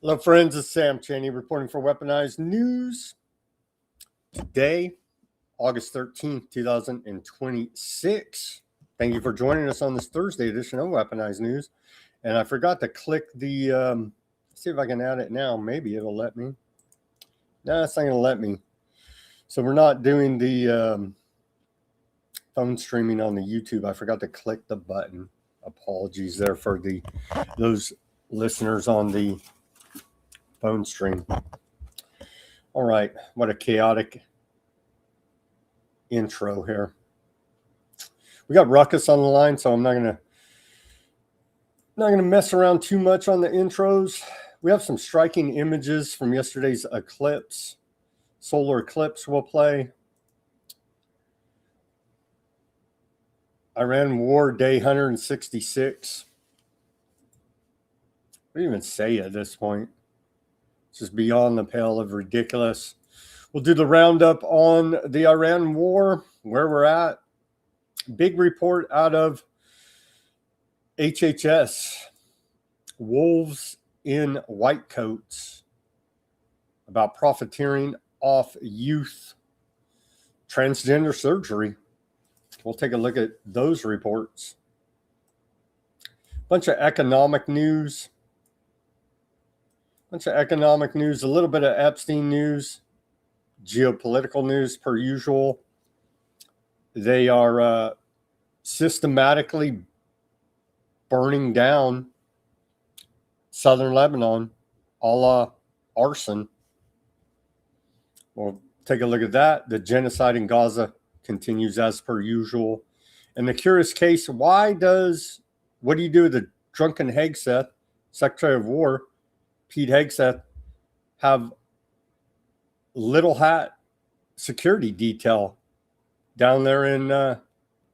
Hello, friends. It's Sam Chaney reporting for Weaponized News. Today, August 13th, 2026. Thank you for joining us on this Thursday edition of Weaponized News. And I forgot to click the, see if I can add it now. Maybe it'll let me. No, it's not going to let me. So we're not doing the phone streaming on the YouTube. I forgot to click the button. Apologies there for those listeners on the phone stream. All right, what a chaotic intro here. We got Ruckus on the line, so I'm not gonna mess around too much on the intros. We have some striking images from yesterday's eclipse, solar eclipse. We'll play. Iran war day 166. What do you even say at this point? Just beyond the pale of ridiculous. We'll do the roundup on the Iran war, where we're at. Big report out of HHS, wolves in white coats, about profiteering off youth, transgender surgery. We'll take a look at those reports. Bunch of economic news. A little bit of Epstein news, geopolitical news per usual. They are systematically burning down southern Lebanon, a la arson. We'll take a look at that. The genocide in Gaza continues as per usual. And the curious case, what do you do with the drunken Hegseth, Secretary of War, Pete Hegseth, have little hat security detail down there in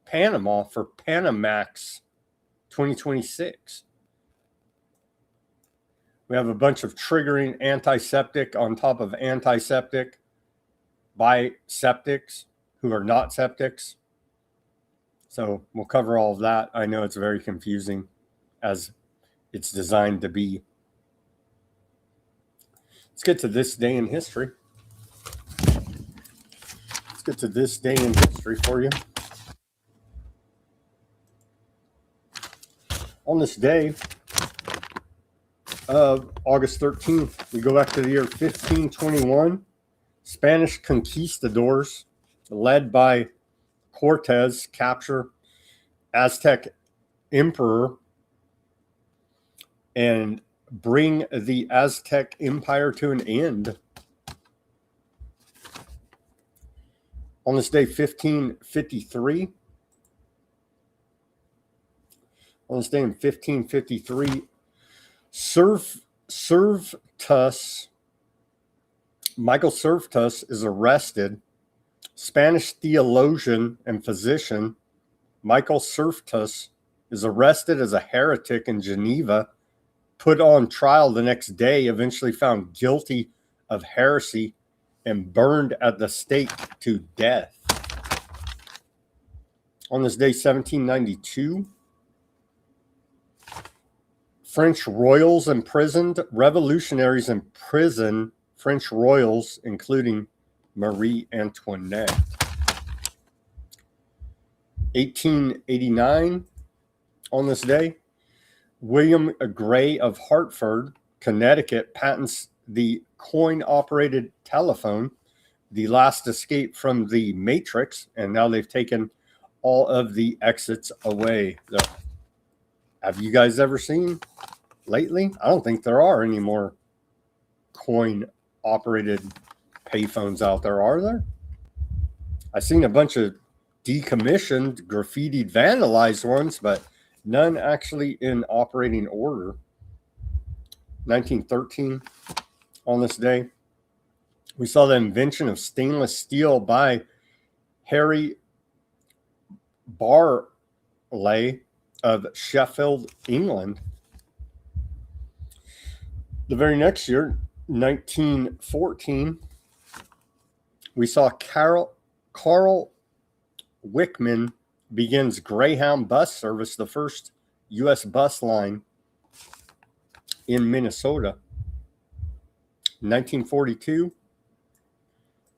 Panama for Panamax 2026. We have a bunch of triggering antiseptic on top of antiseptic by septics who are not septics. So we'll cover all of that. I know it's very confusing as it's designed to be. Let's get to this day in history. For you. On this day of August 13th, we go back to the year 1521. Spanish conquistadors, led by Cortez, capture Aztec emperor and bring the Aztec Empire to an end. On this day, 1553. On this day in 1553, Michael Servetus is arrested. Spanish theologian and physician Michael Servetus is arrested as a heretic in Geneva, put on trial the next day, eventually found guilty of heresy, and burned at the stake to death. On this day, 1792, French royals imprisoned, revolutionaries imprison French royals, including Marie Antoinette. 1889, on this day, William Gray of Hartford, Connecticut, patents the coin-operated telephone, the last escape from the Matrix, and now they've taken all of the exits away. So, have you guys ever seen lately? I don't think there are any more coin-operated payphones out there, are there? I've seen a bunch of decommissioned, graffitied, vandalized ones, but none actually in operating order. 1913, on this day, we saw the invention of stainless steel by Harry Barley of Sheffield, England. The very next year, 1914, we saw Carl Wickman begins Greyhound bus service, the first U.S. bus line in Minnesota. 1942,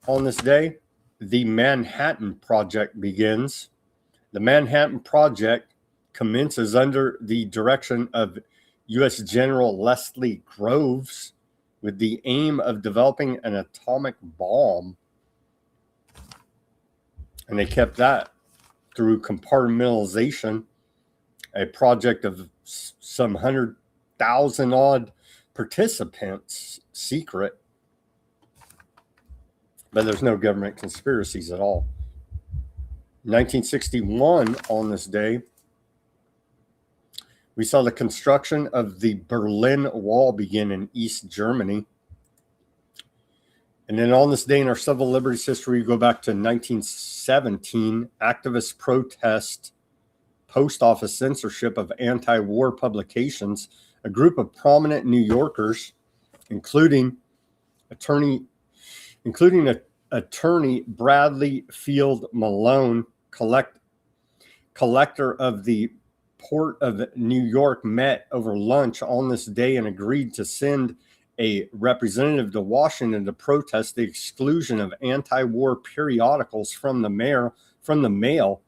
on this day, the Manhattan Project begins. The Manhattan Project commences under the direction of U.S. General Leslie Groves with the aim of developing an atomic bomb. And they kept that through compartmentalization, a project of some 100,000 odd participants, secret. But there's no government conspiracies at all. 1961, on this day, we saw the construction of the Berlin Wall begin in East Germany. And then on this day in our civil liberties history, we go back to 1917, activists protest post office censorship of anti-war publications. A group of prominent New Yorkers, including attorney Bradley Field Malone, collector of the Port of New York, met over lunch on this day and agreed to send a representative to Washington to protest the exclusion of anti-war periodicals from the mail.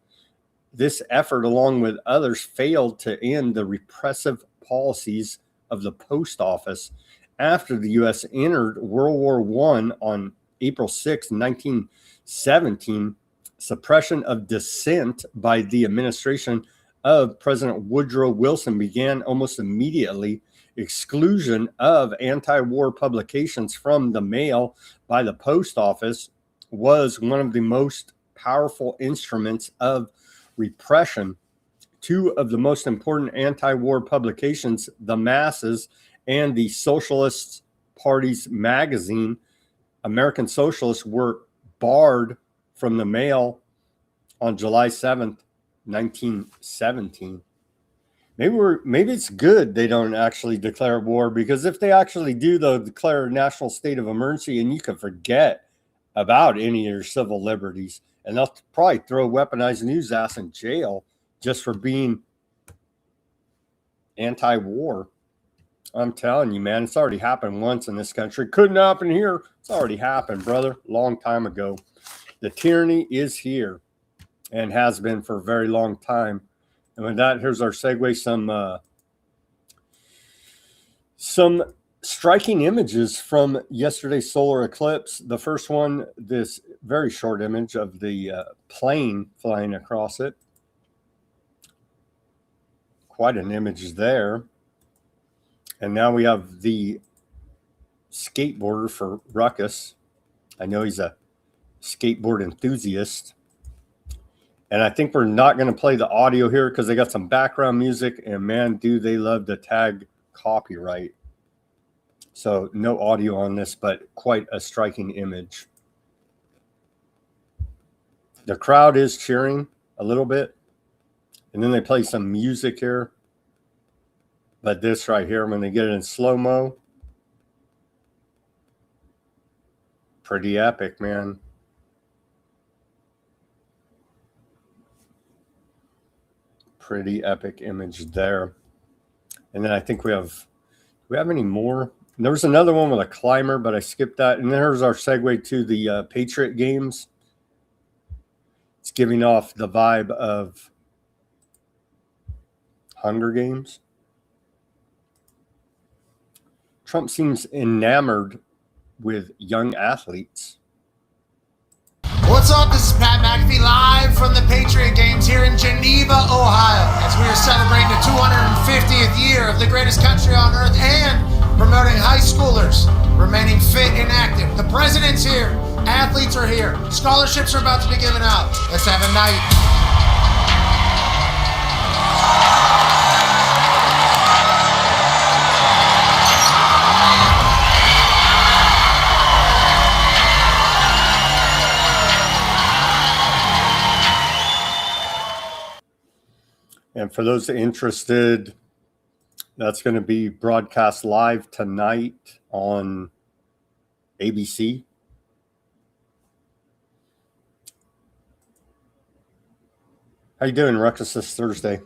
This effort, along with others, failed to end the repressive policies of the post office. After the U.S. entered World War I on April 6, 1917, suppression of dissent by the administration of President Woodrow Wilson began almost immediately. Exclusion of anti-war publications from the mail by the post office was one of the most powerful instruments of repression. Two of the most important anti-war publications, The Masses and the Socialist Party's magazine, American Socialists, were barred from the mail on July 7th, 1917. Maybe it's good they don't actually declare war, because if they actually do, they'll declare a national state of emergency and you can forget about any of your civil liberties. And they'll probably throw Weaponized News ass in jail just for being anti-war. I'm telling you, man, it's already happened once in this country. Couldn't happen here. It's already happened, brother, long time ago. The tyranny is here and has been for a very long time. And with that, here's our segue. Some striking images from yesterday's solar eclipse. The first one, this very short image of the plane flying across it. Quite an image there. And now we have the skateboarder for Ruckus. I know he's a skateboard enthusiast. And I think we're not going to play the audio here because they got some background music. And man, do they love to tag copyright. So no audio on this, but quite a striking image. The crowd is cheering a little bit. And then they play some music here. But this right here, when they get it in slow-mo, pretty epic, man. Pretty epic image there. And then I think do we have any more? There was another one with a climber, but I skipped that. And there's our segue to the Patriot games. It's giving off the vibe of Hunger Games. Trump seems enamored with young athletes. What's up? This is Pat McAfee live from the Patriot Games here in Geneva, Ohio, as we are celebrating the 250th year of the greatest country on earth and promoting high schoolers remaining fit and active. The president's here. Athletes are here. Scholarships are about to be given out. Let's have a night. And for those interested, that's going to be broadcast live tonight on ABC. How you doing, Ruckus, this Thursday?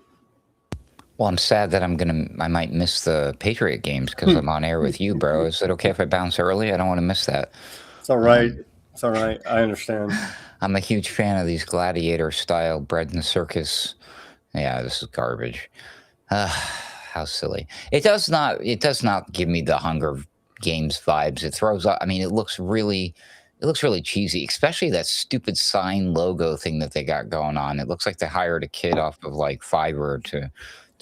Well, I'm sad that I might miss the Patriot games because I'm on air with you, bro. Is it okay if I bounce early? I don't want to miss that. It's all right. It's all right. I understand. I'm a huge fan of these gladiator-style bread and circus. Yeah, this is garbage. How silly! It does not give me the Hunger Games vibes. It throws up. I mean, it looks really cheesy, especially that stupid sign logo thing that they got going on. It looks like they hired a kid off of like Fiverr to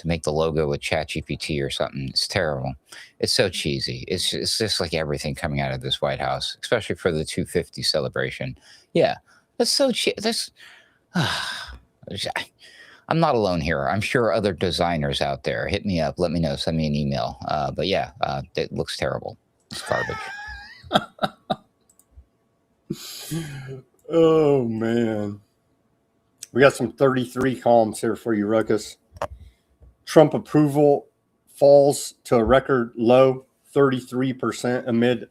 make the logo with ChatGPT or something. It's terrible. It's so cheesy. It's just like everything coming out of this White House, especially for the 250 celebration. Yeah, that's so cheesy. I'm not alone here. I'm sure other designers out there. Hit me up. Let me know. Send me an email. But yeah, it looks terrible. It's garbage. Oh, man. We got some 33 columns here for you, Ruckus. Trump approval falls to a record low, 33% amid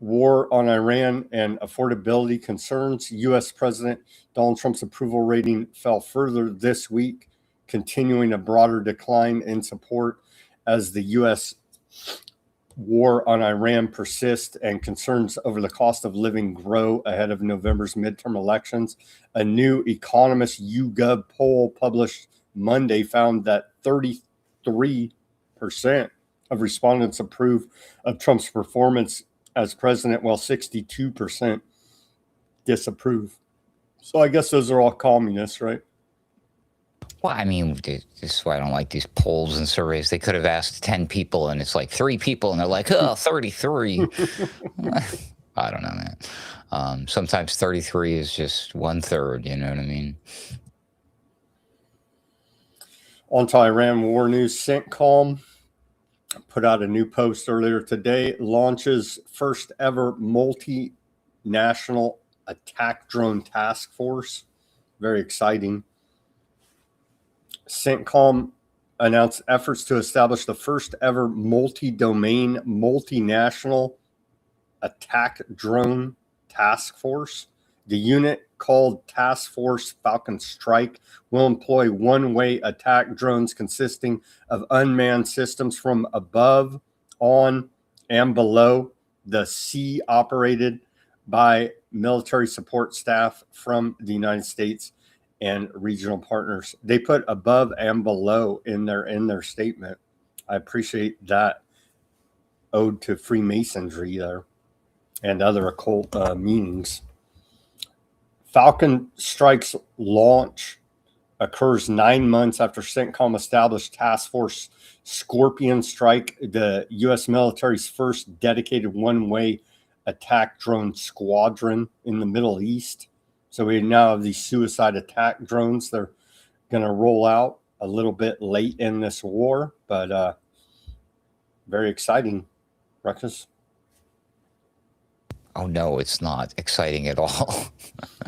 war on Iran and affordability concerns. U.S. President Donald Trump's approval rating fell further this week, continuing a broader decline in support as the U.S. war on Iran persists and concerns over the cost of living grow ahead of November's midterm elections. A new Economist YouGov poll published Monday found that 33% of respondents approve of Trump's performance as president, while 62% disapprove. So I guess those are all communists, right? Well, I mean, this is why I don't like these polls and surveys. They could have asked 10 people, and it's like 3 people, and they're like, oh, 33. I don't know, man. Sometimes 33 is just 1/3, you know what I mean? On to Iran war news. CENTCOM put out a new post earlier today. Launches first ever multinational attack drone task force. Very exciting. CENTCOM announced efforts to establish the first ever multi-domain, multinational attack drone task force. The unit, called Task Force Falcon Strike, will employ one-way attack drones consisting of unmanned systems from above, on, and below the sea, operated by military support staff from the United States and regional partners. They put above and below in their statement. I appreciate that ode to Freemasonry there and other occult meanings. Falcon Strike's launch occurs 9 months after CENTCOM established Task Force Scorpion Strike, the U.S. military's first dedicated one-way attack drone squadron in the Middle East. So we now have these suicide attack drones. They're going to roll out a little bit late in this war, but very exciting, Ruckus. Oh, no, it's not exciting at all.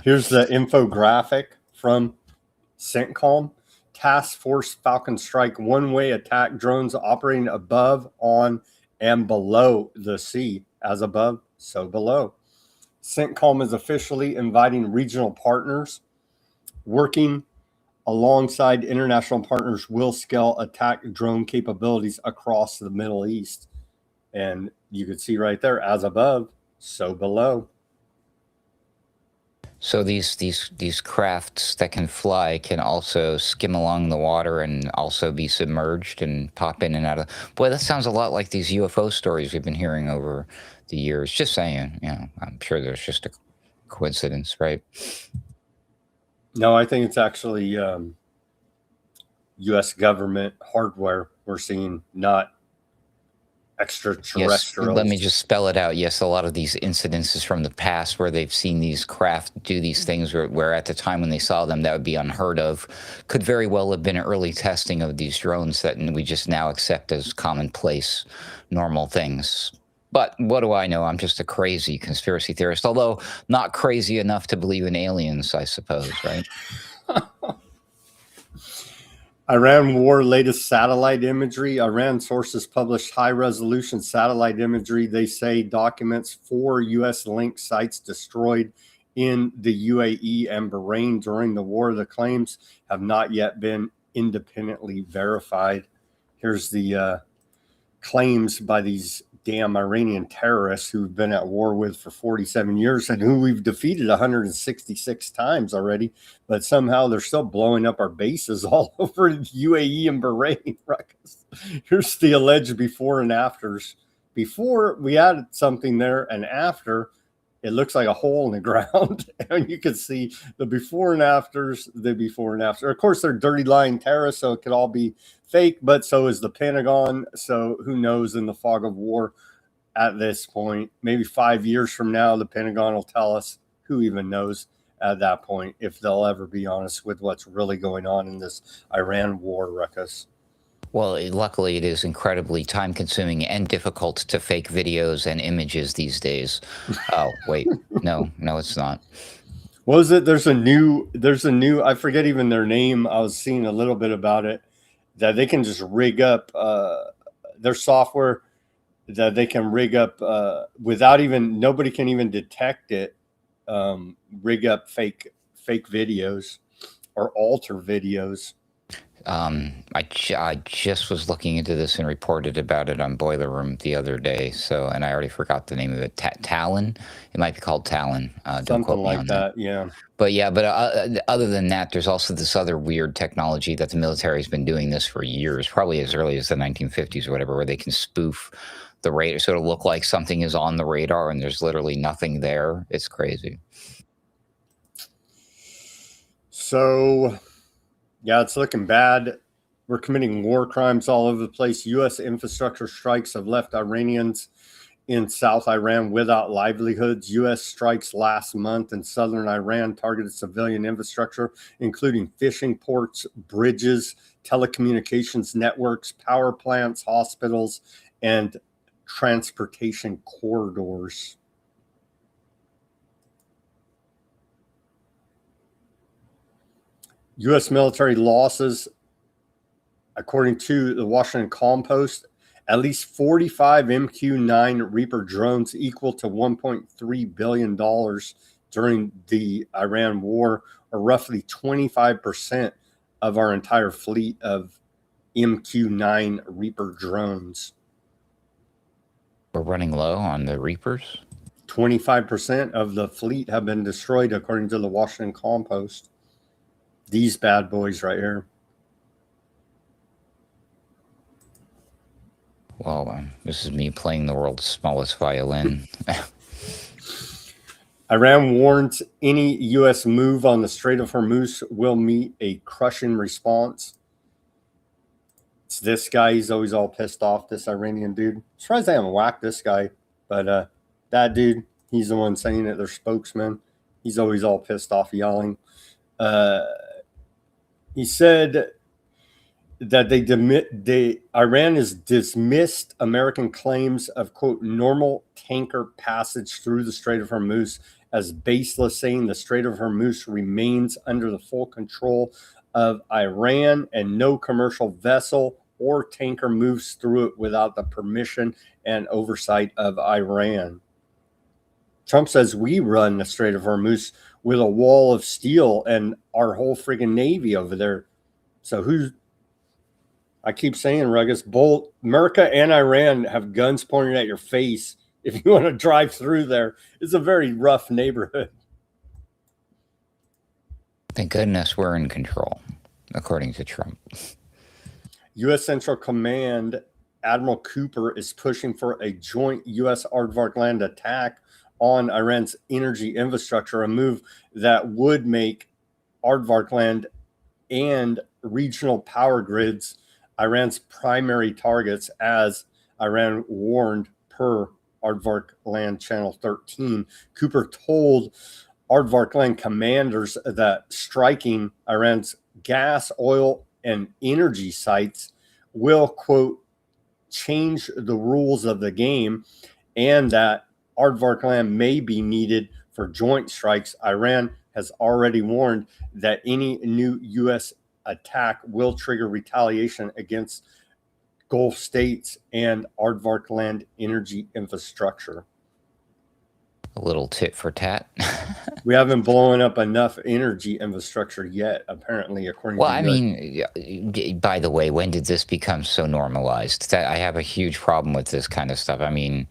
Here's the infographic from CENTCOM. Task Force Falcon Strike one-way attack drones operating above, on, and below the sea. As above, so below. CENTCOM is officially inviting regional partners. Working alongside international partners will scale attack drone capabilities across the Middle East. And you can see right there, as above, so below. So these crafts that can fly can also skim along the water and also be submerged and pop in and out of. Boy, that sounds a lot like these UFO stories we've been hearing over the years. Just saying, you know, I'm sure there's just a coincidence, right? No, I think it's actually U.S. government hardware we're seeing, not extraterrestrials. Yes, let me just spell it out. Yes, a lot of these incidences from the past where they've seen these craft do these things where at the time when they saw them, that would be unheard of, could very well have been early testing of these drones that we just now accept as commonplace, normal things. But what do I know? I'm just a crazy conspiracy theorist, although not crazy enough to believe in aliens, I suppose, right? Iran war latest satellite imagery. Iran sources published high-resolution satellite imagery. They say documents 4 U.S. link sites destroyed in the UAE and Bahrain during the war. The claims have not yet been independently verified. Here's the claims by these damn Iranian terrorists who've been at war with for 47 years and who we've defeated 166 times already, but somehow they're still blowing up our bases all over UAE and Bahrain. Here's the alleged before and afters. Before, we added something there, and after, it looks like a hole in the ground. And you can see the before and afters, the before and after. Of course, they're dirty lying terrorists, so it could all be fake, but so is the Pentagon. So who knows in the fog of war at this point? Maybe 5 years from now, the Pentagon will tell us. Who even knows at that point if they'll ever be honest with what's really going on in this Iran war, ruckus. Well, luckily, it is incredibly time-consuming and difficult to fake videos and images these days. Oh, wait. No, it's not. What was it? There's a new, I forget even their name. I was seeing a little bit about it, that they can just rig up their software, that they can rig up without even, nobody can even detect it, rig up fake videos or alter videos. I just was looking into this and reported about it on Boiler Room the other day. So, and I already forgot the name of it. Talon. It might be called Talon. Don't quote me Something like on that. Yeah. But other than that, there's also this other weird technology that the military has been doing this for years, probably as early as the 1950s or whatever, where they can spoof the radar, so it'll look like something is on the radar and there's literally nothing there. It's crazy. So, yeah, it's looking bad. We're committing war crimes all over the place. U.S. infrastructure strikes have left Iranians in South Iran without livelihoods. U.S. strikes last month in southern Iran targeted civilian infrastructure, including fishing ports, bridges, telecommunications networks, power plants, hospitals, and transportation corridors. U.S. military losses, according to the Washington Compost, at least 45 MQ-9 Reaper drones equal to $1.3 billion during the Iran war, or roughly 25% of our entire fleet of MQ-9 Reaper drones. We're running low on the Reapers? 25% of the fleet have been destroyed, according to the Washington Compost. These bad boys right here. Well, this is me playing the world's smallest violin. Iran warns any U.S. move on the Strait of Hormuz will meet a crushing response. It's this guy. He's always all pissed off, this Iranian dude. I'm surprised they haven't whacked this guy. But that dude, he's the one saying it, their spokesman. He's always all pissed off, yelling. He said that Iran has dismissed American claims of, quote, normal tanker passage through the Strait of Hormuz as baseless, saying the Strait of Hormuz remains under the full control of Iran and no commercial vessel or tanker moves through it without the permission and oversight of Iran. Trump says we run the Strait of Hormuz with a wall of steel and our whole friggin' Navy over there. So I keep saying, Ruggles, both America and Iran have guns pointed at your face if you want to drive through there. It's a very rough neighborhood. Thank goodness we're in control, according to Trump. U.S. Central Command Admiral Cooper is pushing for a joint U.S. aardvark land attack on Iran's energy infrastructure, a move that would make aardvark land and regional power grids Iran's primary targets, as Iran warned per Aardvark Land Channel 13. Cooper told Aardvark Land commanders that striking Iran's gas, oil, and energy sites will, quote, change the rules of the game, and that Aardvark Land may be needed for joint strikes. Iran has already warned that any new U.S. attack will trigger retaliation against Gulf states and Aardvark Land energy infrastructure. A little tit for tat. We haven't blown up enough energy infrastructure yet, apparently, according Well, to I US. mean, by the way, when did this become so normalized? That I have a huge problem with this kind of stuff. I mean,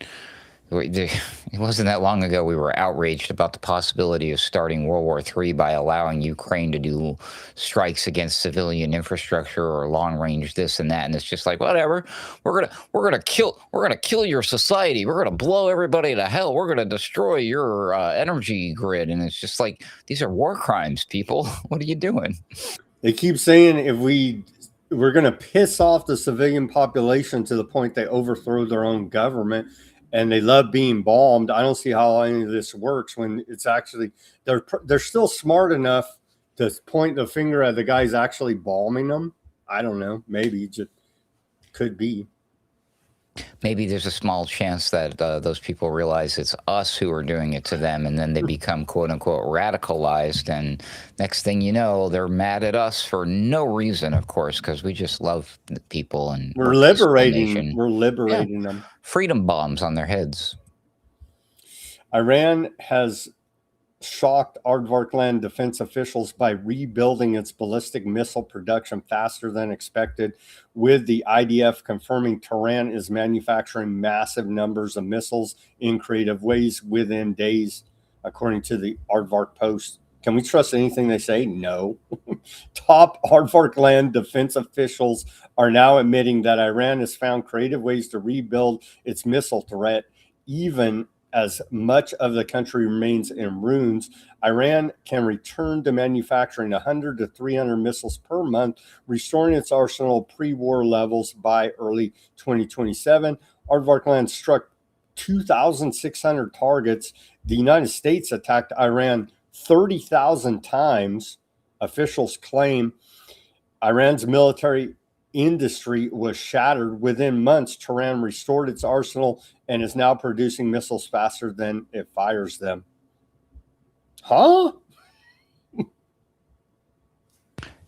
it wasn't that long ago we were outraged about the possibility of starting World War III by allowing Ukraine to do strikes against civilian infrastructure or long range this and that, and it's just like whatever. We're gonna kill your society. We're gonna blow everybody to hell. We're gonna destroy your energy grid, and it's just like these are war crimes, people. What are you doing? They keep saying if we're going to piss off the civilian population to the point they overthrow their own government, and they love being bombed. I don't see how any of this works when it's actually they're still smart enough to point the finger at the guys actually bombing them. I don't know. Maybe just could be. Maybe there's a small chance that those people realize it's us who are doing it to them, and then they become quote unquote radicalized. And next thing you know, they're mad at us for no reason, of course, because we just love the people and We're we're peaceful liberating. nation. We're liberating them. Freedom bombs on their heads. Iran has shocked aardvark land defense officials by rebuilding its ballistic missile production faster than expected, with the IDF confirming Tehran is manufacturing massive numbers of missiles in creative ways within days, according to the Aardvark Post. Can we trust anything they say? No. Top aardvark land defense officials are now admitting that Iran has found creative ways to rebuild its missile threat, even as much of the country remains in ruins. Iran can return to manufacturing 100 to 300 missiles per month, restoring its arsenal pre-war levels by early 2027. Aardvark land struck 2,600 targets. The United States attacked Iran 30,000 times. Officials claim Iran's military industry was shattered. Within months, Tehran restored its arsenal and is now producing missiles faster than it fires them. Huh?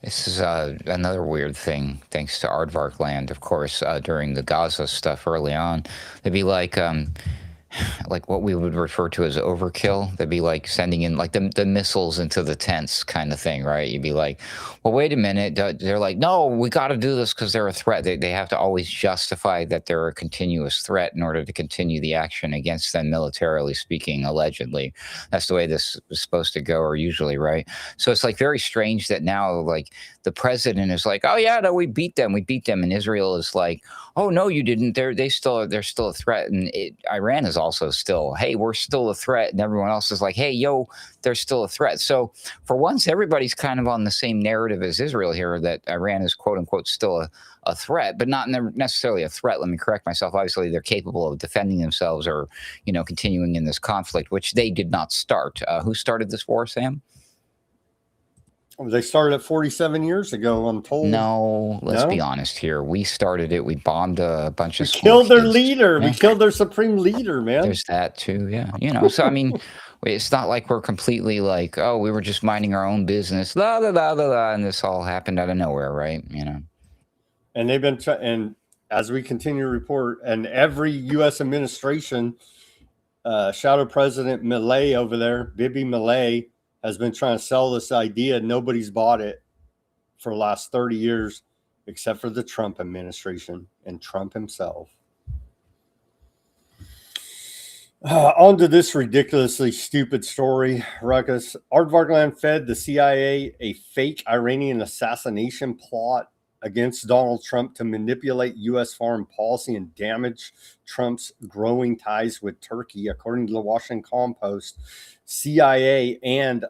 This is another weird thing, thanks to Aardvark land, of course, during the Gaza stuff early on. They'd be like what we would refer to as overkill. They'd be like sending in like the missiles into the tents kind of thing, right? You'd be like, well, wait a minute. They're like, no, we got to do this because they're a threat. They have to always justify that they're a continuous threat in order to continue the action against them, militarily speaking, allegedly. That's the way this is supposed to go, or usually, right? So it's like very strange that now like the president is like, oh yeah, no, we beat them. And Israel is like, oh no, you didn't. They're still a threat. And Iran is also still, hey, we're still a threat. And everyone else is like, hey, yo, they're still a threat. So for once, everybody's kind of on the same narrative as Israel here, that Iran is quote unquote still a threat, but not necessarily a threat. Let me correct myself. Obviously, they're capable of defending themselves or, continuing in this conflict, which they did not start. Who started this war, Sam? They started it 47 years ago, I'm told. No, let's be honest here. We started it. We bombed a bunch of schools. Killed their kids. leader. Yeah. We killed their supreme leader, man. There's that too, yeah. So I mean, it's not like we're completely like, oh, we were just minding our own business, la la la la la, and this all happened out of nowhere, right? And they've been, and as we continue to report, and every U.S. administration, Shadow President Millet over there, Bibi Millet, has been trying to sell this idea. Nobody's bought it for the last 30 years, except for the Trump administration and Trump himself. On to this ridiculously stupid story, Ruckus. Aardvark land fed the CIA a fake Iranian assassination plot against Donald Trump to manipulate U.S. foreign policy and damage Trump's growing ties with Turkey, according to the Washington Post. CIA and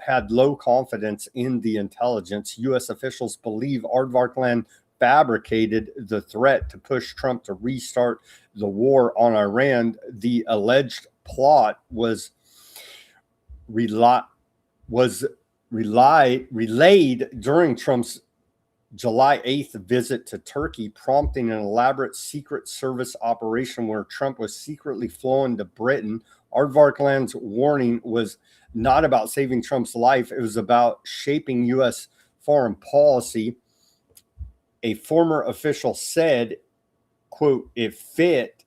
had low confidence in the intelligence. U.S. officials believe Aardvark land fabricated the threat to push Trump to restart the war on Iran. The alleged plot was relayed during Trump's July 8th visit to Turkey, prompting an elaborate Secret Service operation where Trump was secretly flown to Britain. Aardvark land's warning was not about saving Trump's life. It was about shaping U.S. foreign policy. A former official said, quote, it fit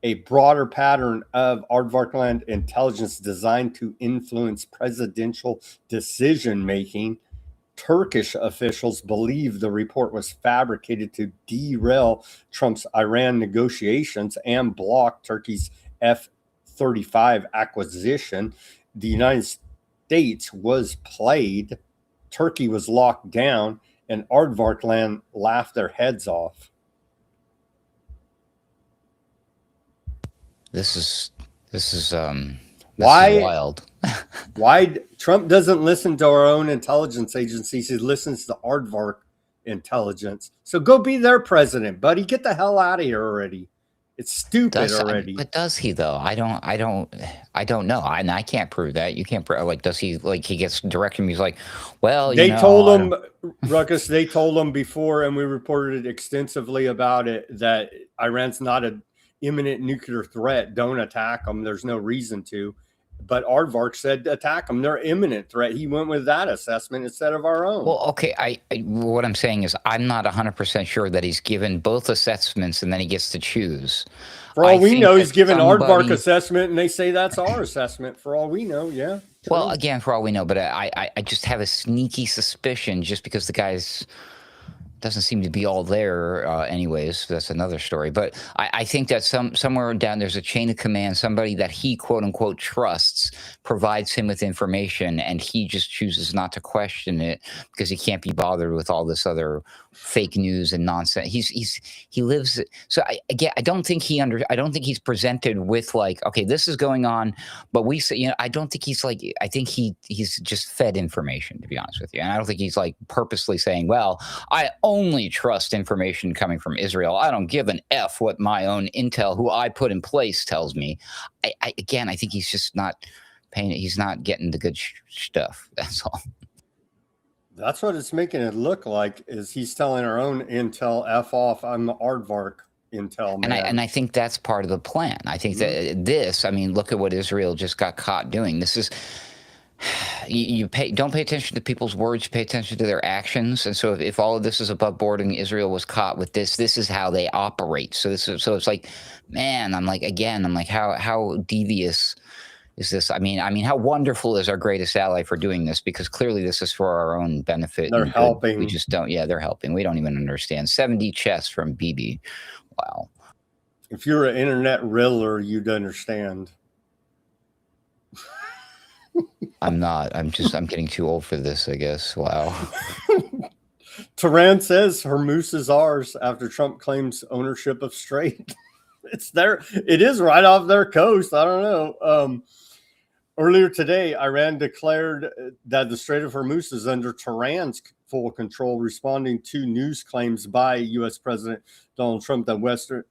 a broader pattern of aardvarkland intelligence designed to influence presidential decision-making. Turkish officials believe the report was fabricated to derail Trump's Iran negotiations and block Turkey's F-35 acquisition. The United States was played, Turkey was locked down, and aardvarkland laughed their heads off. This is Why? wild. Why Trump doesn't listen to our own intelligence agencies? He listens to aardvark intelligence. So go be their president, buddy. Get the hell out of here already. It's stupid already. But does he though? I don't know. I can't prove that. You can't prove, like, does he, like, he gets directed? He's like, well, they told him, Ruckus, they told him before, and we reported extensively about it, that Iran's not an imminent nuclear threat. Don't attack them. There's no reason to. But Aardvark said attack them. They're imminent threat. He went with that assessment instead of our own. Well, okay. What I'm saying is I'm not 100% sure that he's given both assessments and then he gets to choose. For all we know, he's given Aardvark assessment, and they say that's our assessment. For all we know, yeah. Well, again, for all we know, but I just have a sneaky suspicion, just because the guy's doesn't seem to be all there anyways. That's another story. But I think that somewhere down there's a chain of command, somebody that he, quote unquote, trusts, provides him with information, and he just chooses not to question it because he can't be bothered with all this other fake news and nonsense. He lives. So I don't think he's presented with, like, okay, this is going on, but we say, you know, I don't think he's like, I think he's just fed information, to be honest with you. And I don't think he's like purposely saying, well, I only trust information coming from Israel. I don't give an F what my own intel, who I put in place, tells me. I think he's just not paying it. He's not getting the good stuff. That's all. That's what it's making it look like, is he's telling our own intel, F off, I'm the Aardvark intel man. And I think that's part of the plan. I think that this, I mean, look at what Israel just got caught doing. This is, don't pay attention to people's words, pay attention to their actions. And so if all of this is above board and Israel was caught with this is how they operate. So it's like, man, I'm like, how devious is this? I mean, how wonderful is our greatest ally for doing this? Because clearly this is for our own benefit. They're helping. We just don't. Yeah, they're helping. We don't even understand. 70 chess from BB. Wow. If you're an internet riddler, you'd understand. I'm not. I'm getting too old for this, I guess. Wow. Tehran says Hormuz is ours after Trump claims ownership of Strait. It's there. It is right off their coast. I don't know. Earlier today, Iran declared that the Strait of Hormuz is under Tehran's full control, responding to news claims by U.S. President Donald Trump that Western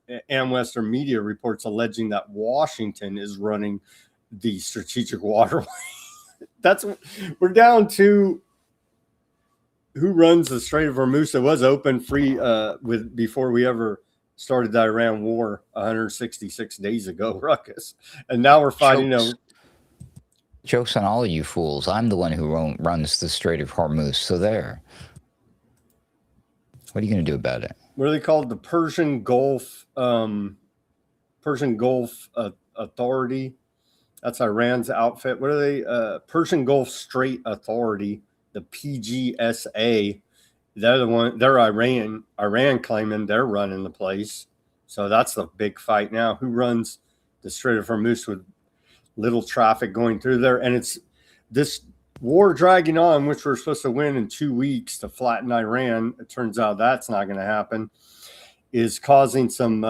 media reports alleging that Washington is running the strategic waterway. We're down to who runs the Strait of Hormuz. It was open free before we ever started the Iran war 166 days ago, Ruckus, and now we're fighting over. Jokes on all of you fools. I'm the one who runs the Strait of Hormuz. So there. What are you going to do about it? What are they called? The Persian Gulf Authority. That's Iran's outfit. What are they? Persian Gulf Strait Authority, the PGSA. They're the one. They're Iran claiming they're running the place. So that's the big fight now. Who runs the Strait of Hormuz with little traffic going through there? And it's this war dragging on, which we're supposed to win in 2 weeks to flatten Iran. It turns out that's not going to happen. Is causing some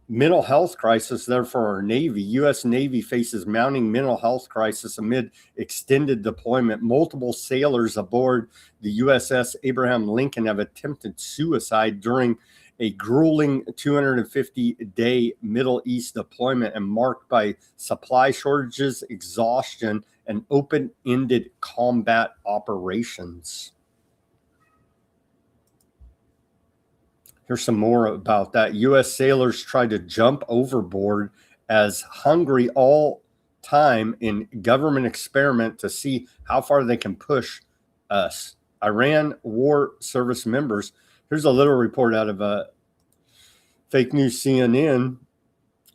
mental health crisis there for our Navy. U.S. Navy faces mounting mental health crisis amid extended deployment. Multiple sailors aboard the USS Abraham Lincoln have attempted suicide during a grueling 250-day Middle East deployment, and marked by supply shortages, exhaustion, and open-ended combat operations. Here's some more about that. U.S. sailors tried to jump overboard as hungry all time in government experiment to see how far they can push us. Iran War Service members. Here's a little report out of fake news CNN.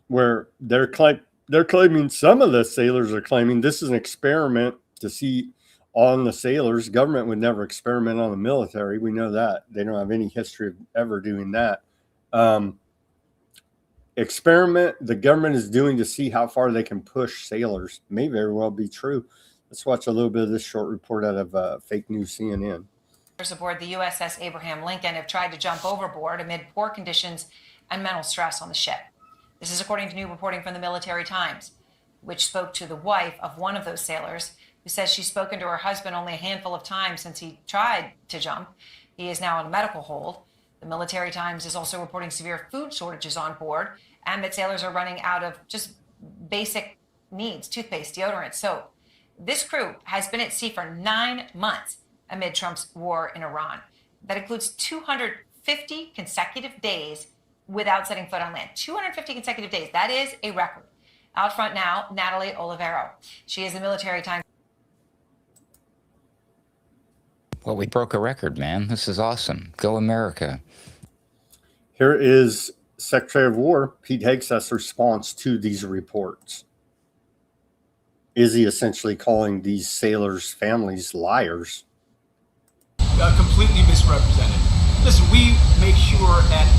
where they're claiming, some of the sailors are claiming this is an experiment to see on the sailors. Government would never experiment on the military. We know that. They don't have any history of ever doing that. Experiment the government is doing to see how far they can push sailors may very well be true. Let's watch a little bit of this short report out of fake news CNN. Aboard the USS Abraham Lincoln have tried to jump overboard amid poor conditions and mental stress on the ship. This is according to new reporting from the Military Times, which spoke to the wife of one of those sailors, who says she's spoken to her husband only a handful of times since he tried to jump. He is now on a medical hold. The Military Times is also reporting severe food shortages on board and that sailors are running out of just basic needs: toothpaste, deodorant, soap. This crew has been at sea for 9 months amid Trump's war in Iran. That includes 250 consecutive days without setting foot on land. 250 consecutive days. That is a record. Out front now, Natalie Olivero. She is the Military Times. Well, we broke a record, man. This is awesome. Go America. Here is Secretary of War Pete Hegseth's response to these reports. Is he essentially calling these sailors' families liars? Completely misrepresented. Listen, we make sure that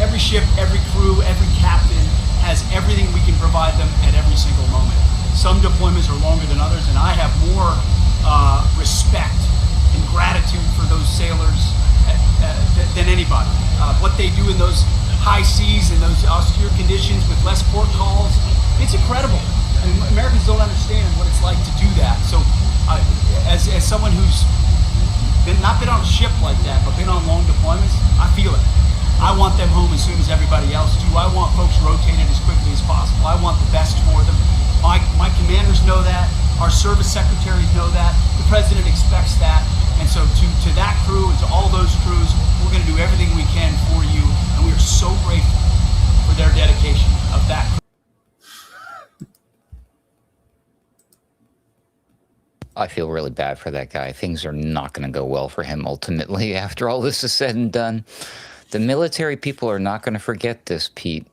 every ship, every crew, every captain has everything we can provide them at every single moment. Some deployments are longer than others, and I have more respect and gratitude for those sailors than anybody. What they do in those high seas and those austere conditions with less port calls, it's incredible. I mean, Americans don't understand what it's like to do that. So as someone who's not been on a ship like that, but been on long deployments, I feel it. I want them home as soon as everybody else do. I want folks rotated as quickly as possible. I want the best for them. My commanders know that. Our service secretaries know that. The president expects that. And so to that crew and to all those crews, we're going to do everything we can for you. And we are so grateful for their dedication of that crew. I feel really bad for that guy. Things are not going to go well for him ultimately after all this is said and done. The military people are not going to forget this, Pete.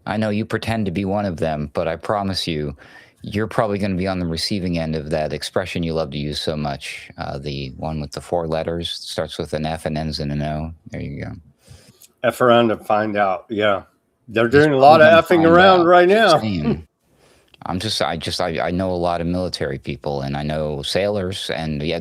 I know you pretend to be one of them, but I promise you, you're probably going to be on the receiving end of that expression you love to use so much. The one with the 4 letters, starts with an F and ends in an O. There you go. F around to find out. Yeah. They're doing a lot of effing around right now. I know a lot of military people, and I know sailors, and yeah,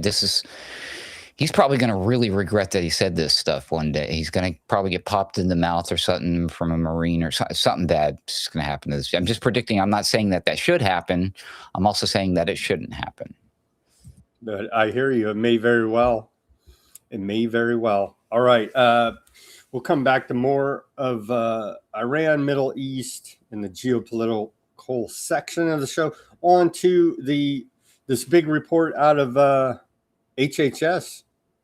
he's probably going to really regret that he said this stuff one day. He's going to probably get popped in the mouth or something from a Marine or something bad is going to happen to this. I'm just predicting. I'm not saying that should happen. I'm also saying that it shouldn't happen. But I hear you. It may very well. It may very well. All right. We'll come back to more of Iran, Middle East, and the geopolitical section of the show. On to this big report out of HHS.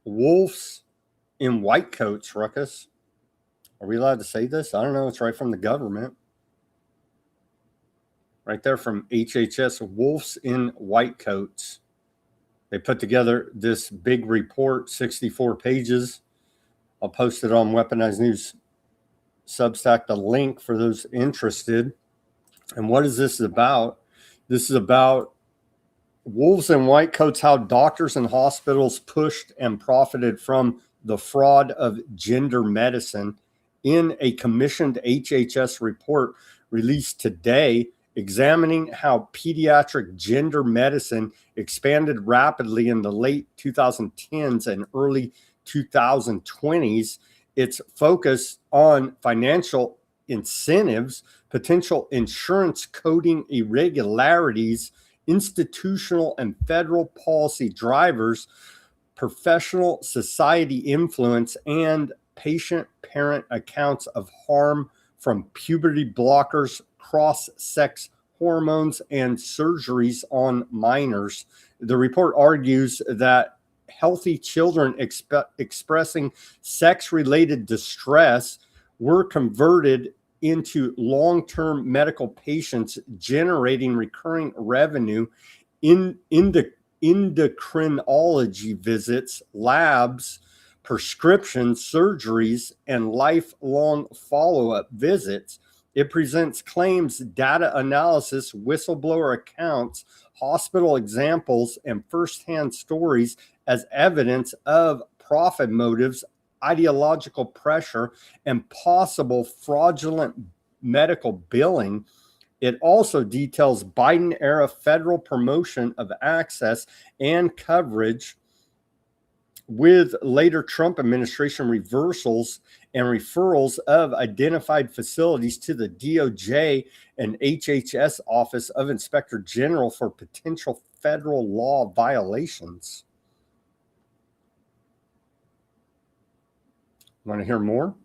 Wolves in white coats, Ruckus. Are we allowed to say this? I don't know. It's right from the government. Right there from HHS. Wolves in white coats. They put together this big report, 64 pages. I'll post it on Weaponized News Substack, the link for those interested. And what is this about? This is about wolves in white coats, how doctors and hospitals pushed and profited from the fraud of gender medicine, in a commissioned HHS report released today, examining how pediatric gender medicine expanded rapidly in the late 2010s and early 2020s. Its focus on financial incentives, potential insurance coding irregularities, institutional and federal policy drivers, professional society influence, and patient-parent accounts of harm from puberty blockers, cross-sex hormones, and surgeries on minors. The report argues that healthy children expressing sex-related distress were converted into long-term medical patients, generating recurring revenue in endocrinology visits, labs, prescriptions, surgeries, and lifelong follow-up visits. It presents claims, data analysis, whistleblower accounts, hospital examples, and firsthand stories as evidence of profit motives, ideological pressure, and possible fraudulent medical billing. It also details Biden-era federal promotion of access and coverage with later Trump administration reversals and referrals of identified facilities to the DOJ and HHS Office of Inspector General for potential federal law violations. Want to hear more?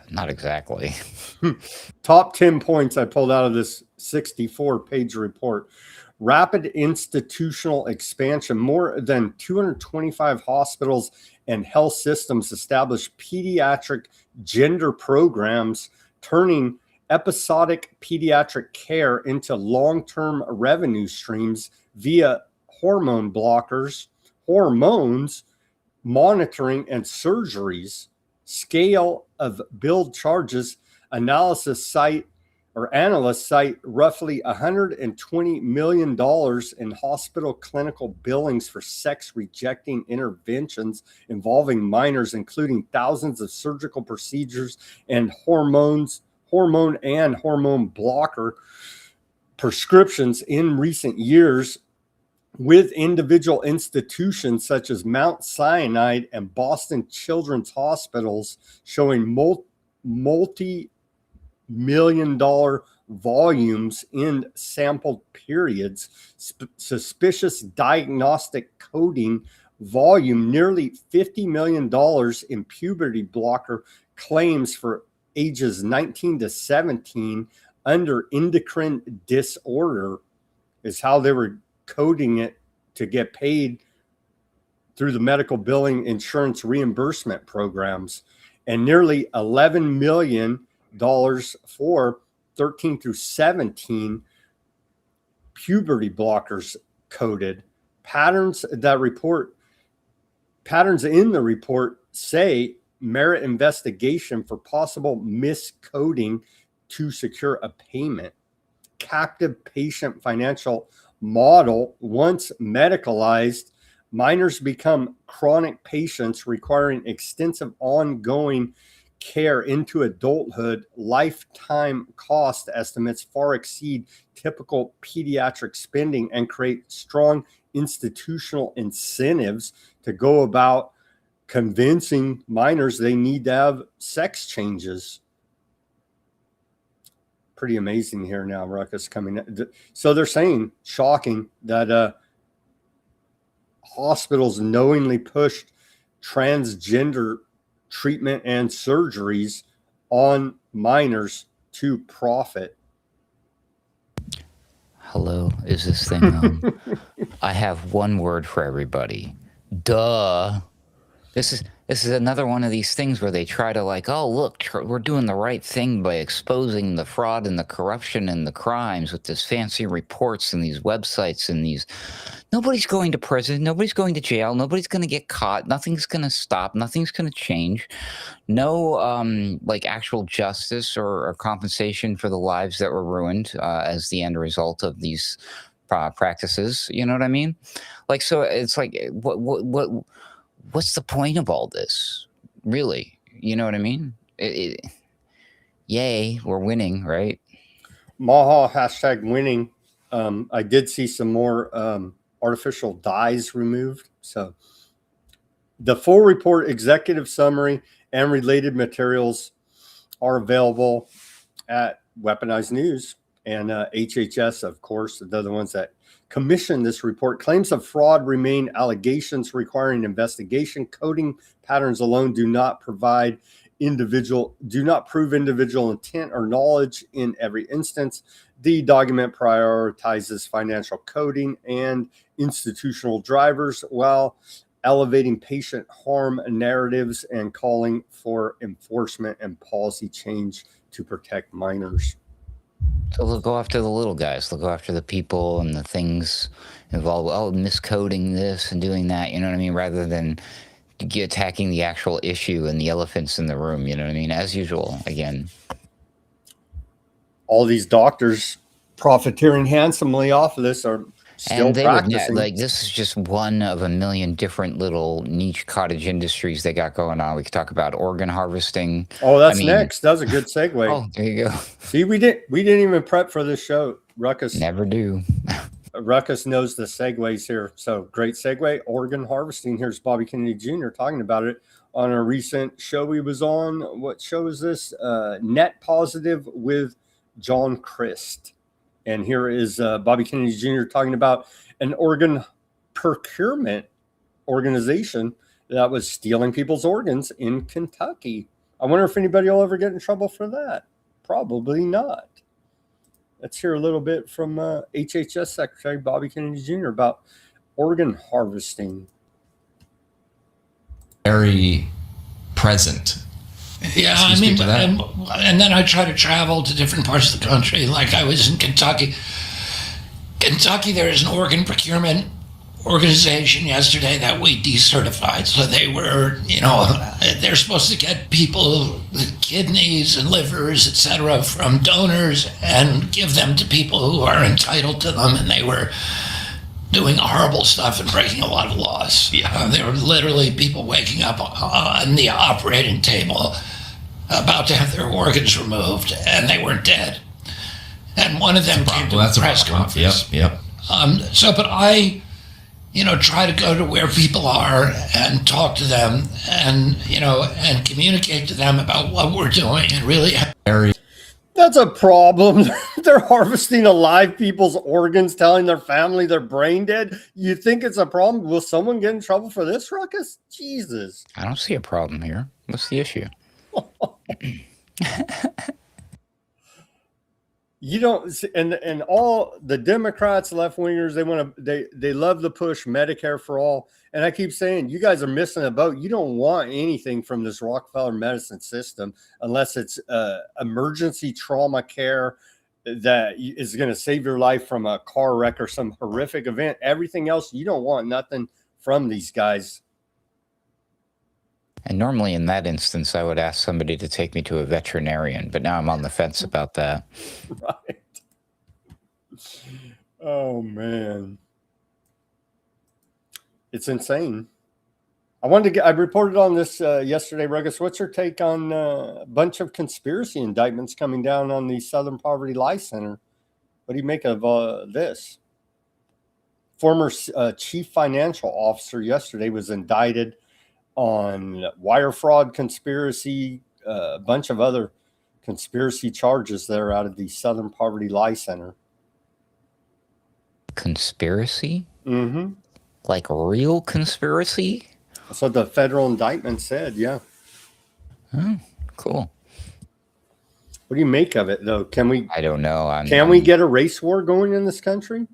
Not exactly. Top 10 points I pulled out of this 64-page report. Rapid institutional expansion. More than 225 hospitals and health systems established pediatric gender programs, turning episodic pediatric care into long-term revenue streams via hormone blockers, hormones, monitoring, and surgeries. Scale of billed charges. Analysts cite roughly $120 million in hospital clinical billings for sex rejecting interventions involving minors, including thousands of surgical procedures and hormone blocker prescriptions in recent years, with individual institutions such as Mount Sinai and Boston Children's Hospitals showing multi-million-dollar volumes in sampled periods. Suspicious diagnostic coding volume, nearly $50 million in puberty blocker claims for ages 19 to 17 under endocrine disorder is how they were coding it to get paid through the medical billing insurance reimbursement programs, and nearly $11 million for 13 through 17 puberty blockers coded. Patterns in the report say merit investigation for possible miscoding to secure a payment. Captive patient financial model. Once medicalized, minors become chronic patients requiring extensive ongoing care into adulthood. Lifetime cost estimates far exceed typical pediatric spending and create strong institutional incentives to go about convincing minors they need to have sex changes. Pretty amazing here now, Ruckus coming. So they're saying, shocking, that hospitals knowingly pushed transgender treatment and surgeries on minors to profit. Hello, is this thing on? I have one word for everybody. Duh. This is another one of these things where they try to like, oh, look, we're doing the right thing by exposing the fraud and the corruption and the crimes with this fancy reports and these websites and these. Nobody's going to prison. Nobody's going to jail. Nobody's going to get caught. Nothing's going to stop. Nothing's going to change. No, like actual justice or compensation for the lives that were ruined as the end result of these practices. You know what I mean? Like, so it's like, what's the point of all this, really? You know what I mean? Yay, we're winning, right? Maha #winning. I did see some more artificial dyes removed. So the full report, executive summary, and related materials are available at Weaponized News. And HHS, of course, they're the ones that commissioned this report. Claims of fraud remain allegations requiring investigation. Coding patterns alone do not prove individual intent or knowledge in every instance. The document prioritizes financial coding and institutional drivers while elevating patient harm narratives and calling for enforcement and policy change to protect minors. So they'll go after the little guys. They'll go after the people and the things involved. Oh, miscoding this and doing that. You know what I mean? Rather than attacking the actual issue and the elephants in the room. You know what I mean? As usual, again. All these doctors profiteering handsomely off of this are still And they practicing. would, like, this is just one of a million different little niche cottage industries they got going on. We could talk about organ harvesting. Oh, that's next. That was a good segue. Oh, there you go. See, we didn't even prep for this show. Ruckus Never do. Ruckus knows the segues here. So great segue. Organ harvesting. Here's Bobby Kennedy Jr. talking about it on a recent show he was on. What show is this? Net Positive with John Christ. And here is Bobby Kennedy Jr. talking about an organ procurement organization that was stealing people's organs in Kentucky. I wonder if anybody will ever get in trouble for that. Probably not. Let's hear a little bit from HHS Secretary Bobby Kennedy Jr. about organ harvesting. Very present. Yeah, I mean, and then I try to travel to different parts of the country. Like I was in Kentucky. Kentucky, there is an organ procurement organization yesterday that we decertified. So they were, they're supposed to get people kidneys and livers, etc., from donors and give them to people who are entitled to them. And they were doing horrible stuff and breaking a lot of laws. There were literally people waking up on the operating table about to have their organs removed, and they weren't dead. And one of them came to a press conference. Yep. But I, try to go to where people are and talk to them and, and communicate to them about what we're doing and really. That's a problem. They're harvesting alive people's organs, telling their family they're brain dead. You think it's a problem? Will someone get in trouble for this, Ruckus? Jesus. I don't see a problem here. What's the issue? You don't, and all the Democrats, left wingers, they love to push Medicare for all. And I keep saying, you guys are missing a boat. You don't want anything from this Rockefeller medicine system unless it's emergency trauma care that is going to save your life from a car wreck or some horrific event. Everything else, you don't want nothing from these guys. And normally in that instance, I would ask somebody to take me to a veterinarian, but now I'm on the fence about that. Right. Oh, man. It's insane. I reported on this yesterday, Ruckus. What's your take on a bunch of conspiracy indictments coming down on the Southern Poverty Law Center? What do you make of this? Former chief financial officer yesterday was indicted on wire fraud conspiracy, a bunch of other conspiracy charges there out of the Southern Poverty Law Center. Conspiracy? Mm-hmm. Like real conspiracy? That's what the federal indictment said, yeah. Oh, cool. What do you make of it, though? I don't know. Can we get a race war going in this country?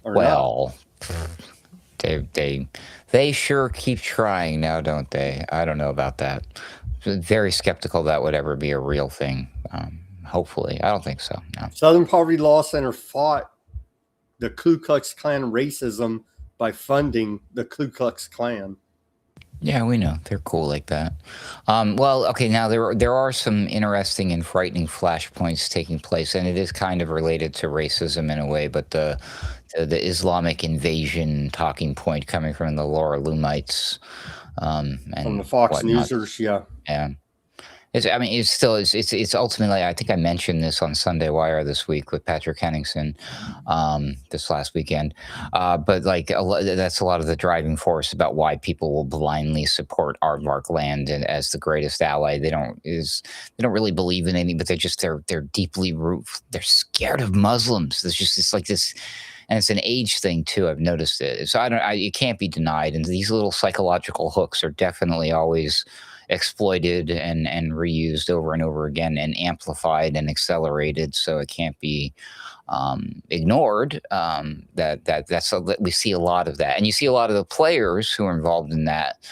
Or well, they sure keep trying now, don't they? I don't know about that. Very skeptical that would ever be a real thing. Hopefully. I don't think so, no. Southern Poverty Law Center fought the Ku Klux Klan racism by funding the Ku Klux Klan. Yeah, we know. They're cool like that. Well, okay, now there are some interesting and frightening flashpoints taking place, and it is kind of related to racism in a way, but the Islamic invasion talking point coming from the Laura Loomites. And from the Fox whatnot. Newsers, yeah. Yeah. It's ultimately, I think I mentioned this on Sunday Wire this week with Patrick Henningsen, this last weekend. But like that's a lot of the driving force about why people will blindly support aardvark land and as the greatest ally. They don't really believe in anything, but they're deeply they're scared of Muslims. It's like this. And it's an age thing too. I've noticed it. So it can't be denied. And these little psychological hooks are definitely always exploited and reused over and over again and amplified and accelerated. So it can't be ignored. We see a lot of that. And you see a lot of the players who are involved in that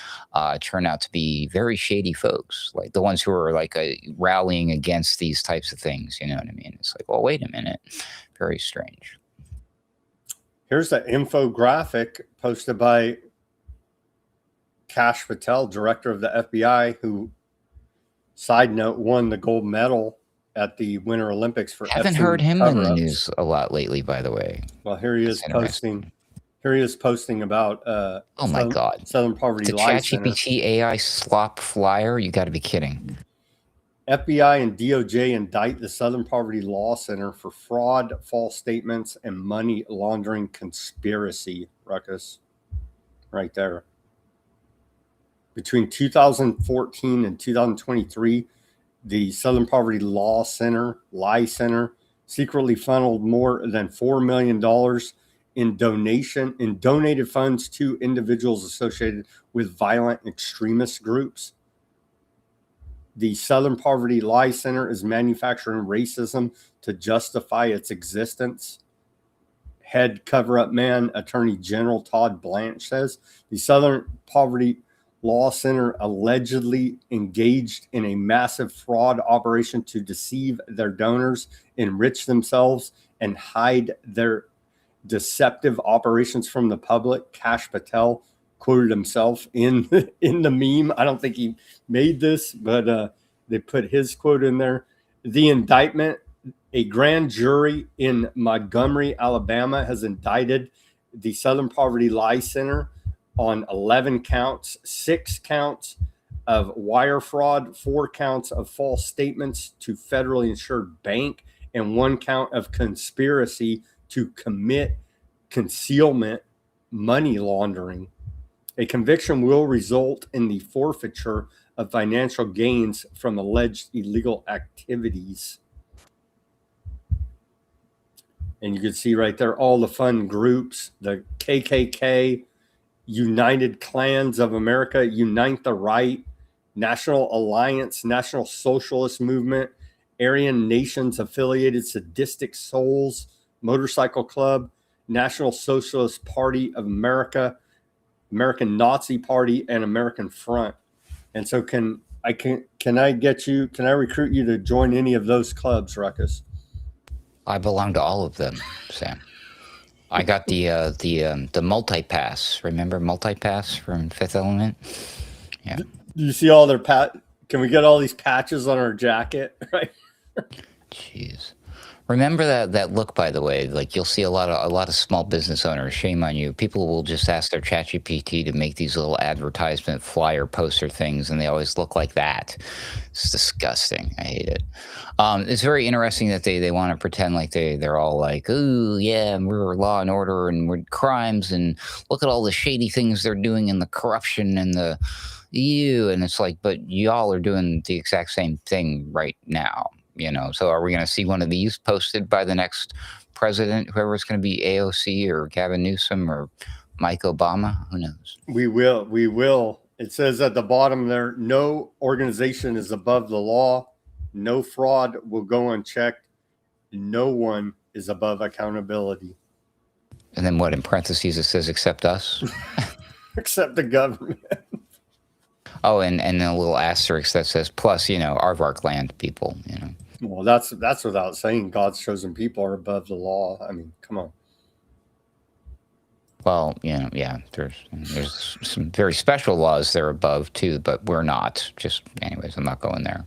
turn out to be very shady folks, like the ones who are like rallying against these types of things. You know what I mean? It's like, well, wait a minute. Very strange. Here's the infographic posted by Cash Patel, director of the FBI, who, side note, won the gold medal at the Winter Olympics for Haven't Epstein heard him in the cover-ups. news a lot lately, by the way. Well, here he is posting. Here he is posting about oh my God, Southern Poverty the Law Center. ChatGPT AI slop flyer. You got to be kidding. FBI and DOJ indict the Southern Poverty Law Center for fraud, false statements, and money laundering conspiracy. Ruckus, right there. Between 2014 and 2023, the Southern Poverty Law Center, Lie Center, secretly funneled more than $4 million in donated funds to individuals associated with violent extremist groups. The Southern Poverty Lie Center is manufacturing racism to justify its existence. Head cover-up man, Attorney General Todd Blanche says the Southern Poverty Law Center allegedly engaged in a massive fraud operation to deceive their donors, enrich themselves, and hide their deceptive operations from the public. Cash Patel quoted himself in the meme. I don't think he made this, but they put his quote in there. The indictment: a grand jury in Montgomery, Alabama, has indicted the Southern Poverty Lie Center on 11 counts, 6 counts of wire fraud, 4 counts of false statements to federally insured bank, and 1 count of conspiracy to commit concealment money laundering. A conviction will result in the forfeiture of financial gains from alleged illegal activities. And you can see right there all the fun groups: the KKK, United Klans of America, Unite the Right, National Alliance, National Socialist Movement, Aryan Nations Affiliated Sadistic Souls, Motorcycle Club, National Socialist Party of America, American Nazi Party, and American Front. And so can I recruit you to join any of those clubs, Ruckus? I belong to all of them, Sam. I got the multi-pass. Remember multi-pass from Fifth Element? Yeah. Do you see all their Can we get all these patches on our jacket? Right. Jeez. Remember that look, by the way. Like, you'll see a lot of small business owners. Shame on you. People will just ask their ChatGPT to make these little advertisement flyer poster things, and they always look like that. It's disgusting. I hate it. It's very interesting that they want to pretend like they're all like, ooh, yeah, we're law and order and we're crimes, and look at all the shady things they're doing and the corruption and the EU. And it's like, but y'all are doing the exact same thing right now. So are we going to see one of these posted by the next president, whoever it's going to be, AOC or Gavin Newsom or Mike Obama? Who knows? We will. It says at the bottom there, no organization is above the law. No fraud will go unchecked. No one is above accountability. And then what, in parentheses, it says except us? Except the government. Oh, and then a little asterisk that says plus, Aardvark land people, Well, that's without saying God's chosen people are above the law. I mean, come on. Well, yeah, there's some very special laws they're above too, but we're not. Just anyways, I'm not going there.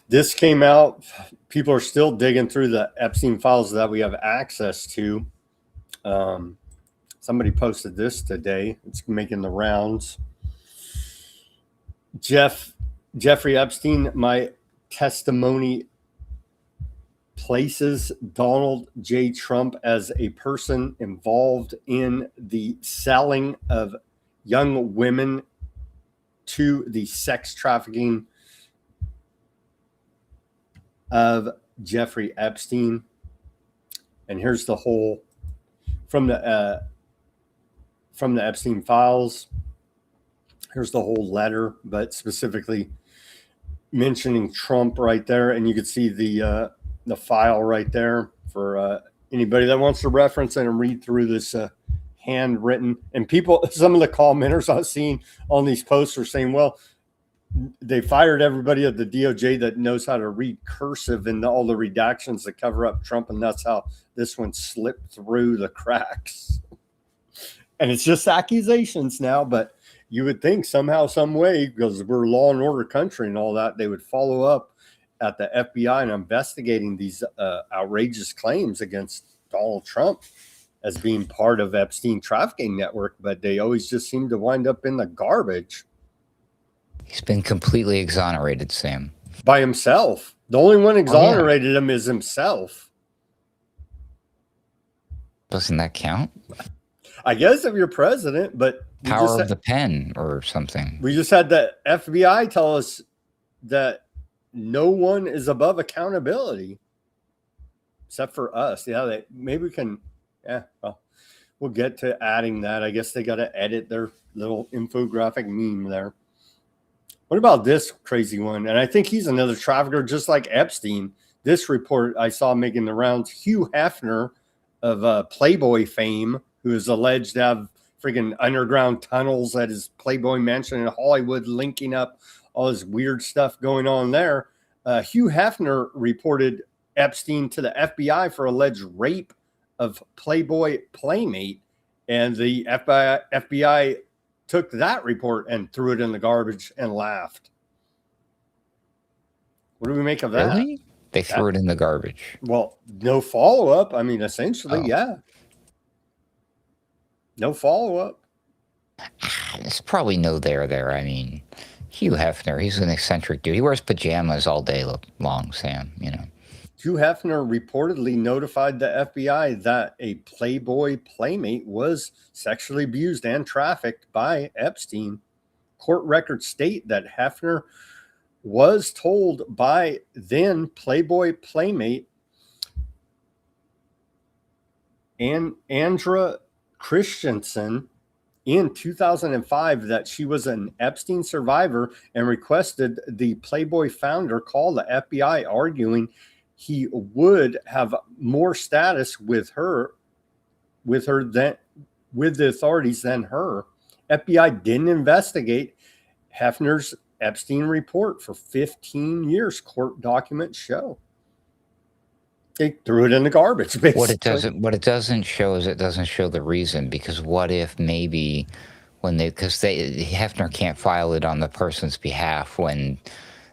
This came out. People are still digging through the Epstein files that we have access to. Somebody posted this today. It's making the rounds. Jeffrey Epstein, my testimony places Donald J. Trump as a person involved in the selling of young women to the sex trafficking of Jeffrey Epstein. And here's the whole from the Epstein files. Here's the whole letter, but specifically mentioning Trump right there. And you can see the file right there for anybody that wants to reference it and read through this handwritten. And people, some of the commenters I've seen on these posts are saying, well, they fired everybody at the DOJ that knows how to read cursive and all the redactions that cover up Trump. And that's how this one slipped through the cracks. And it's just accusations now, but you would think somehow, some way, because we're a law and order country and all that, they would follow up at the FBI and investigating these outrageous claims against Donald Trump as being part of Epstein trafficking network, but they always just seem to wind up in the garbage. He's been completely exonerated, Sam. By himself. The only one exonerated him is himself. Doesn't that count? I guess if you're president, but power of the pen or something. We just had the FBI tell us that no one is above accountability except for us. Yeah, maybe we can. Yeah, well, we'll get to adding that. I guess they got to edit their little infographic meme there. What about this crazy one? And I think he's another trafficker, just like Epstein. This report I saw making the rounds. Hugh Hefner of Playboy fame, who is alleged to have freaking underground tunnels at his Playboy mansion in Hollywood, linking up all this weird stuff going on there. Hugh Hefner reported Epstein to the FBI for alleged rape of Playboy playmate, and the FBI took that report and threw it in the garbage and laughed. What do we make of that? Really? They threw it in the garbage. Well, no follow-up. I mean, essentially, yeah. No follow-up. There's probably no there. I mean, Hugh Hefner, he's an eccentric dude. He wears pajamas all day long, Sam, you know. Hugh Hefner reportedly notified the FBI that a Playboy playmate was sexually abused and trafficked by Epstein. Court records state that Hefner was told by then Playboy playmate Andra Christensen in 2005 that she was an Epstein survivor and requested the Playboy founder call the FBI, arguing he would have more status with the authorities than her. FBI didn't investigate Hefner's Epstein report for 15 years. Court documents show. They threw it in the garbage, basically. What it doesn't show is it doesn't show the reason, because what if maybe Hefner can't file it on the person's behalf when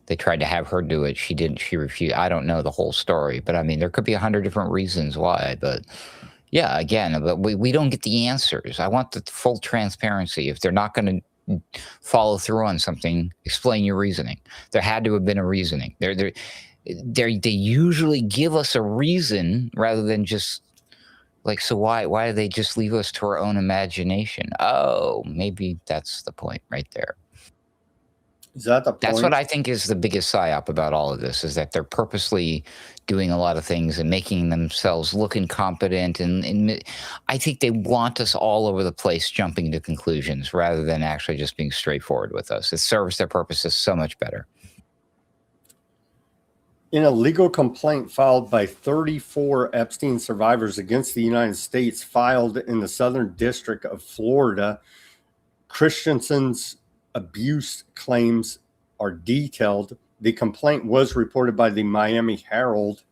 they tried to have her do it. She refused. I don't know the whole story, but I mean, there could be 100 different reasons why, but yeah, again, but we don't get the answers. I want the full transparency. If they're not going to follow through on something, explain your reasoning. There had to have been a reasoning. They usually give us a reason rather than just like, so why do they just leave us to our own imagination? Oh, maybe that's the point right there. Is that the point? That's what I think is the biggest psyop about all of this, is that they're purposely doing a lot of things and making themselves look incompetent. And I think they want us all over the place jumping to conclusions rather than actually just being straightforward with us. It serves their purposes so much better. In a legal complaint filed by 34 Epstein survivors against the United States, filed in the Southern District of Florida, Christensen's abuse claims are detailed. The complaint was reported by the Miami Herald.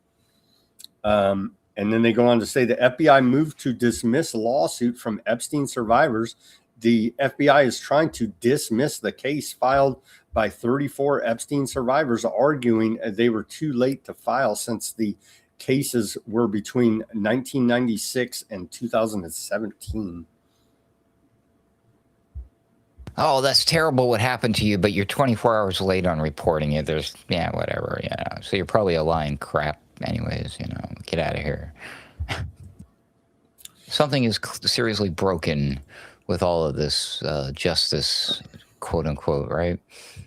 And then they go on to say the FBI moved to dismiss lawsuit from Epstein survivors. The FBI is trying to dismiss the case filed by 34 Epstein survivors, arguing they were too late to file since the cases were between 1996 and 2017. Oh, that's terrible what happened to you, but you're 24 hours late on reporting it. Whatever, So you're probably a lying crap anyways, Get out of here. Something is seriously broken with all of this justice, quote unquote, right?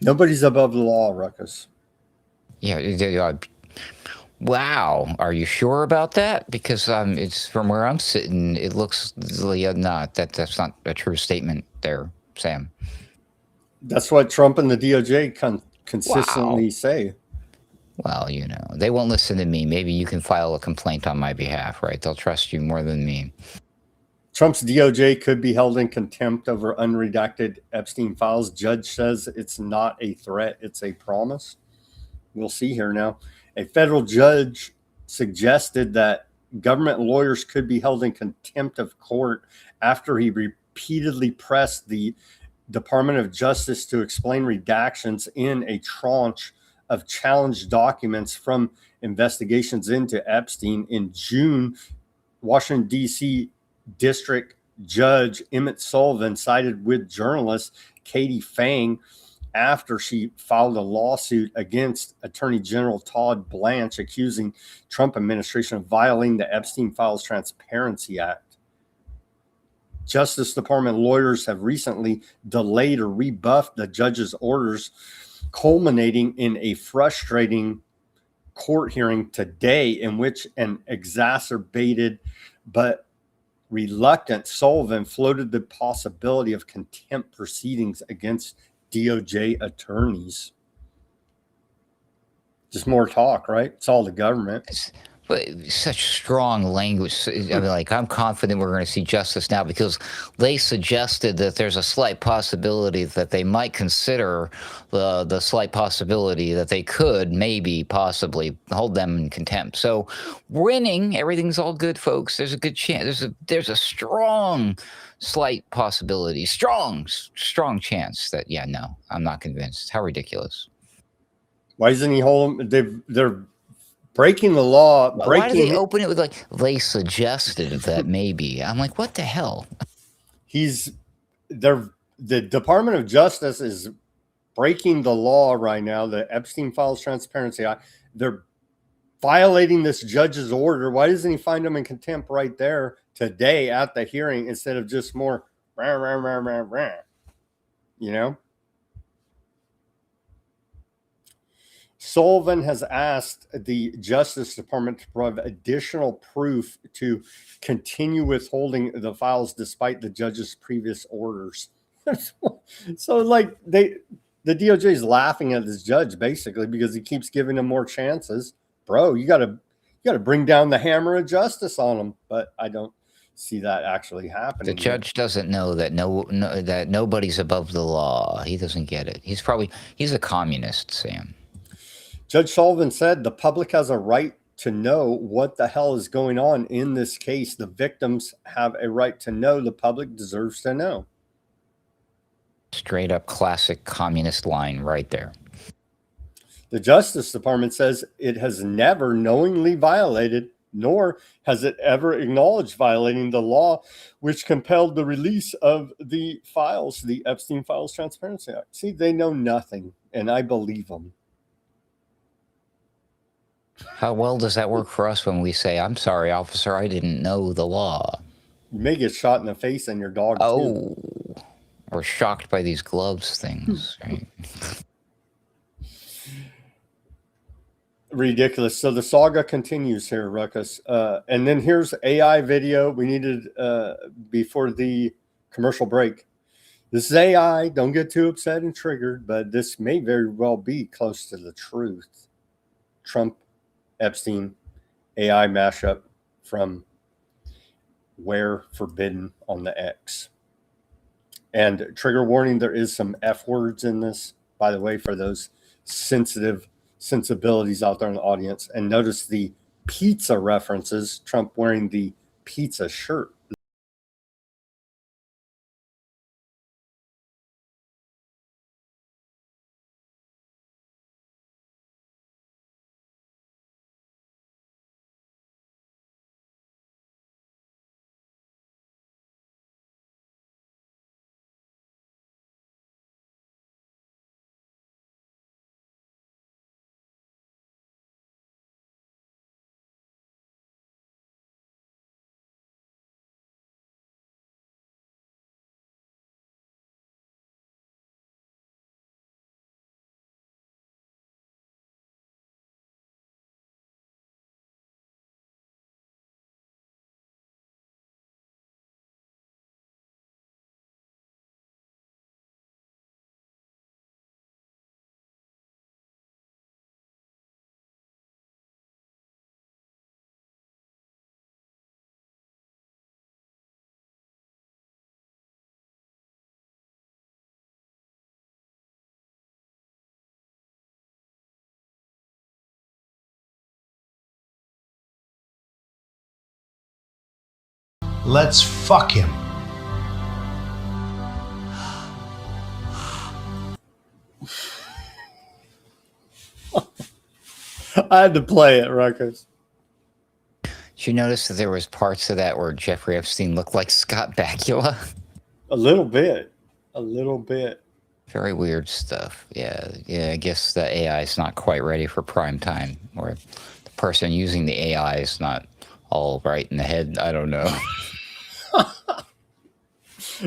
Nobody's above the law, Ruckus. Yeah. Wow. Are you sure about that? Because it's from where I'm sitting, it looks not that's not a true statement there, Sam. That's what Trump and the DOJ consistently say. Well, they won't listen to me. Maybe you can file a complaint on my behalf, right? They'll trust you more than me. Trump's DOJ could be held in contempt over unredacted Epstein files. Judge says it's not a threat, it's a promise. We'll see here now. A federal judge suggested that government lawyers could be held in contempt of court after he repeatedly pressed the Department of Justice to explain redactions in a tranche of challenged documents from investigations into Epstein. In June, Washington, D.C. District Judge Emmett Sullivan sided with journalist Katie Fang after she filed a lawsuit against Attorney General Todd Blanche, accusing Trump administration of violating the Epstein Files Transparency Act. Justice Department lawyers have recently delayed or rebuffed the judge's orders, culminating in a frustrating court hearing today in which an exacerbated but reluctant Sullivan floated the possibility of contempt proceedings against DOJ attorneys. Just more talk, right? It's all the government. But such strong language. I mean, like, I'm confident we're going to see justice now because they suggested that there's a slight possibility that they might consider the slight possibility that they could maybe possibly hold them in contempt. So winning, everything's all good, folks. There's a good chance. There's a strong slight possibility, strong chance that, yeah, no, I'm not convinced. How ridiculous. Why isn't he holding? They're breaking the law. Why do they open it with like they suggested that maybe? I'm like, what the hell? The Department of Justice is breaking the law right now. The Epstein Files Transparency Act. They're violating this judge's order. Why doesn't he find them in contempt right there today at the hearing instead of just more rah, rah, rah, rah, rah, you know? Sullivan has asked the Justice Department to provide additional proof to continue withholding the files despite the judge's previous orders. So like the DOJ is laughing at this judge basically because he keeps giving them more chances. Bro, you gotta bring down the hammer of justice on them. But I don't see that actually happening. The judge doesn't know that that nobody's above the law. He doesn't get it. He's a communist, Sam. Judge Sullivan said the public has a right to know what the hell is going on in this case. The victims have a right to know. The public deserves to know. Straight up classic communist line right there. The Justice Department says it has never knowingly violated, nor has it ever acknowledged violating the law which compelled the release of the files, the Epstein Files Transparency Act. See, they know nothing, and I believe them. How well does that work for us when we say, I'm sorry, officer, I didn't know the law? You may get shot in the face and your dog too. We're shocked by these gloves things, right? Ridiculous. So the saga continues here, Ruckus. And then here's AI video we needed before the commercial break. This is AI. Don't get too upset and triggered, but this may very well be close to the truth. Trump, Epstein, AI mashup from Where Forbidden on the X. And trigger warning, there is some F words in this, by the way, for those sensitive sensibilities out there in the audience. And notice the pizza references, Trump wearing the pizza shirt. Let's fuck him. I had to play it, Ruckus. Did you notice that there was parts of that where Jeffrey Epstein looked like Scott Bakula? A little bit. Very weird stuff. Yeah. I guess the AI is not quite ready for prime time, or the person using the AI is not all right in the head. I don't know.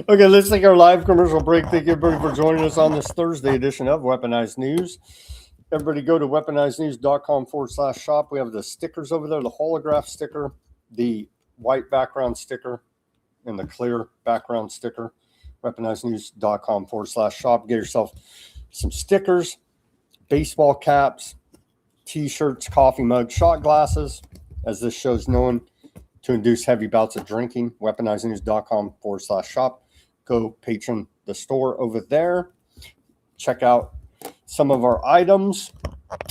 Okay, let's take our live commercial break. Thank you, everybody, for joining us on this Thursday edition of Weaponized News. Everybody go to weaponizednews.com/shop. We have the stickers over there, the holograph sticker, the white background sticker, and the clear background sticker. Weaponizednews.com/shop. Get yourself some stickers, baseball caps, t-shirts, coffee mugs, shot glasses, as this show's known to induce heavy bouts of drinking. Weaponizednews.com/shop. Go patron the store over there. Check out some of our items.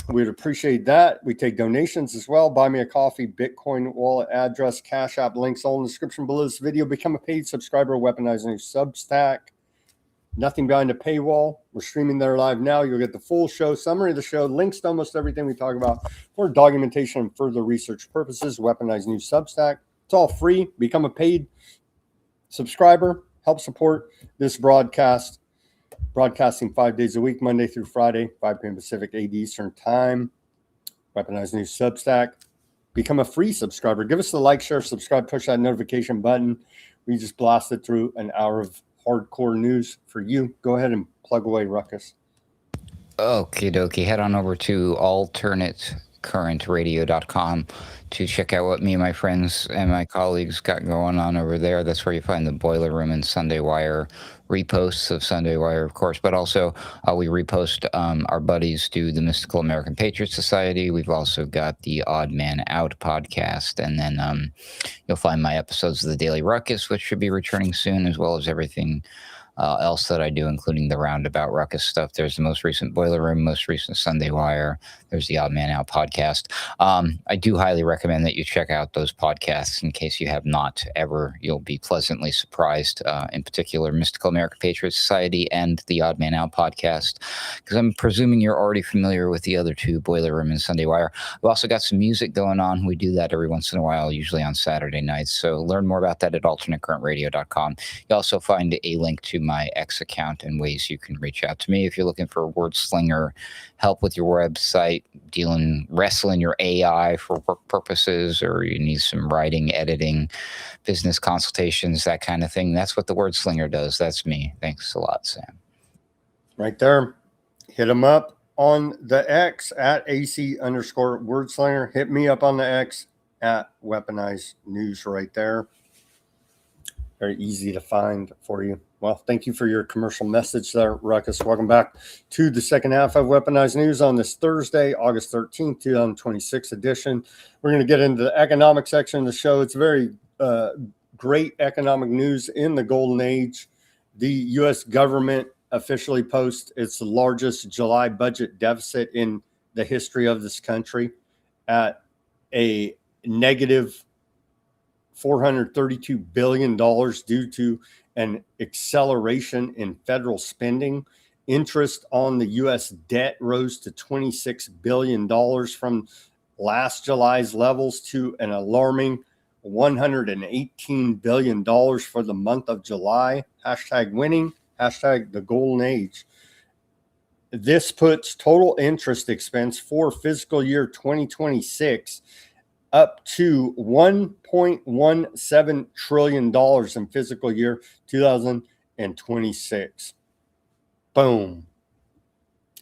We'd appreciate that. We take donations as well. Buy me a coffee, Bitcoin wallet address, Cash App links all in the description below this video. Become a paid subscriber of Weaponized News Substack. Nothing behind a paywall. We're streaming there live now. You'll get the full show, summary of the show, links to almost everything we talk about for documentation and further research purposes. Weaponized News Substack. It's all free. Become a paid subscriber. Help support this broadcast. Broadcasting 5 days a week, Monday through Friday, 5 p.m. Pacific, 8 Eastern Time. Weaponized News Substack. Become a free subscriber. Give us the like, share, subscribe, push that notification button. We just blasted through an hour of hardcore news for you. Go ahead and plug away, Ruckus. Okie dokie. Head on over to alternatecurrentradio.com to check out what me and my friends and my colleagues got going on over there. That's where you find the Boiler Room and Sunday Wire reposts of Sunday Wire, of course, but also we repost our buddies do the Mystical American Patriot Society. We've also got the Odd Man Out podcast, and then you'll find my episodes of the Daily Ruckus, which should be returning soon, as well as everything else that I do, including the Roundabout Ruckus stuff. There's the most recent Boiler Room, most recent Sunday Wire. There's the Odd Man Out podcast. I do highly recommend that you check out those podcasts in case you have not ever. You'll be pleasantly surprised, in particular, Mystical American Patriot Society and the Odd Man Out podcast, because I'm presuming you're already familiar with the other two, Boiler Room and Sunday Wire. We've also got some music going on. We do that every once in a while, usually on Saturday nights. So learn more about that at alternatecurrentradio.com. You also find a link to my X account and ways you can reach out to me if you're looking for a word slinger, help with your website, wrestling your AI for work purposes, or you need some writing, editing, business consultations, that kind of thing. That's what the word slinger does. That's me. Thanks a lot, Sam. Right there. Hit them up on the X at AC_wordslinger. Hit me up on the X at Weaponized News right there. Very easy to find for you. Well, thank you for your commercial message there, Ruckus. Welcome back to the second half of Weaponized News on this Thursday, August 13th, 2026 edition. We're going to get into the economic section of the show. It's very great economic news in the golden age. The U.S. government officially posts its largest July budget deficit in the history of this country at a negative $432 billion due to an acceleration in federal spending. Interest on the U.S. debt rose to $26 billion from last July's levels to an alarming $118 billion for the month of July. Hashtag winning, hashtag the golden age. This puts total interest expense for fiscal year 2026 up to $1.17 trillion in fiscal year 2026. Boom.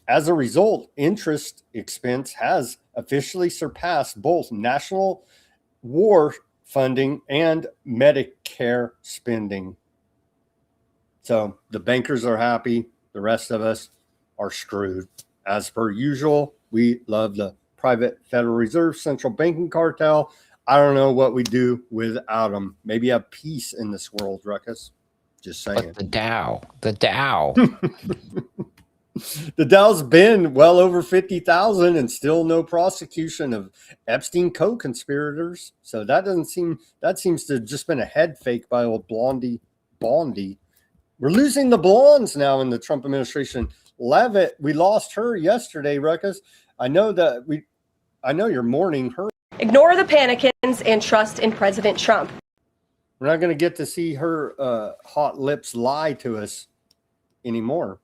As a result, interest expense has officially surpassed both national war funding and Medicare spending. So the bankers are happy. The rest of us are screwed. As per usual, we love the private Federal Reserve central banking cartel. I don't know what we do without them. Maybe have peace in this world, Ruckus. Just saying. But the Dow. The Dow's been well over 50,000 and still no prosecution of Epstein co-conspirators. So that seems to have just been a head fake by old Blondie Bondy. We're losing the blondes now in the Trump administration. Levitt, we lost her yesterday, Ruckus. I know you're mourning her. Ignore the panicans and trust in President Trump. We're not going to get to see her hot lips lie to us anymore.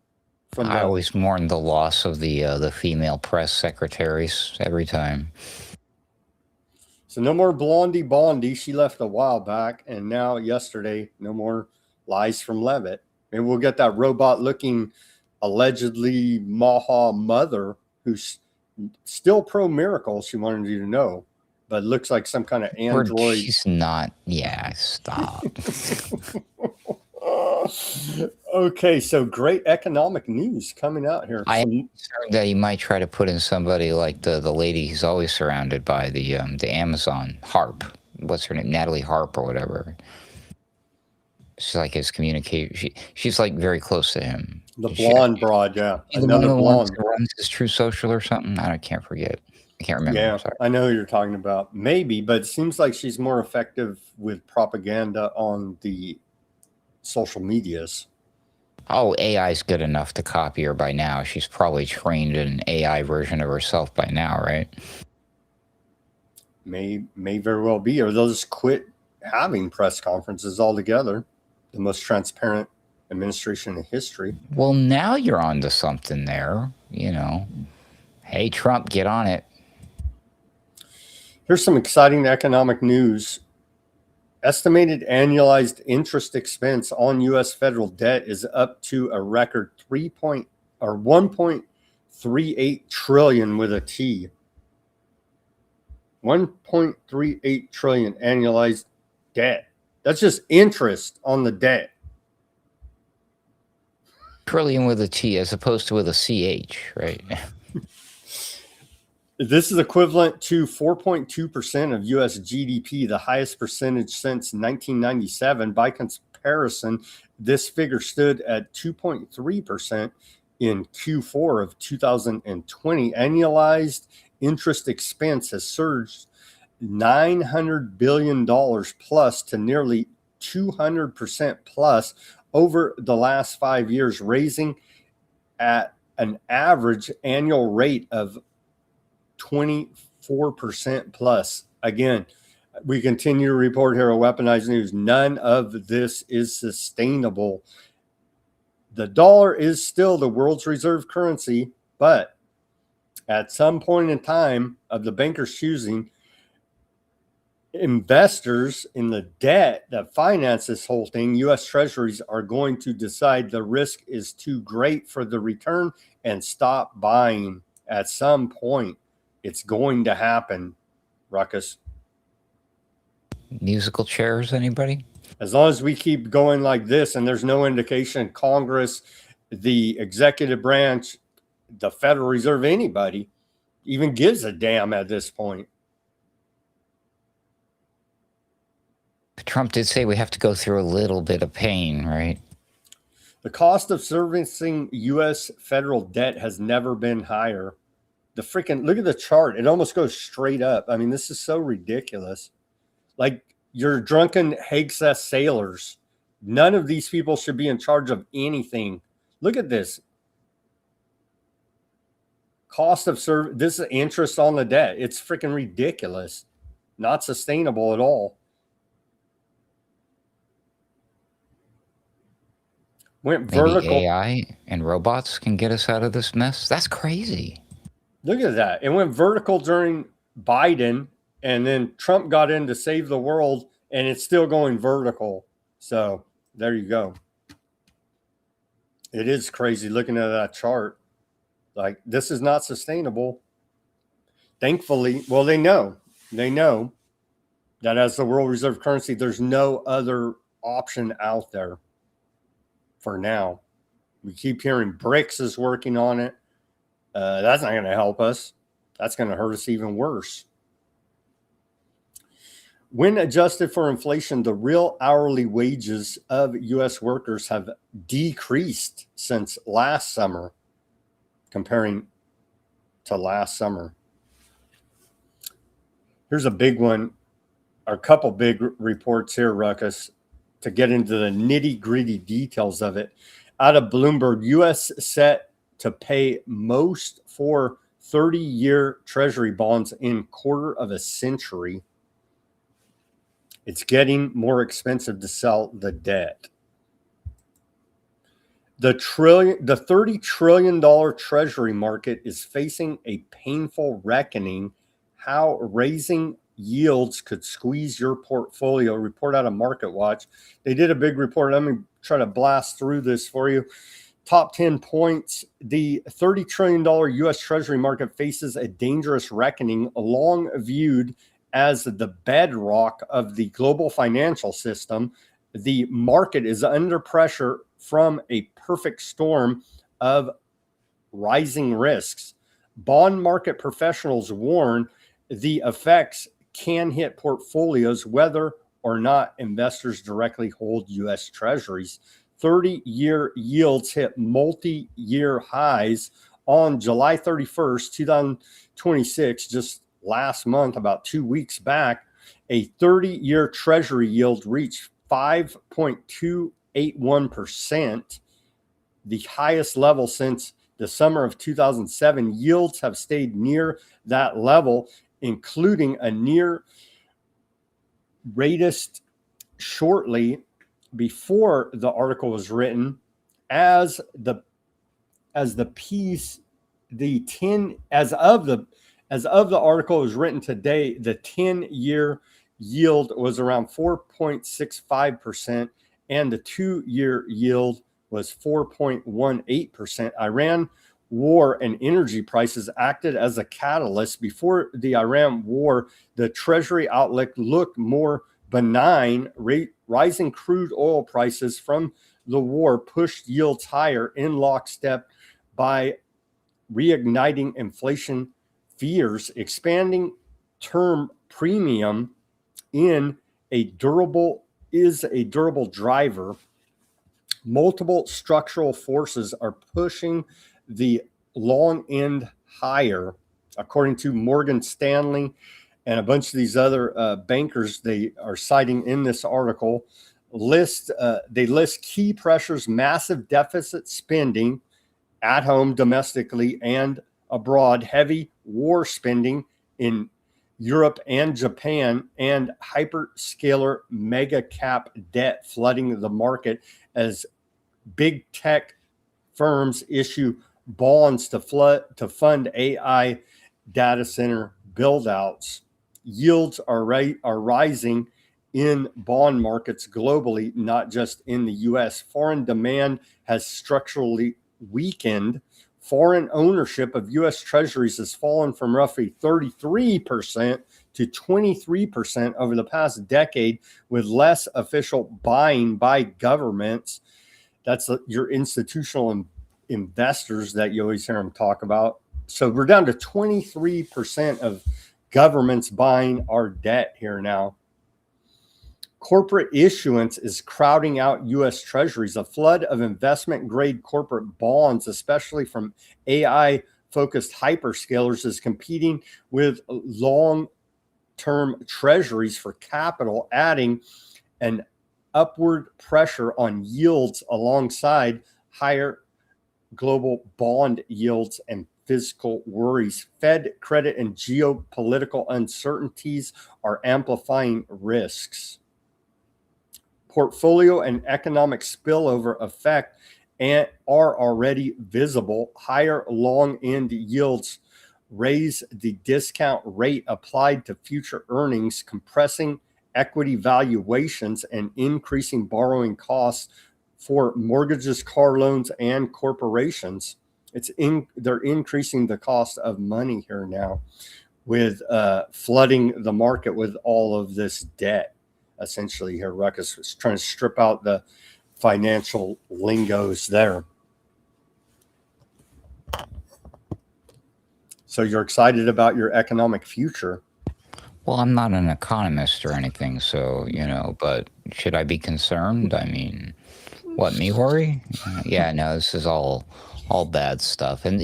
I always mourn the loss of the female press secretaries every time. So no more Blondie Bondi. She left a while back, and now yesterday, no more lies from Levitt. Maybe we'll get that robot-looking, allegedly Maha mother who's still pro-miracle. She wanted you to know, but looks like some kind of android. She's not. Yeah, stop. Okay, so great economic news coming out here. I'm concerned that he might try to put in somebody like the lady he's always surrounded by, the Amazon Harp. What's her name? Natalie Harp or whatever. She's like his communication. She's like very close to him. The blonde broad, yeah. Another blonde who runs his True Social or something. I can't forget. I can't remember. Yeah, I know who you're talking about. Maybe, but it seems like she's more effective with propaganda on the social medias. Oh, AI's good enough to copy her by now. She's probably trained in an AI version of herself by now, right? May very well be, or they'll just quit having press conferences altogether. The most transparent administration in history. Well, now you're on to something there, Hey, Trump, get on it. Here's some exciting economic news. Estimated annualized interest expense on U.S. federal debt is up to a record 1.38 trillion with a T. 1.38 trillion annualized debt. That's just interest on the debt. Trillion with a T as opposed to with a CH, right? This is equivalent to 4.2% of U.S. GDP, the highest percentage since 1997. By comparison, this figure stood at 2.3% in Q4 of 2020. Annualized interest expense has surged $900 billion plus to nearly 200% plus over the last 5 years, raising at an average annual rate of 24% plus. Again, we continue to report here at Weaponized News. None of this is sustainable. The dollar is still the world's reserve currency, but at some point in time of the banker's choosing, investors in the debt that finance this whole thing, U.S. Treasuries, are going to decide the risk is too great for the return and stop buying. At some point, it's going to happen, Ruckus. Musical chairs, anybody? As long as we keep going like this and there's no indication Congress, the executive branch, the Federal Reserve, anybody even gives a damn at this point. Trump did say we have to go through a little bit of pain, right? The cost of servicing U.S. federal debt has never been higher. The freaking, look at the chart. It almost goes straight up. I mean, this is so ridiculous. Like, you're drunken Hague's sailors. None of these people should be in charge of anything. Look at this. Cost of service. This is interest on the debt. It's freaking ridiculous. Not sustainable at all. Went vertical. Maybe AI and robots can get us out of this mess. That's crazy. Look at that. It went vertical during Biden, and then Trump got in to save the world, and it's still going vertical. So there you go. It is crazy looking at that chart. Like, this is not sustainable. Thankfully, well, they know that as the world reserve currency, there's no other option out there for now. We keep hearing BRICS is working on it. That's not going to help us. That's going to hurt us even worse. When adjusted for inflation, the real hourly wages of U.S. workers have decreased since last summer, comparing to last summer. Here's a big one, or a couple big reports here, Ruckus, to get into the nitty-gritty details of it. Out of Bloomberg, U.S. set to pay most for 30-year treasury bonds in quarter of a century. It's getting more expensive to sell the debt. The $30 trillion treasury market is facing a painful reckoning. How raising yields could squeeze your portfolio. Report out of Market Watch. They did a big report. Let me try to blast through this for you. Top 10 points. The $30 trillion U.S. Treasury market faces a dangerous reckoning, long viewed as the bedrock of the global financial system. The market is under pressure from a perfect storm of rising risks. Bond market professionals warn the effects can hit portfolios whether or not investors directly hold U.S. Treasuries. 30-year yields hit multi-year highs on July 31st, 2026, just last month, about 2 weeks back. A 30-year Treasury yield reached 5.281%, the highest level since the summer of 2007. Yields have stayed near that level, including a near ratest shortly before the article was written. As of the article was written today, the 10-year yield was around 4.65%, and the 2-year yield was 4.18%. Iran war and energy prices acted as a catalyst. Before the Iran war, the Treasury outlook looked more benign. Rising crude oil prices from the war pushed yields higher in lockstep by reigniting inflation fears. Expanding term premium is a durable driver. Multiple structural forces are pushing the long end higher, according to Morgan Stanley and a bunch of these other bankers. They are citing in this article. They list key pressures: massive deficit spending at home, domestically, and abroad, heavy war spending in Europe and Japan, and hyperscaler mega cap debt flooding the market as big tech firms issue bonds to fund AI data center buildouts. Yields are rising in bond markets globally, not just in the U.S. Foreign demand has structurally weakened. Foreign ownership of U.S. Treasuries has fallen from roughly 33% to 23% over the past decade, with less official buying by governments. That's your institutional investors that you always hear them talk about. So we're down to 23% of governments buying our debt here now. Corporate issuance is crowding out U.S. Treasuries. A flood of investment-grade corporate bonds, especially from AI-focused hyperscalers, is competing with long-term Treasuries for capital, adding an upward pressure on yields alongside higher global bond yields and fiscal worries. Fed credit and geopolitical uncertainties are amplifying risks. Portfolio and economic spillover effect are already visible. Higher long-end yields raise the discount rate applied to future earnings, compressing equity valuations and increasing borrowing costs for mortgages, car loans, and corporations. They're increasing the cost of money here now with flooding the market with all of this debt. Essentially here, Ruckus is trying to strip out the financial lingos there. So you're excited about your economic future? Well, I'm not an economist or anything, so, but should I be concerned? I mean, what, me worry? Yeah, no, this is all bad stuff. And,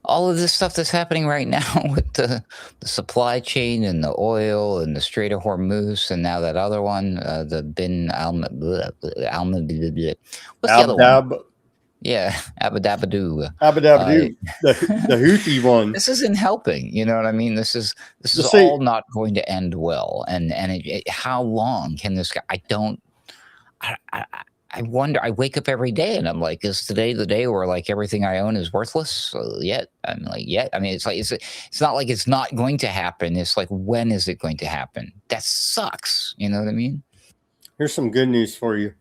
all of this stuff that's happening right now with the supply chain and the oil and the Strait of Hormuz, and now that other one, the Bin Al, what's the other one? Yeah, abadabadoo. Abadabadoo, the Houthi one. This isn't helping. You know what I mean? This is Just all not going to end well. And how long can this guy? I wonder. I wake up every day and I'm like, is today the day where like everything I own is worthless? Yet I'm like, yet. I mean, it's like it's not like it's not going to happen. It's like, when is it going to happen? That sucks. You know what I mean? Here's some good news for you.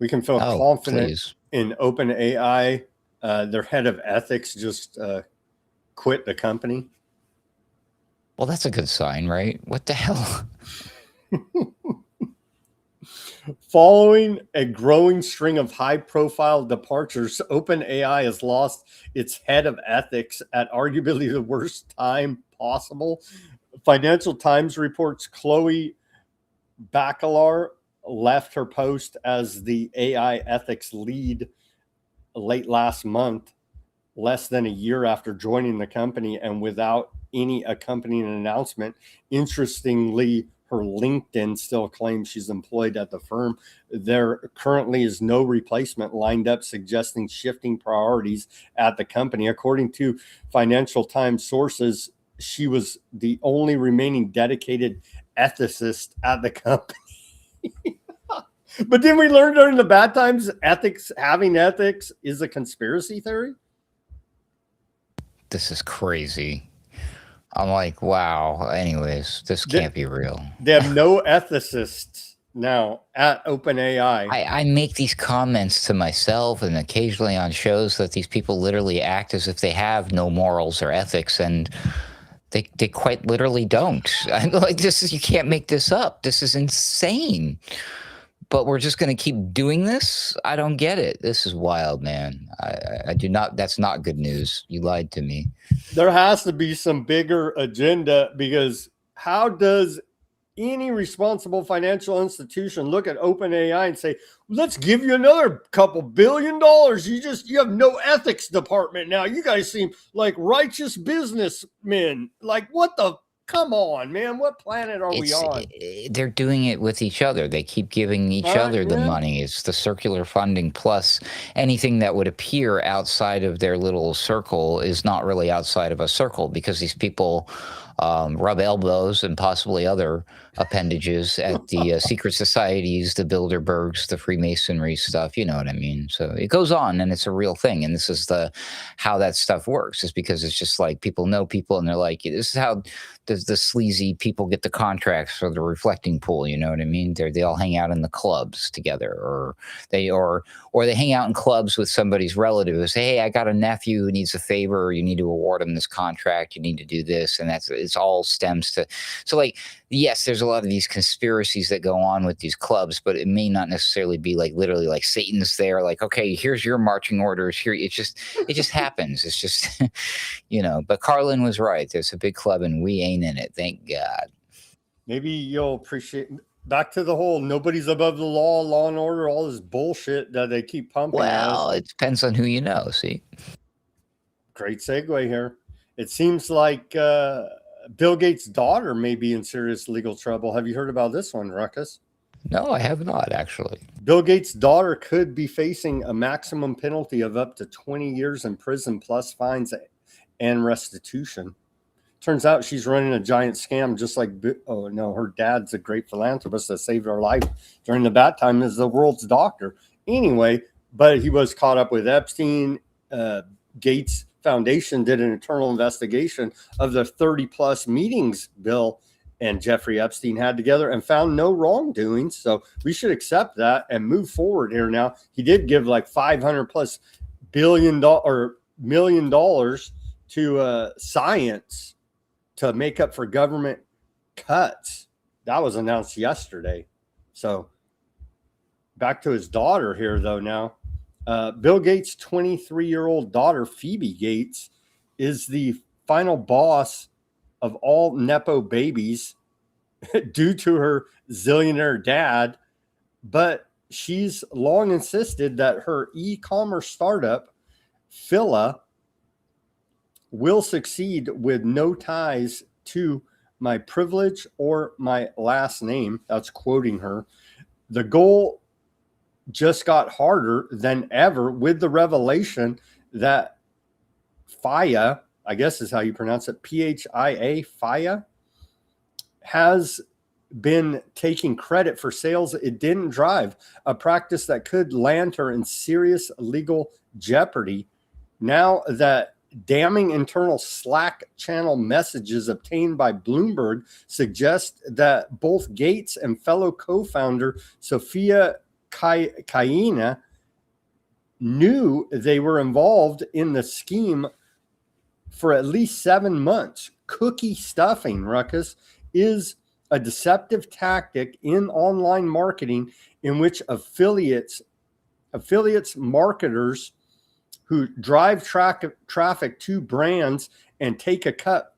We can feel confident please. in OpenAI. Their head of ethics just quit the company. Well, that's a good sign, right? What the hell? Following a growing string of high-profile departures, OpenAI has lost its head of ethics at arguably the worst time possible. Financial Times reports Chloe Bacalar left her post as the AI ethics lead late last month, less than a year after joining the company and without any accompanying announcement. Interestingly, her LinkedIn still claims she's employed at the firm. There currently is no replacement lined up, suggesting shifting priorities at the company. According to Financial Times sources, she was the only remaining dedicated ethicist at the company. But didn't we learn during the bad times having ethics is a conspiracy theory? This is crazy. I'm like, wow. Anyways, this can't be real. They have no ethicists now at OpenAI. I make these comments to myself and occasionally on shows that these people literally act as if they have no morals or ethics, and they quite literally don't. I'm like, you can't make this up. This is insane. But we're just going to keep doing this? I don't get it. This is wild, man. I do not. That's not good news. You lied to me. There has to be some bigger agenda, because how does any responsible financial institution look at OpenAI and say, let's give you another couple $2 billion. You have no ethics department now. You guys seem like righteous businessmen. Like, what the? Come on, man. What planet are we on? They're doing it with each other. They keep giving each other the money. It's the circular funding, plus anything that would appear outside of their little circle is not really outside of a circle, because these people rub elbows and possibly other appendages at the secret societies, the Bilderbergs, the Freemasonry stuff. You know what I mean? So it goes on, and it's a real thing. And this is how that stuff works, is because it's just like people know people, and they're like, this is how the sleazy people get the contracts for the reflecting pool. You know what I mean? They all hang out in the clubs together, or they hang out in clubs with somebody's relative who say, hey, I got a nephew who needs a favor. You need to award him this contract. You need to do this. And it's all stems to. So like, yes, there's a lot of these conspiracies that go on with these clubs, but it may not necessarily be like literally like Satan's there. Like, okay, here's your marching orders here. It just happens. It's just, but Carlin was right. There's a big club and we ain't in it. Thank God. Maybe you'll appreciate back to the whole nobody's above the law and order, all this bullshit that they keep pumping. Well, it depends on who you know. See, great segue here. It seems like Bill Gates' daughter may be in serious legal trouble. Have you heard about this one, Ruckus? No, I have not, actually. Bill Gates' daughter could be facing a maximum penalty of up to 20 years in prison, plus fines and restitution. Turns out she's running a giant scam, just like, her dad's a great philanthropist that saved her life during the bad time as the world's doctor. Anyway, but he was caught up with Epstein. Gates Foundation did an internal investigation of the 30-plus meetings Bill and Jeffrey Epstein had together and found no wrongdoing. So we should accept that and move forward here. Now, he did give like $500+ million to science to make up for government cuts. That was announced yesterday. So back to his daughter here, though, now. Bill Gates' 23-year-old daughter, Phoebe Gates, is the final boss of all Nepo babies due to her zillionaire dad. But she's long insisted that her e-commerce startup, Phila, will succeed with no ties to my privilege or my last name. That's quoting her. The goal just got harder than ever with the revelation that FIA, I guess is how you pronounce it, PHIA, FIA, has been taking credit for sales it didn't drive, a practice that could land her in serious legal jeopardy. Now that damning internal Slack channel messages obtained by Bloomberg suggest that both Gates and fellow co-founder Sophia Kaina knew they were involved in the scheme for at least 7 months. Cookie stuffing, Ruckus, is a deceptive tactic in online marketing in which affiliates marketers who drive traffic to brands and take a cut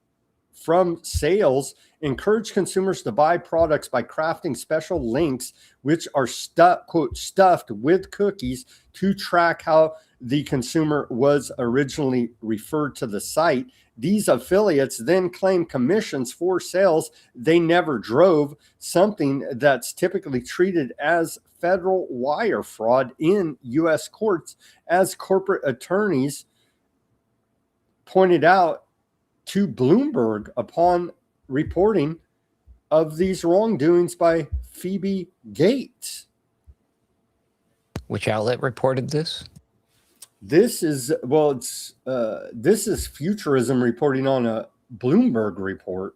from sales encourage consumers to buy products by crafting special links which are stuffed with cookies to track how the consumer was originally referred to the site. These affiliates then claim commissions for sales they never drove, something that's typically treated as federal wire fraud in U.S. courts, as corporate attorneys pointed out to Bloomberg upon reporting of these wrongdoings by Phoebe Gates. Which outlet reported this? This is this is Futurism reporting on a Bloomberg report.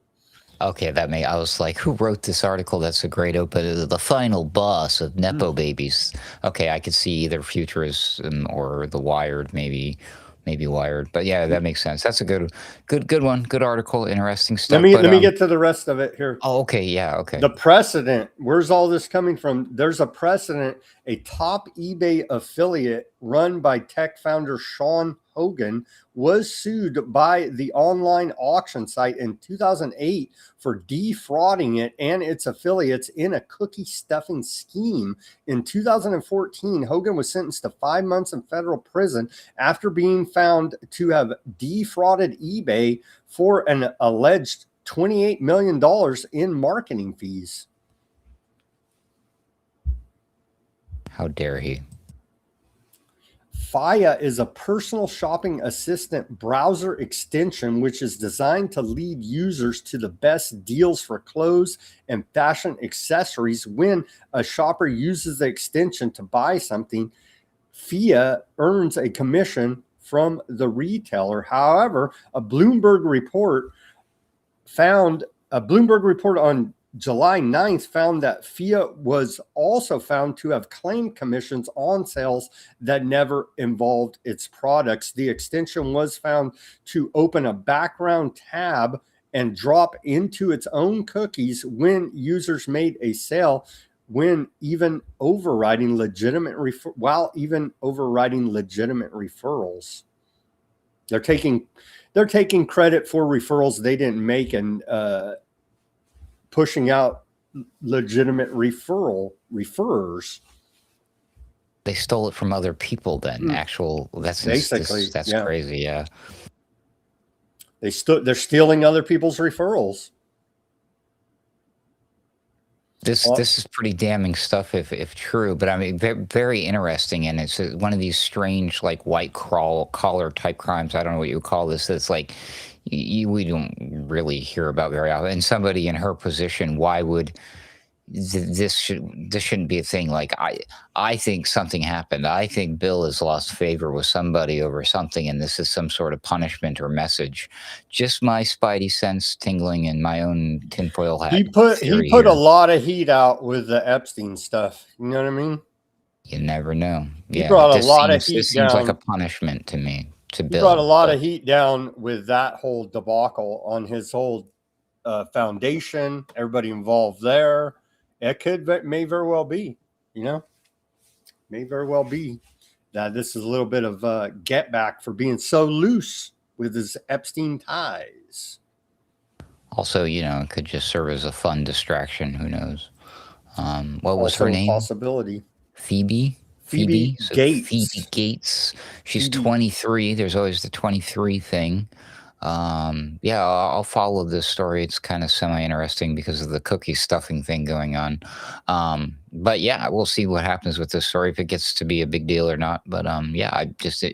Okay, I was like, who wrote this article? That's a great open. The final boss of Nepo babies. Okay, I could see either Futurism or The Wired, maybe Wired. But yeah, that makes sense. That's a good one. Good article. Interesting stuff. Let me get to the rest of it here. Oh, okay. Yeah. Okay. The precedent. Where's all this coming from? There's a precedent. A top eBay affiliate run by tech founder Sean Hogan was sued by the online auction site in 2008 for defrauding it and its affiliates in a cookie stuffing scheme. In 2014, Hogan was sentenced to 5 months in federal prison after being found to have defrauded eBay for an alleged $28 million in marketing fees. How dare he? FIA is a personal shopping assistant browser extension which is designed to lead users to the best deals for clothes and fashion accessories. When a shopper uses the extension to buy something, FIA earns a commission from the retailer. However, a Bloomberg report on July 9th found that FIA was also found to have claimed commissions on sales that never involved its products. The extension was found to open a background tab and drop into its own cookies when users made a sale, when even overriding legitimate referrals. They're taking credit for referrals they didn't make and pushing out legitimate referrers. They stole it from other people then. That's basically crazy. Yeah. They're stealing other people's referrals. This is pretty damning stuff if true, but I mean, very interesting. And it's one of these strange, like white collar type crimes. I don't know what you would call this. It's like, we don't really hear about very often. And somebody in her position, why would this shouldn't be a thing? Like I think something happened. I think Bill has lost favor with somebody over something, and this is some sort of punishment or message. Just my spidey sense tingling in my own tinfoil hat. He put a lot of heat out with the Epstein stuff. You know what I mean? You never know. He brought a lot of heat down. This seems like a punishment to me. He brought a lot of heat down with that whole debacle on his whole foundation, everybody involved there. It may very well be, may very well be that this is a little bit of get back for being so loose with his Epstein ties. Also, it could just serve as a fun distraction. Who knows? What was her name? Possibility. Phoebe Gates. Phoebe Gates. She's 23. There's always the 23 thing. Yeah, I'll follow this story. It's kind of semi-interesting because of the cookie stuffing thing going on. But yeah, we'll see what happens with this story, if it gets to be a big deal or not. But yeah,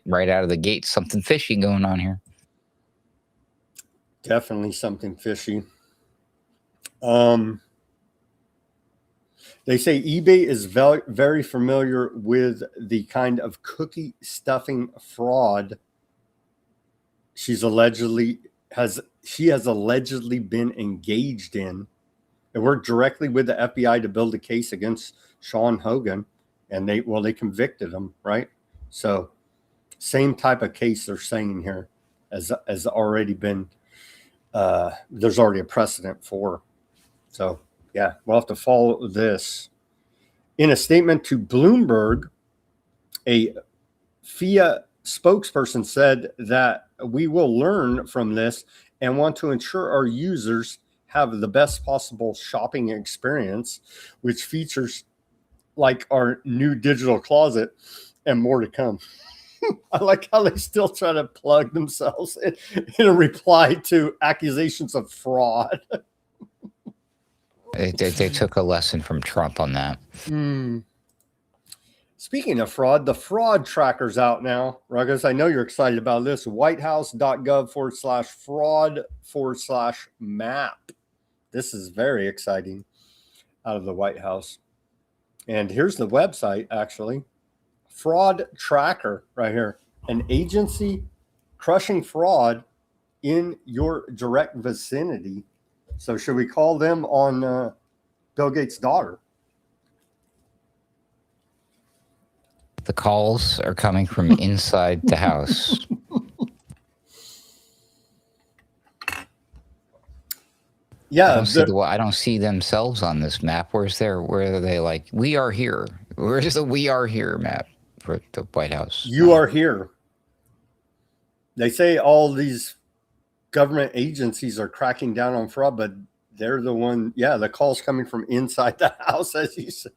right out of the gate, something fishy going on here. Definitely something fishy. They say eBay is very familiar with the kind of cookie stuffing fraud she has allegedly been engaged in. It worked directly with the FBI to build a case against Sean Hogan, and they convicted him, right? So same type of case they're saying here as already been there's already a precedent for. So yeah, we'll have to follow this. In a statement to Bloomberg, a FIA spokesperson said that we will learn from this and want to ensure our users have the best possible shopping experience, which features like our new digital closet and more to come. I like how they still try to plug themselves in a reply to accusations of fraud. They took a lesson from Trump on that. Speaking of fraud, the fraud tracker's out now. Ruggers, I know you're excited about this. whitehouse.gov/fraud/map. This is very exciting out of the White House. And here's the website, actually. Fraud tracker right here. An agency crushing fraud in your direct vicinity. So should we call them on Bill Gates' daughter? The calls are coming from inside the house. Yeah, I don't see themselves on this map. Where are they like, we are here? Where's the "we are here" map for the White House? You are here. They say all these government agencies are cracking down on fraud, but they're the one. Yeah, the call's coming from inside the house, as you said.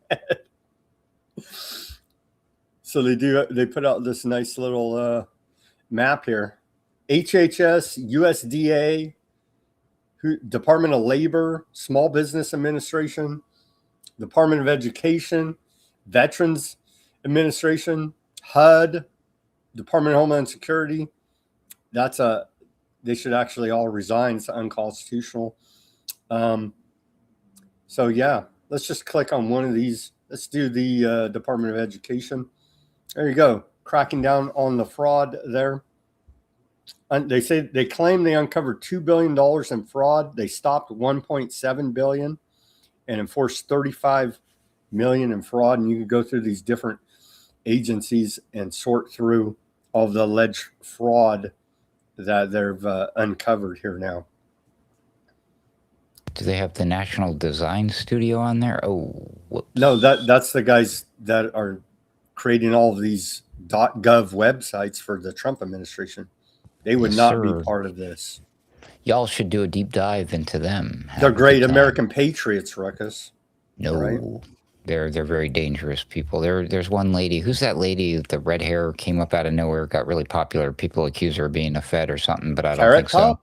So they put out this nice little map here. HHS, USDA, Department of Labor, Small Business Administration, Department of Education, Veterans Administration, HUD, Department of Homeland Security. They should actually all resign. It's unconstitutional. So yeah, let's just click on one of these. Let's do the Department of Education. There you go. Cracking down on the fraud there. They claim they uncovered $2 billion in fraud. They stopped $1.7 billion and enforced $35 million in fraud. And you can go through these different agencies and sort through all the alleged fraud that they've uncovered here now. Do they have the National Design Studio on there? Oh, whoops. No, that's the guys that are creating all of these .gov websites for the Trump administration. They would not be part of this. Y'all should do a deep dive into them. They're great American patriots, Ruckus. No, right? They're very dangerous people. There's one lady. Who's that lady with the red hair, came up out of nowhere, got really popular. People accuse her of being a Fed or something, but I don't think so.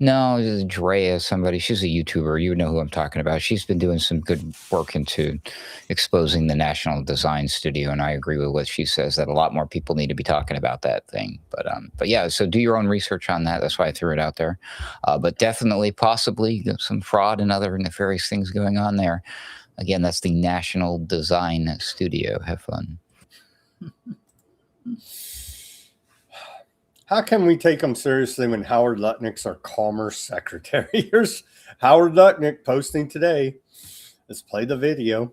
No, it's Drea, somebody. She's a YouTuber. You know who I'm talking about. She's been doing some good work into exposing the National Design Studio, and I agree with what she says, that a lot more people need to be talking about that thing. But yeah, so do your own research on that. That's why I threw it out there. But definitely, possibly, some fraud and other nefarious things going on there. Again, that's the National Design Studio. Have fun. How can we take them seriously when Howard Lutnick's our Commerce Secretary? Here's Howard Lutnick posting today. Let's play the video.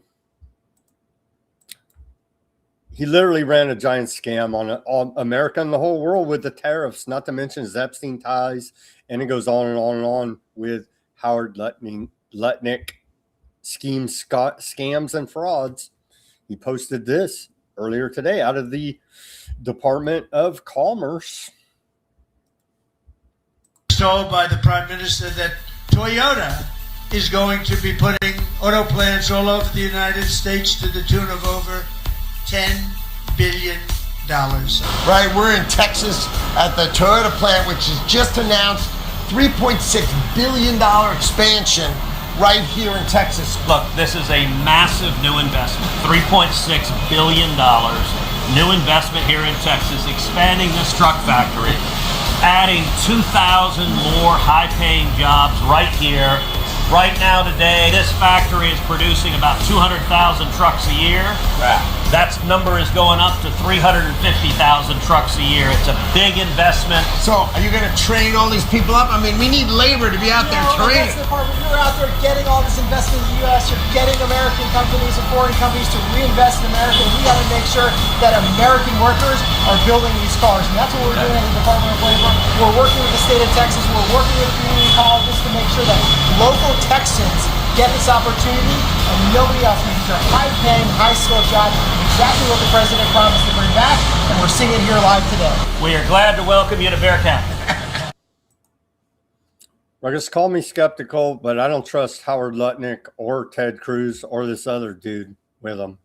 He literally ran a giant scam on America and the whole world with the tariffs, not to mention his Epstein ties. And it goes on and on and on with Howard Lutnick schemes, scams, and frauds. He posted this earlier today out of the Department of Commerce. Told by the Prime Minister that Toyota is going to be putting auto plants all over the United States to the tune of over $10 billion. Right, we're in Texas at the Toyota plant, which has just announced $3.6 billion expansion right here in Texas. Look, this is a massive new investment, $3.6 billion, new investment here in Texas, expanding this truck factory, adding 2,000 more high-paying jobs right here. Right now today, this factory is producing about 200,000 trucks a year. Wow. That number is going up to 350,000 trucks a year. It's a big investment. So, are you going to train all these people up? I mean, we need labor to be out there training. That's the part where you're out there getting all this investment in the U.S. You're getting American companies and foreign companies to reinvest in America. And we got to make sure that American workers are building these cars. And that's what we're doing at the Department of Labor. We're working with the state of Texas. We're working with community colleges to make sure that local Texans get this opportunity and nobody else. These are high-paying, high-skilled jobs. Exactly what the president promised to bring back, and we're seeing it here live today. We are glad to welcome you to Bear County. Well, just call me skeptical, but I don't trust Howard Lutnick or Ted Cruz or this other dude with them.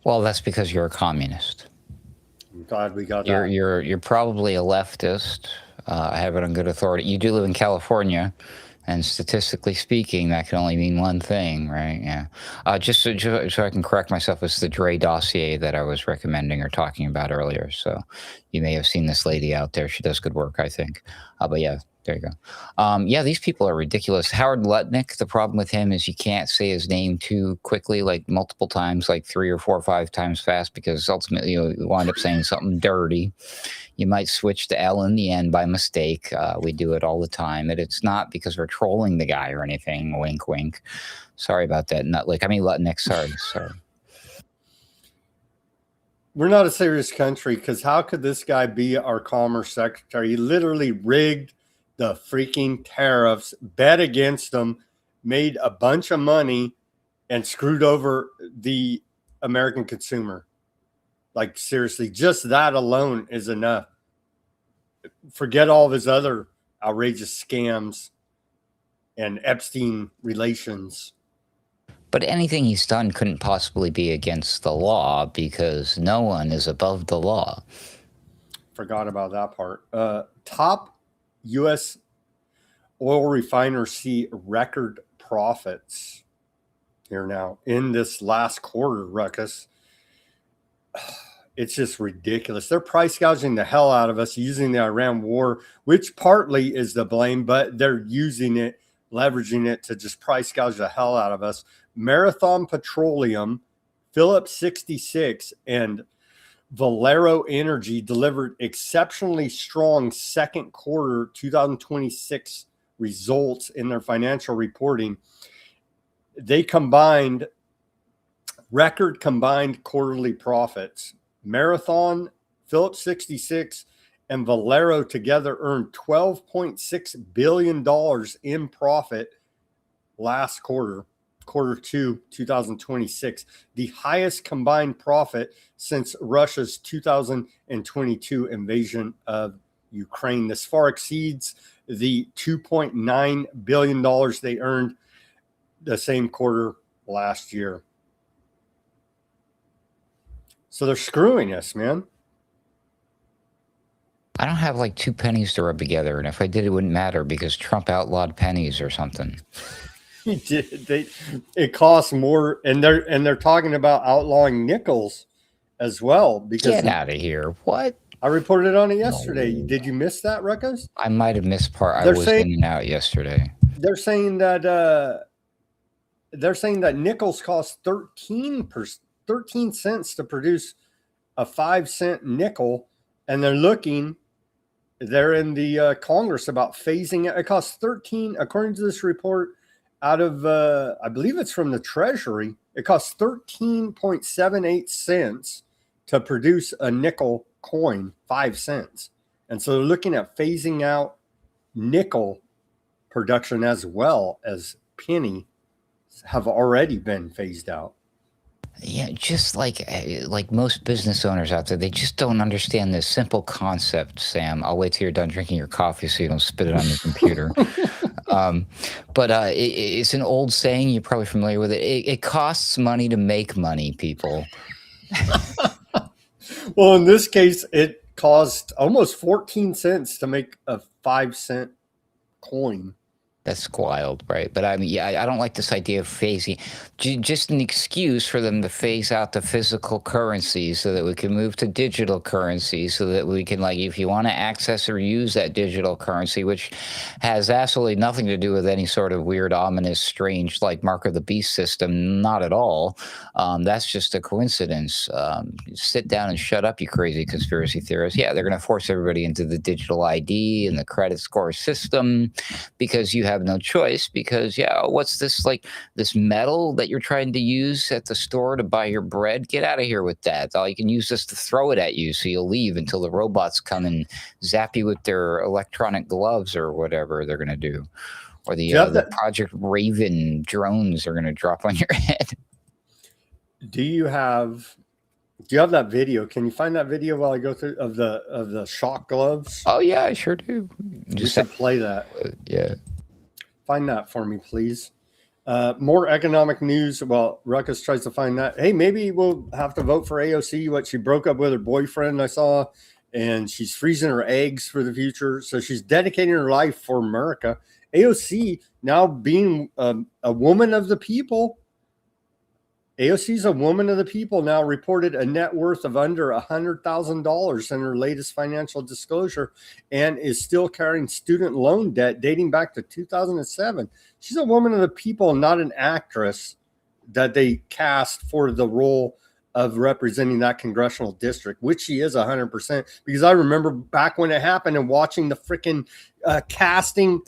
Well, that's because you're a communist. I'm glad we got that. You're probably a leftist. I have it on good authority. You do live in California, and statistically speaking, that can only mean one thing, right? Yeah. Just so I can correct myself, it's the Dre dossier that I was recommending or talking about earlier. So you may have seen this lady out there. She does good work, I think. But yeah, there you go. Yeah, these people are ridiculous. Howard Lutnick, the problem with him is you can't say his name too quickly, like multiple times, like 3 or 4 or 5 times fast, because ultimately you wind up saying something dirty. You might switch to L in the end by mistake. We do it all the time. And it's not because we're trolling the guy or anything. Wink, wink. Sorry about that. Lutnick, sorry. We're not a serious country, because how could this guy be our commerce secretary? He literally rigged the freaking tariffs, bet against them, made a bunch of money, and screwed over the American consumer. Like, seriously, just that alone is enough. Forget all of his other outrageous scams and Epstein relations. But anything he's done couldn't possibly be against the law, because no one is above the law. Forgot about that part. Top U.S. oil refiners see record profits here now in this last quarter, Ruckus. It's just ridiculous. They're price gouging the hell out of us using the Iran war, which partly is the blame, but they're using it, leveraging it to just price gouge the hell out of us. Marathon Petroleum, Phillips 66, and Valero Energy delivered exceptionally strong second quarter 2026 results in their financial reporting. They combined record combined quarterly profits. Marathon, Phillips 66, and Valero together earned $12.6 billion in profit last quarter, quarter 2, 2026, the highest combined profit since Russia's 2022 invasion of Ukraine. This far exceeds the $2.9 billion they earned the same quarter last year. So they're screwing us, man. I don't have like 2 pennies to rub together, and if I did, it wouldn't matter because Trump outlawed pennies or something. He did. It costs more, and they're talking about outlawing nickels as well. Because get out of here! What? I reported on it yesterday. No. Did you miss that, Ruckus? I might have missed part. I was in and out yesterday. They're saying that nickels cost 13 cents to produce a 5-cent nickel, and they're in the Congress about phasing it. It costs 13, according to this report, out of I believe it's from the Treasury. It costs 13.78 cents to produce a nickel coin, 5 cents, and so they're looking at phasing out nickel production as well as penny have already been phased out. Yeah, just like most business owners out there, they just don't understand this simple concept, Sam. I'll wait till you're done drinking your coffee so you don't spit it on your computer. But it's an old saying. You're probably familiar with it. It costs money to make money, people. Well, in this case, it cost almost 14 cents to make a 5-cent coin. That's wild, right? But I mean, yeah, I don't like this idea of phasing. Just an excuse for them to phase out the physical currency so that we can move to digital currency so that we can, like, if you want to access or use that digital currency, which has absolutely nothing to do with any sort of weird, ominous, strange, like Mark of the Beast system, not at all. That's just a coincidence. Sit down and shut up, you crazy conspiracy theorists. Yeah, they're going to force everybody into the digital ID and the credit score system because you have no choice because, yeah, what's this, like this metal that you're trying to use at the store to buy your bread? Get out of here with that. All you can use this to throw it at you so you'll leave until the robots come and zap you with their electronic gloves or whatever they're going to do. Or the Project Raven drones are going to drop on your head. Do you have that video? Can you find that video while I go through of the shock gloves? Oh yeah, I sure do. Just to play that. Yeah. Find that for me, please. More economic news. Well, Ruckus tries to find that. Hey, maybe we'll have to vote for AOC. What, she broke up with her boyfriend, I saw, and she's freezing her eggs for the future. So she's dedicating her life for America. AOC now being a woman of the people. AOC's a woman of the people now reported a net worth of under $100,000 in her latest financial disclosure and is still carrying student loan debt dating back to 2007. She's a woman of the people, not an actress that they cast for the role of representing that congressional district, which she is 100%. Because I remember back when it happened and watching the freaking casting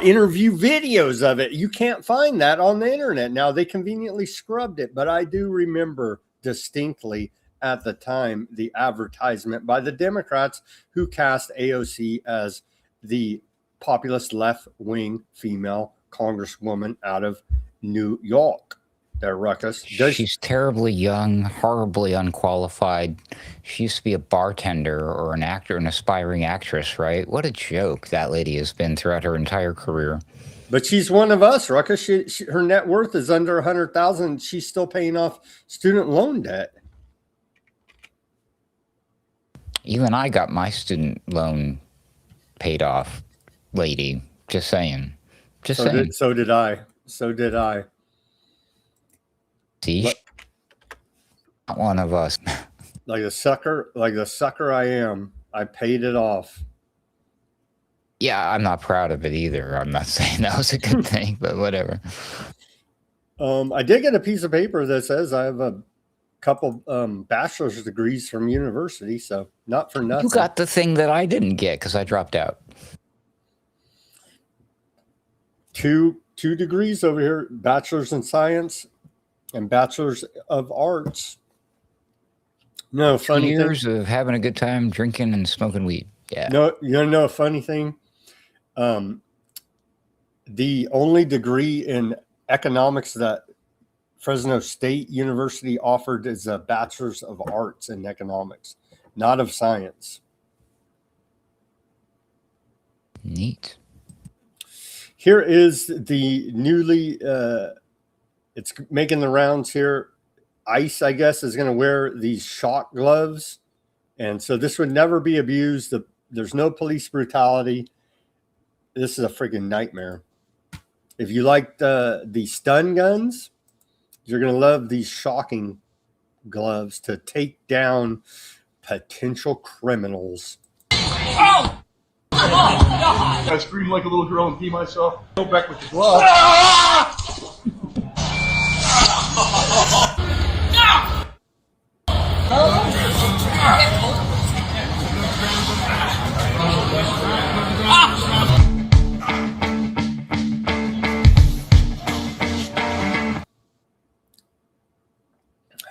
interview videos of it. You can't find that on the internet now. They conveniently scrubbed it, but I do remember distinctly at the time the advertisement by the Democrats who cast AOC as the populist left-wing female congresswoman out of New York. There, Ruckus. She's terribly young, horribly unqualified. She used to be a bartender or an actor, an aspiring actress, right? What a joke that lady has been throughout her entire career. But she's one of us, Ruckus. Her net worth is under $100,000. She's still paying off student loan debt. Even I got my student loan paid off, lady. Just saying. So did I. See, not one of us. Like the sucker I am, I paid it off. Yeah, I'm not proud of it either. I'm not saying that was a good thing, but whatever. I did get a piece of paper that says I have a couple bachelor's degrees from university, so not for nothing. You got the thing that I didn't get because I dropped out. Two degrees over here, bachelor's in science and bachelor's of arts. No, funny years thing. of having a good time drinking and smoking weed. Yeah. No, you know a funny thing? The only degree in economics that Fresno State University offered is a bachelor's of arts in economics, not of science. Neat. Here is the newly it's making the rounds here. ICE, I guess, is going to wear these shock gloves. And so this would never be abused. There's no police brutality. This is a freaking nightmare. If you like the stun guns, you're going to love these shocking gloves to take down potential criminals. Oh! I screamed like a little girl and pee myself. Go back with the glove.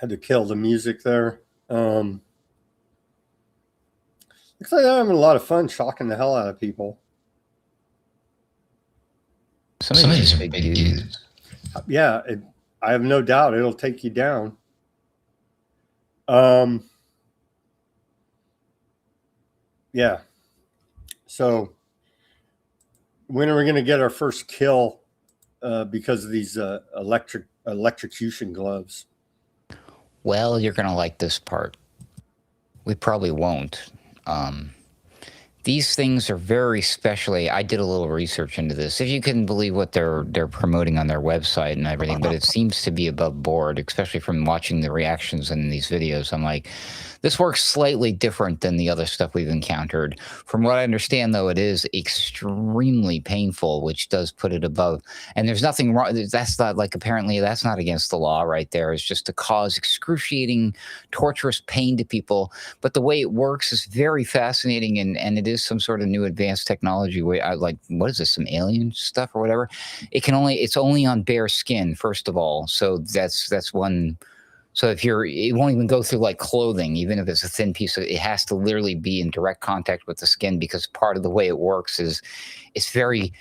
Had to kill the music there. Looks like they're having a lot of fun shocking the hell out of people. Some of these are big dudes. Yeah, I have no doubt it'll take you down. Yeah. So when are we going to get our first kill because of these electrocution gloves? Well, you're going to like this part. We probably won't. These things are very specially. I did a little research into this. If you can believe what they're promoting on their website and everything, but it seems to be above board, especially from watching the reactions in these videos. I'm like, this works slightly different than the other stuff we've encountered. From what I understand, though, it is extremely painful, which does put it above. And there's nothing wrong. That's not like, apparently that's not against the law right there. It's just to cause excruciating, torturous pain to people. But the way it works is very fascinating, and it is some sort of new advanced technology. Like, what is this, some alien stuff or whatever? It's only on bare skin, first of all. So that's one. So it won't even go through like clothing, even if it's a thin piece. It has to literally be in direct contact with the skin, because part of the way it works is it's very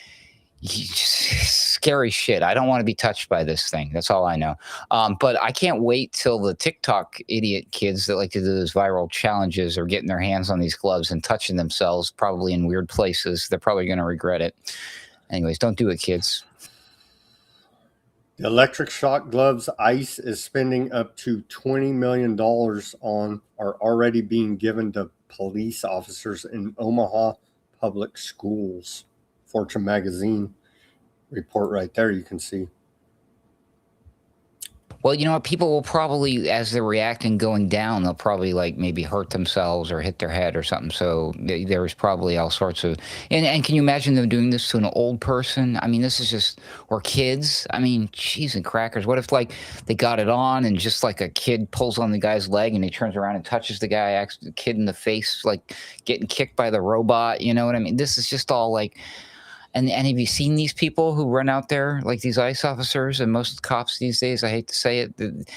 scary shit. I don't want to be touched by this thing. That's all I know. But I can't wait till the TikTok idiot kids that like to do those viral challenges are getting their hands on these gloves and touching themselves, probably in weird places. They're probably going to regret it. Anyways, don't do it, kids. The electric shock gloves ICE is spending up to $20 million on are already being given to police officers in Omaha public schools. Fortune magazine report right there, you can see. Well, you know what? People will probably, as they're reacting going down, they'll probably like maybe hurt themselves or hit their head or something. So there's probably all sorts of, and can you imagine them doing this to an old person? I mean, this is just, or kids. I mean, cheese and crackers. What if like they got it on and just like a kid pulls on the guy's leg and he turns around and touches the guy, the kid in the face, like getting kicked by the robot. You know what I mean? This is just all like. And have you seen these people who run out there, like these ICE officers and most cops these days? I hate to say it.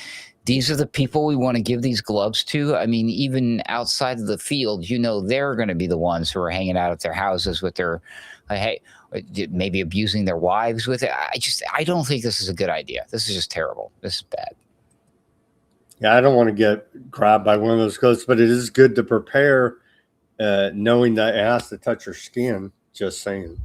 These are the people we want to give these gloves to. I mean, even outside of the field, you know, they're going to be the ones who are hanging out at their houses with their, hey, maybe abusing their wives with it. I don't think this is a good idea. This is just terrible. This is bad. Yeah, I don't want to get grabbed by one of those gloves, but it is good to prepare, knowing that it has to touch your skin. Just saying.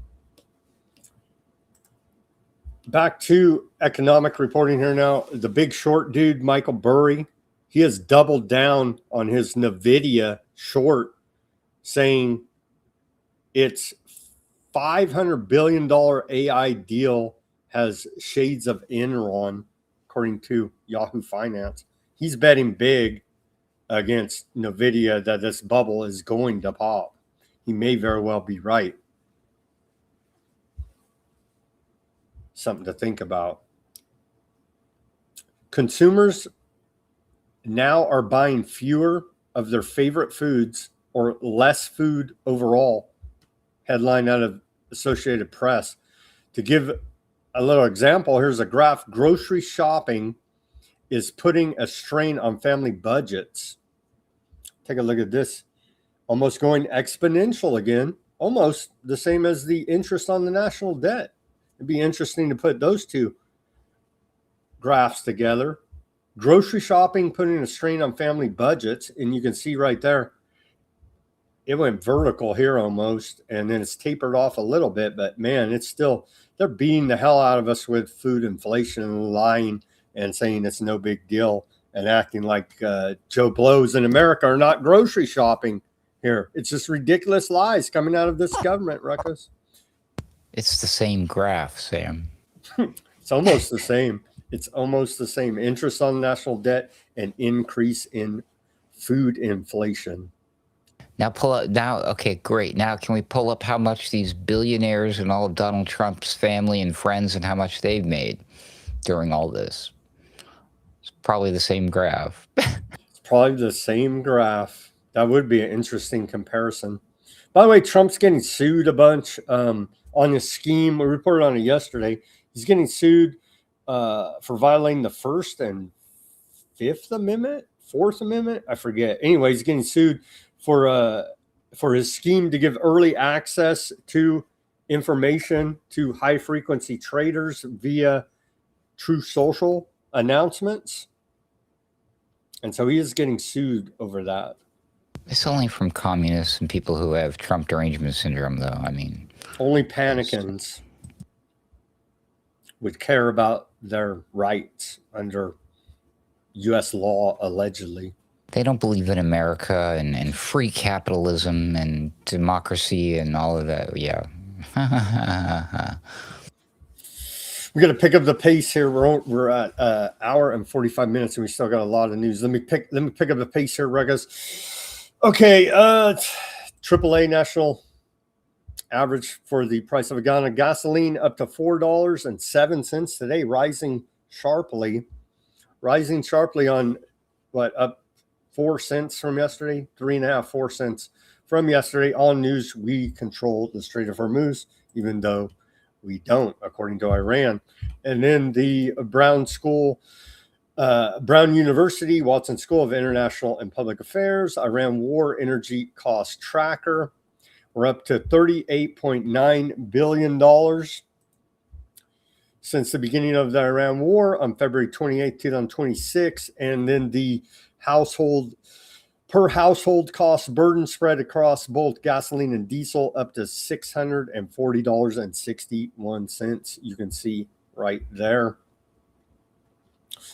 Back to economic reporting here now. The big short dude, Michael Burry, he has doubled down on his NVIDIA short, saying its $500 billion AI deal has shades of Enron, according to Yahoo Finance. He's betting big against NVIDIA that this bubble is going to pop. He may very well be right. Something to think about. Consumers now are buying fewer of their favorite foods or less food overall. Headline out of Associated Press. To give a little example, here's a graph. Grocery shopping is putting a strain on family budgets. Take a look at this. Almost going exponential again. Almost the same as the interest on the national debt. It'd be interesting to put those two graphs together. Grocery shopping putting a strain on family budgets, and you can see right there, it went vertical here almost, and then it's tapered off a little bit, but man, it's still, they're beating the hell out of us with food inflation and lying and saying it's no big deal and acting like Joe Blows in America are not grocery shopping here. It's just ridiculous lies coming out of this government, Ruckus. It's the same graph, Sam. It's almost the same. It's almost the same. Interest on national debt and increase in food inflation. Now pull up. Now, okay, great. Now can we pull up how much these billionaires and all of Donald Trump's family and friends and how much they've made during all this? It's probably the same graph. It's probably the same graph. That would be an interesting comparison. By the way, Trump's getting sued a bunch on his scheme. We reported on it yesterday. He's getting sued for violating the First and Fifth Amendment, Fourth Amendment. I forget. Anyway, he's getting sued for his scheme to give early access to information to high frequency traders via True Social announcements. And so he is getting sued over that. It's only from communists and people who have Trump derangement syndrome, though. I mean, only panicans would care about their rights under U.S. law, allegedly. They don't believe in America and free capitalism and democracy and all of that. Yeah. We're going to pick up the pace here. We're at hour and 45 minutes, and we still got a lot of news. Let me pick up the pace here, Ruckus. Okay, AAA national average for the price of a gallon of gasoline up to $4.07 today, rising sharply on what, up 4 cents from yesterday, 3.5, 4 cents from yesterday. On news, we control the Strait of Hormuz, even though we don't, according to Iran. And then the Brown University, Watson School of International and Public Affairs, Iran War Energy Cost Tracker. We're up to $38.9 billion since the beginning of the Iran War on February 28, 2026. And then the per household cost burden spread across both gasoline and diesel up to $640.61. You can see right there.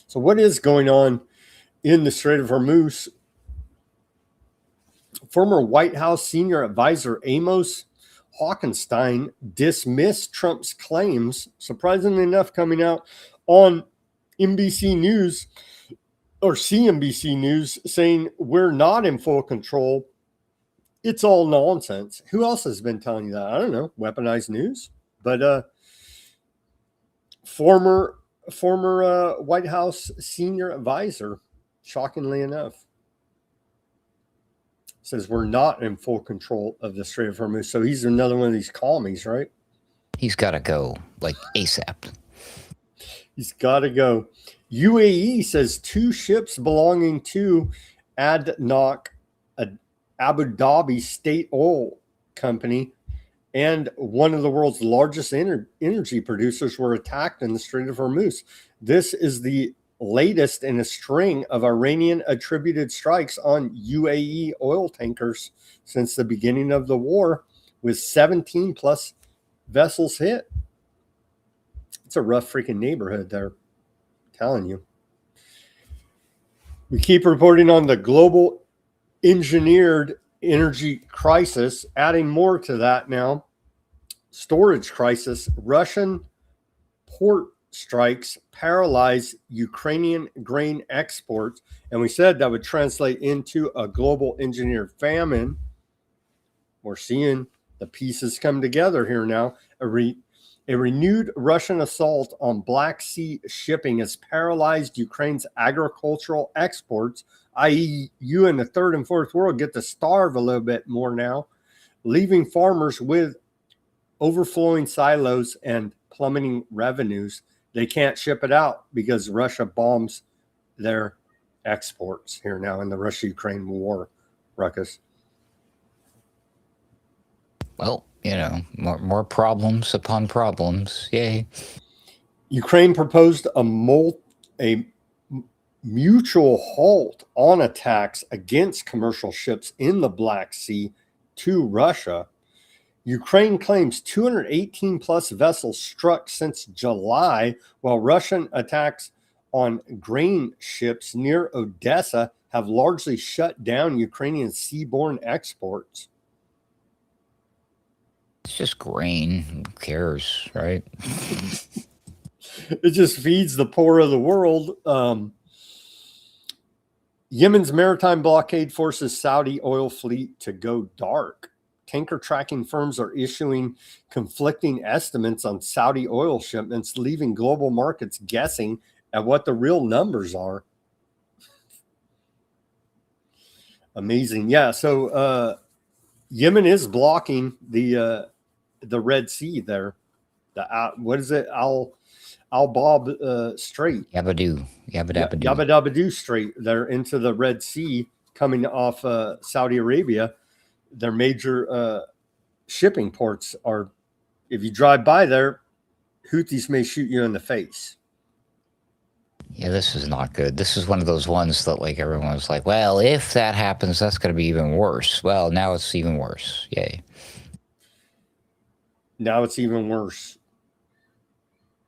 So what is going on in the Strait of Hormuz? Former White House senior advisor Amos Hockenstein dismissed Trump's claims, surprisingly enough, coming out on NBC News or CNBC News, saying we're not in full control. It's all nonsense. Who else has been telling you that? I don't know. Weaponized News. But former White House senior advisor, shockingly enough, says we're not in full control of the Strait of Hormuz. So he's another one of these commies, right? He's got to go, like ASAP. He's got to go. UAE says 2 ships belonging to ADNOC, Abu Dhabi state oil company, and one of the world's largest energy producers were attacked in the Strait of Hormuz. This is the latest in a string of Iranian-attributed strikes on UAE oil tankers since the beginning of the war, with 17 plus vessels hit. It's a rough freaking neighborhood there, I'm telling you. We keep reporting on the global engineered energy crisis, adding more to that now. Storage crisis. Russian port strikes paralyze Ukrainian grain exports. And we said that would translate into a global engineered famine. We're seeing the pieces come together here now. A renewed Russian assault on Black Sea shipping has paralyzed Ukraine's agricultural exports, i.e., you in the third and fourth world get to starve a little bit more now, leaving farmers with overflowing silos and plummeting revenues. They can't ship it out because Russia bombs their exports here now in the Russia-Ukraine war, Ruckus. Well, you know, more problems upon problems. Yay. Ukraine proposed a mutual halt on attacks against commercial ships in the Black Sea to Russia. Ukraine claims 218 plus vessels struck since July, while Russian attacks on grain ships near Odessa have largely shut down Ukrainian seaborne exports. It's just grain. Who cares, right? It just feeds the poor of the world. Yemen's maritime blockade forces Saudi oil fleet to go dark. Tanker tracking firms are issuing conflicting estimates on Saudi oil shipments, leaving global markets guessing at what the real numbers are. Amazing. Yeah, so Yemen is blocking the Red Sea there. What is it? Al-Bab Strait. Yabba-dabba-doo Strait there into the Red Sea, coming off Saudi Arabia. Their major shipping ports are, if you drive by there, Houthis may shoot you in the face. Yeah, this is not good. This is one of those ones that, like, everyone's like, well, if that happens, that's going to be even worse. Well, now it's even worse. Yay. Now it's even worse.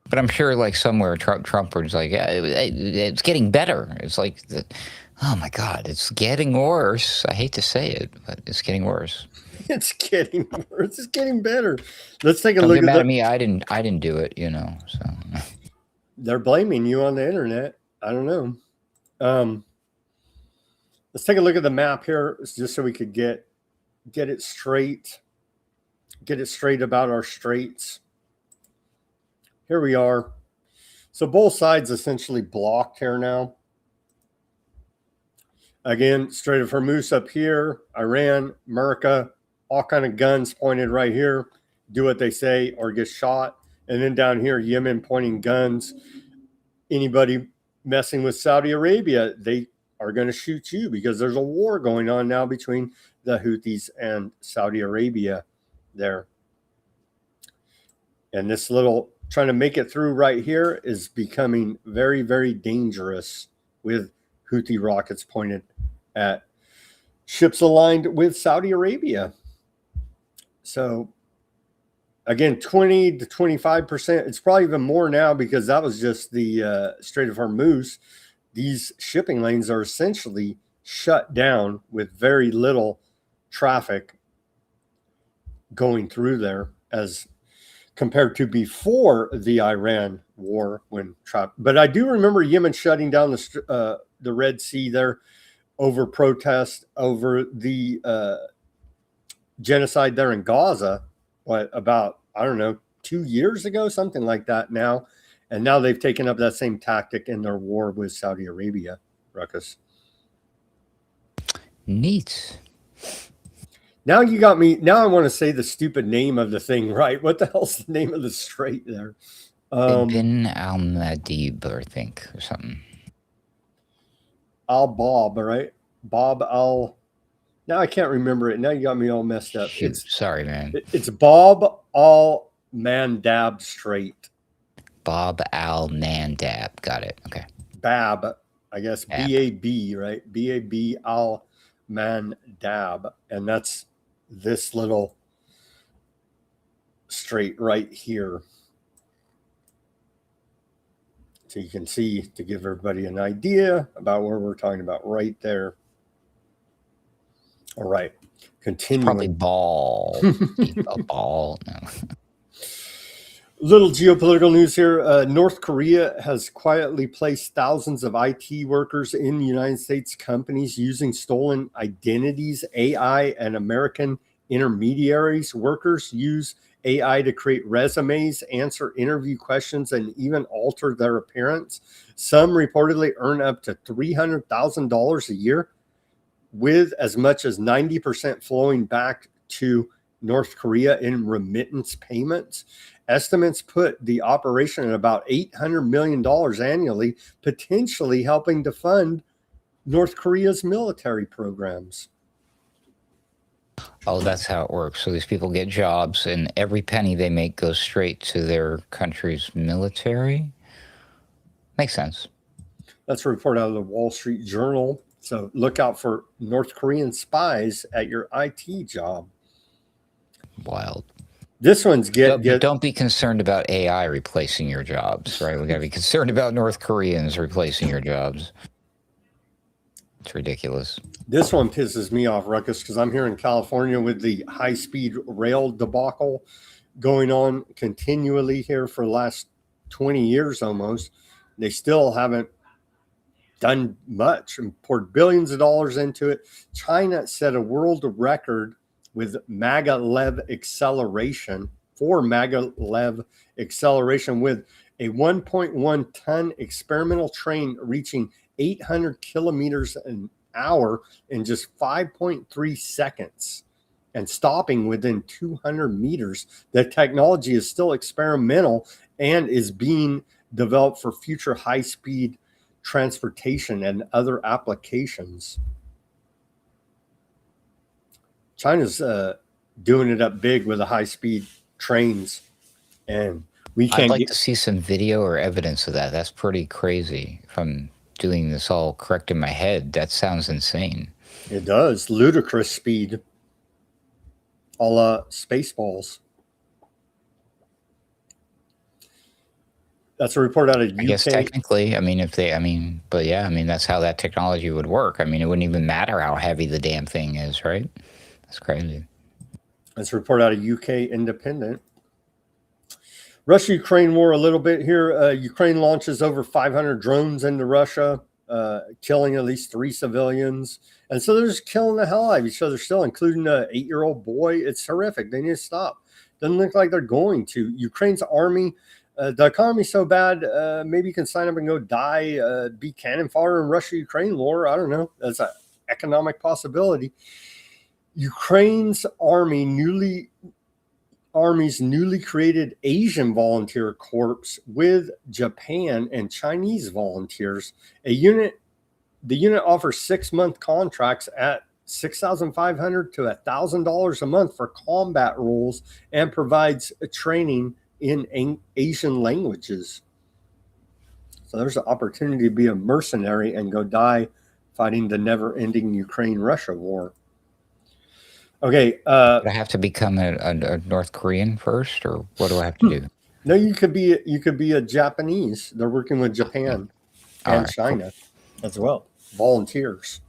But I'm sure, like, somewhere Trump was like, yeah, it's getting better. It's like, Oh my God, it's getting worse. I hate to say it, but it's getting worse. It's getting worse. It's getting better. Let's take a Don't look get at mad the. at me. I didn't do it. You know. So They're blaming you on the internet. I don't know. Let's take a look at the map here, just so we could get it straight. Get it straight about our straits. Here we are. So both sides essentially blocked here now. Again, Strait of Hormuz up here, Iran, America, all kind of guns pointed right here. Do what they say or get shot. And then down here, Yemen pointing guns. Anybody messing with Saudi Arabia, they are going to shoot you, because there's a war going on now between the Houthis and Saudi Arabia there. And this little trying to make it through right here is becoming very, very dangerous, with Houthi rockets pointed at ships aligned with Saudi Arabia. So again, 20 to 25%. It's probably even more now, because that was just the Strait of Hormuz. These shipping lanes are essentially shut down with very little traffic going through there, as compared to before the Iran war. But I do remember Yemen shutting down the Red Sea there over protest over the genocide there in Gaza. What, about, I don't know, 2 years ago, something like that now. And now they've taken up that same tactic in their war with Saudi Arabia, Ruckus. Neat. Now you got me. Now I want to say the stupid name of the thing, right? What the hell's the name of the strait there? Bin al-Madib, I think, or something. Al-Bob, right? Bob Al. Now I can't remember it. Now you got me all messed up. Shoot, sorry, man. It's Bob Al-Mandab Strait. Bob Al-Mandab. Got it. Okay. Bab, I guess. Bab. B-A-B, right? B-A-B Al-Mandab. And that's this little strait right here. So you can see, to give everybody an idea about where we're talking about, right there. All right. Continuing. Probably ball. A ball. No. Little geopolitical news here. North Korea has quietly placed thousands of IT workers in United States companies using stolen identities. AI and American intermediaries. Workers use AI to create resumes, answer interview questions, and even alter their appearance. Some reportedly earn up to $300,000 a year, with as much as 90% flowing back to North Korea in remittance payments. Estimates put the operation at about $800 million annually, potentially helping to fund North Korea's military programs. Oh, that's how it works. So these people get jobs, and every penny they make goes straight to their country's military? Makes sense. That's a report out of the Wall Street Journal. So look out for North Korean spies at your IT job. Wild. This one's don't be concerned about AI replacing your jobs, right? We got to be concerned about North Koreans replacing your jobs. It's ridiculous. This one pisses me off, Ruckus, because I'm here in California with the high-speed rail debacle going on continually here for the last 20 years almost. They still haven't done much and poured billions of dollars into it. China set a world record with maglev acceleration, for maglev acceleration, with a 1.1 ton experimental train reaching 800 kilometers an hour in just 5.3 seconds and stopping within 200 meters. The technology is still experimental and is being developed for future high-speed transportation and other applications. China's doing it up big with the high-speed trains, and we can't. I'd like to see some video or evidence of that. That's pretty crazy. If I'm doing this all correct in my head, that sounds insane. It does. Ludicrous speed. A la Spaceballs. That's a report out of UK. I guess technically, but yeah, that's how that technology would work. It wouldn't even matter how heavy the damn thing is, right? That's crazy. That's a report out of UK Independent. Russia-Ukraine war a little bit here. Ukraine launches over 500 drones into Russia, killing at least 3 civilians. And so they're just killing the hell out of each other still, including an 8-year-old boy. It's horrific. They need to stop. Doesn't look like they're going to. Ukraine's army, the economy's so bad, maybe you can sign up and go die, be cannon fodder in Russia-Ukraine war. I don't know. That's an economic possibility. Ukraine's Army's newly created Asian volunteer corps with Japan and Chinese volunteers. The unit offers 6-month contracts at $6,500 to $1,000 a month for combat roles and provides training in Asian languages. So there's an opportunity to be a mercenary and go die fighting the never-ending Ukraine-Russia war. Okay. Do I have to become a North Korean first, or what do I have to do? No, you could be a Japanese. They're working with Japan and China as well. Volunteers.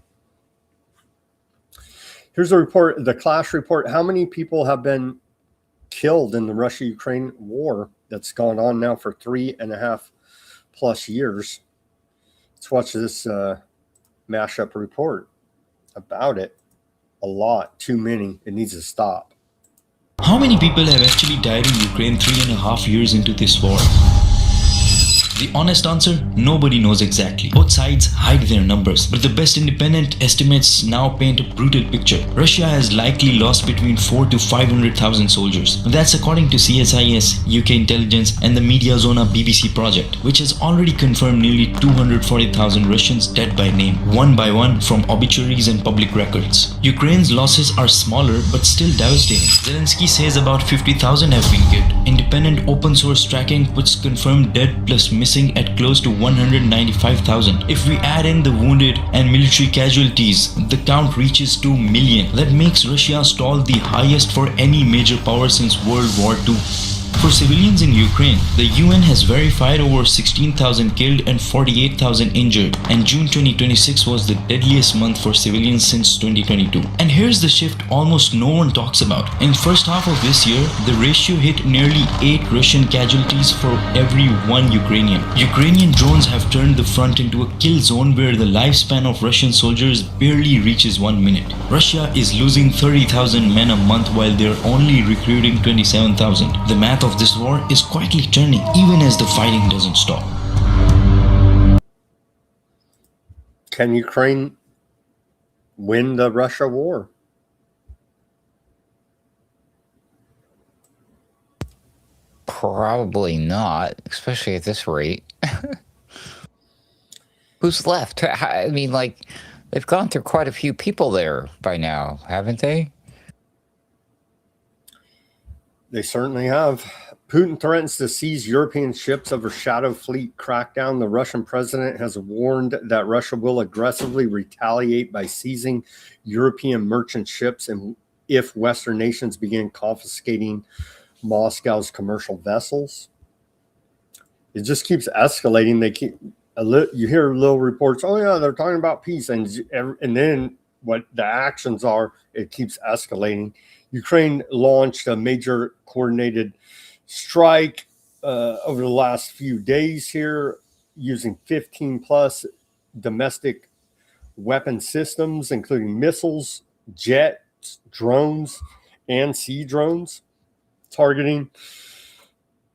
Here's a report, the Clash report. How many people have been killed in the Russia-Ukraine war that's gone on now for 3.5+ years? Let's watch this mashup report about it. A lot, too many. It needs to stop. How many people have actually died in Ukraine 3.5 years into this war? The honest answer, nobody knows exactly. Both sides hide their numbers, but the best independent estimates now paint a brutal picture. Russia has likely lost between 400,000 to 500,000 soldiers. That's according to CSIS, UK intelligence, and the Mediazona BBC project, which has already confirmed nearly 240,000 Russians dead by name, one by one from obituaries and public records. Ukraine's losses are smaller but still devastating. Zelensky says about 50,000 have been killed. Independent open source tracking puts confirmed dead plus missing at close to 195,000. If we add in the wounded and military casualties, the count reaches 2 million. That makes Russia stall the highest for any major power since World War II. For civilians in Ukraine, the UN has verified over 16,000 killed and 48,000 injured, and June 2026 was the deadliest month for civilians since 2022. And here's the shift almost no one talks about. In first half of this year, the ratio hit nearly 8 Russian casualties for every 1 Ukrainian. Ukrainian drones have turned the front into a kill zone where the lifespan of Russian soldiers barely reaches 1 minute. Russia is losing 30,000 men a month while they're only recruiting 27,000. The math of this war is quietly turning even as the fighting doesn't stop. Can Ukraine win the Russia war? Probably not, especially at this rate. Who's left? They've gone through quite a few people there by now, haven't they? They certainly have. Putin threatens to seize European ships over shadow fleet crackdown. The Russian president has warned that Russia will aggressively retaliate by seizing European merchant ships and if Western nations begin confiscating Moscow's commercial vessels. It just keeps escalating. You hear little reports, oh yeah, they're talking about peace, and then what the actions are, it keeps escalating. Ukraine launched a major coordinated strike over the last few days here using 15 plus domestic weapon systems, including missiles, jets, drones, and sea drones, targeting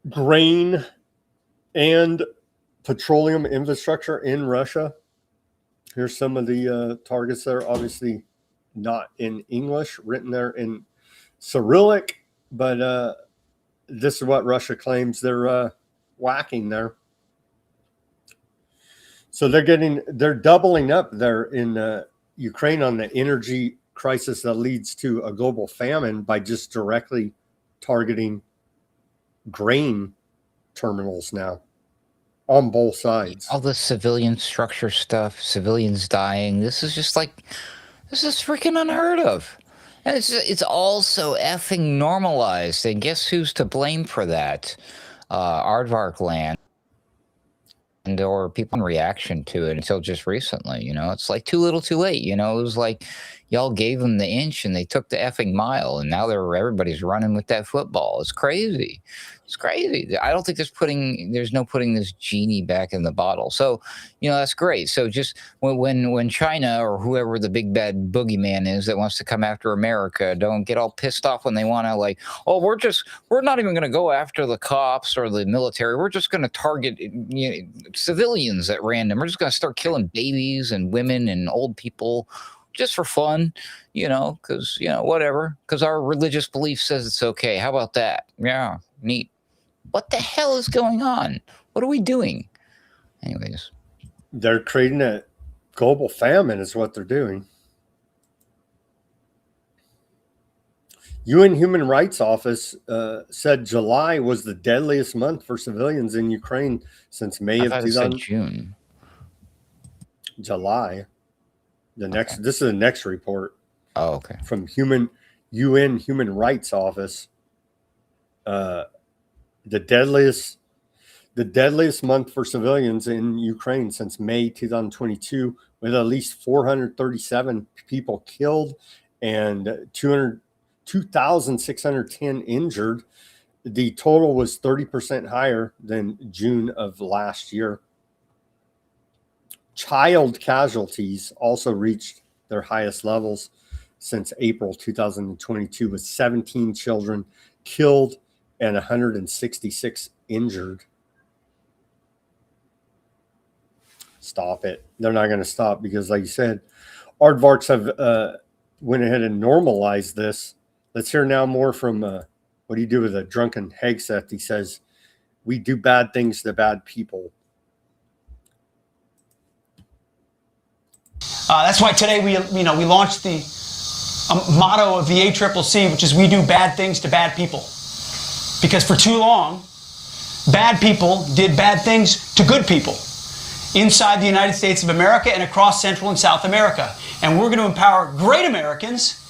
grain and petroleum infrastructure in Russia. Here's some of the targets there, obviously not in English, written there in Cyrillic, but this is what Russia claims they're whacking there. So they're doubling up there in Ukraine on the energy crisis that leads to a global famine by just directly targeting grain terminals now on both sides. All the civilian structure stuff, civilians dying. This is freaking unheard of. And it's all so effing normalized. And guess who's to blame for that? Aardvark land. or people in reaction to it until just recently. You know, it's like too little too late. You know, it was like y'all gave them the inch and they took the effing mile, and now everybody's running with that football. It's crazy. It's crazy. I don't think there's no putting this genie back in the bottle. So, you know, that's great. So just when China or whoever the big bad boogeyman is that wants to come after America, don't get all pissed off when they want to like, oh, we're not even going to go after the cops or the military. We're just going to target civilians at random. We're just going to start killing babies and women and old people just for fun, you know, because, you know, whatever, because our religious belief says it's okay. How about that? Yeah, neat. What the hell is going on? What are we doing? Anyways. They're creating a global famine is what they're doing. UN Human Rights Office said July was the deadliest month for civilians in Ukraine since May of 2000. June. July. This is the next report. Oh, okay. From UN Human Rights Office. The deadliest month for civilians in Ukraine since May 2022, with at least 437 people killed and 2,610 injured. The total was 30% higher than June of last year. Child casualties also reached their highest levels since April 2022, with 17 children killed and 166 injured. Stop it. They're not going to stop because, like you said, aardvarks have went ahead and normalized this. Let's hear now more from what do you do with a drunken Hegseth? He says, we do bad things to bad people. That's why today we launched the motto of the ACCC, which is we do bad things to bad people. Because for too long, bad people did bad things to good people inside the United States of America and across Central and South America. And we're going to empower great Americans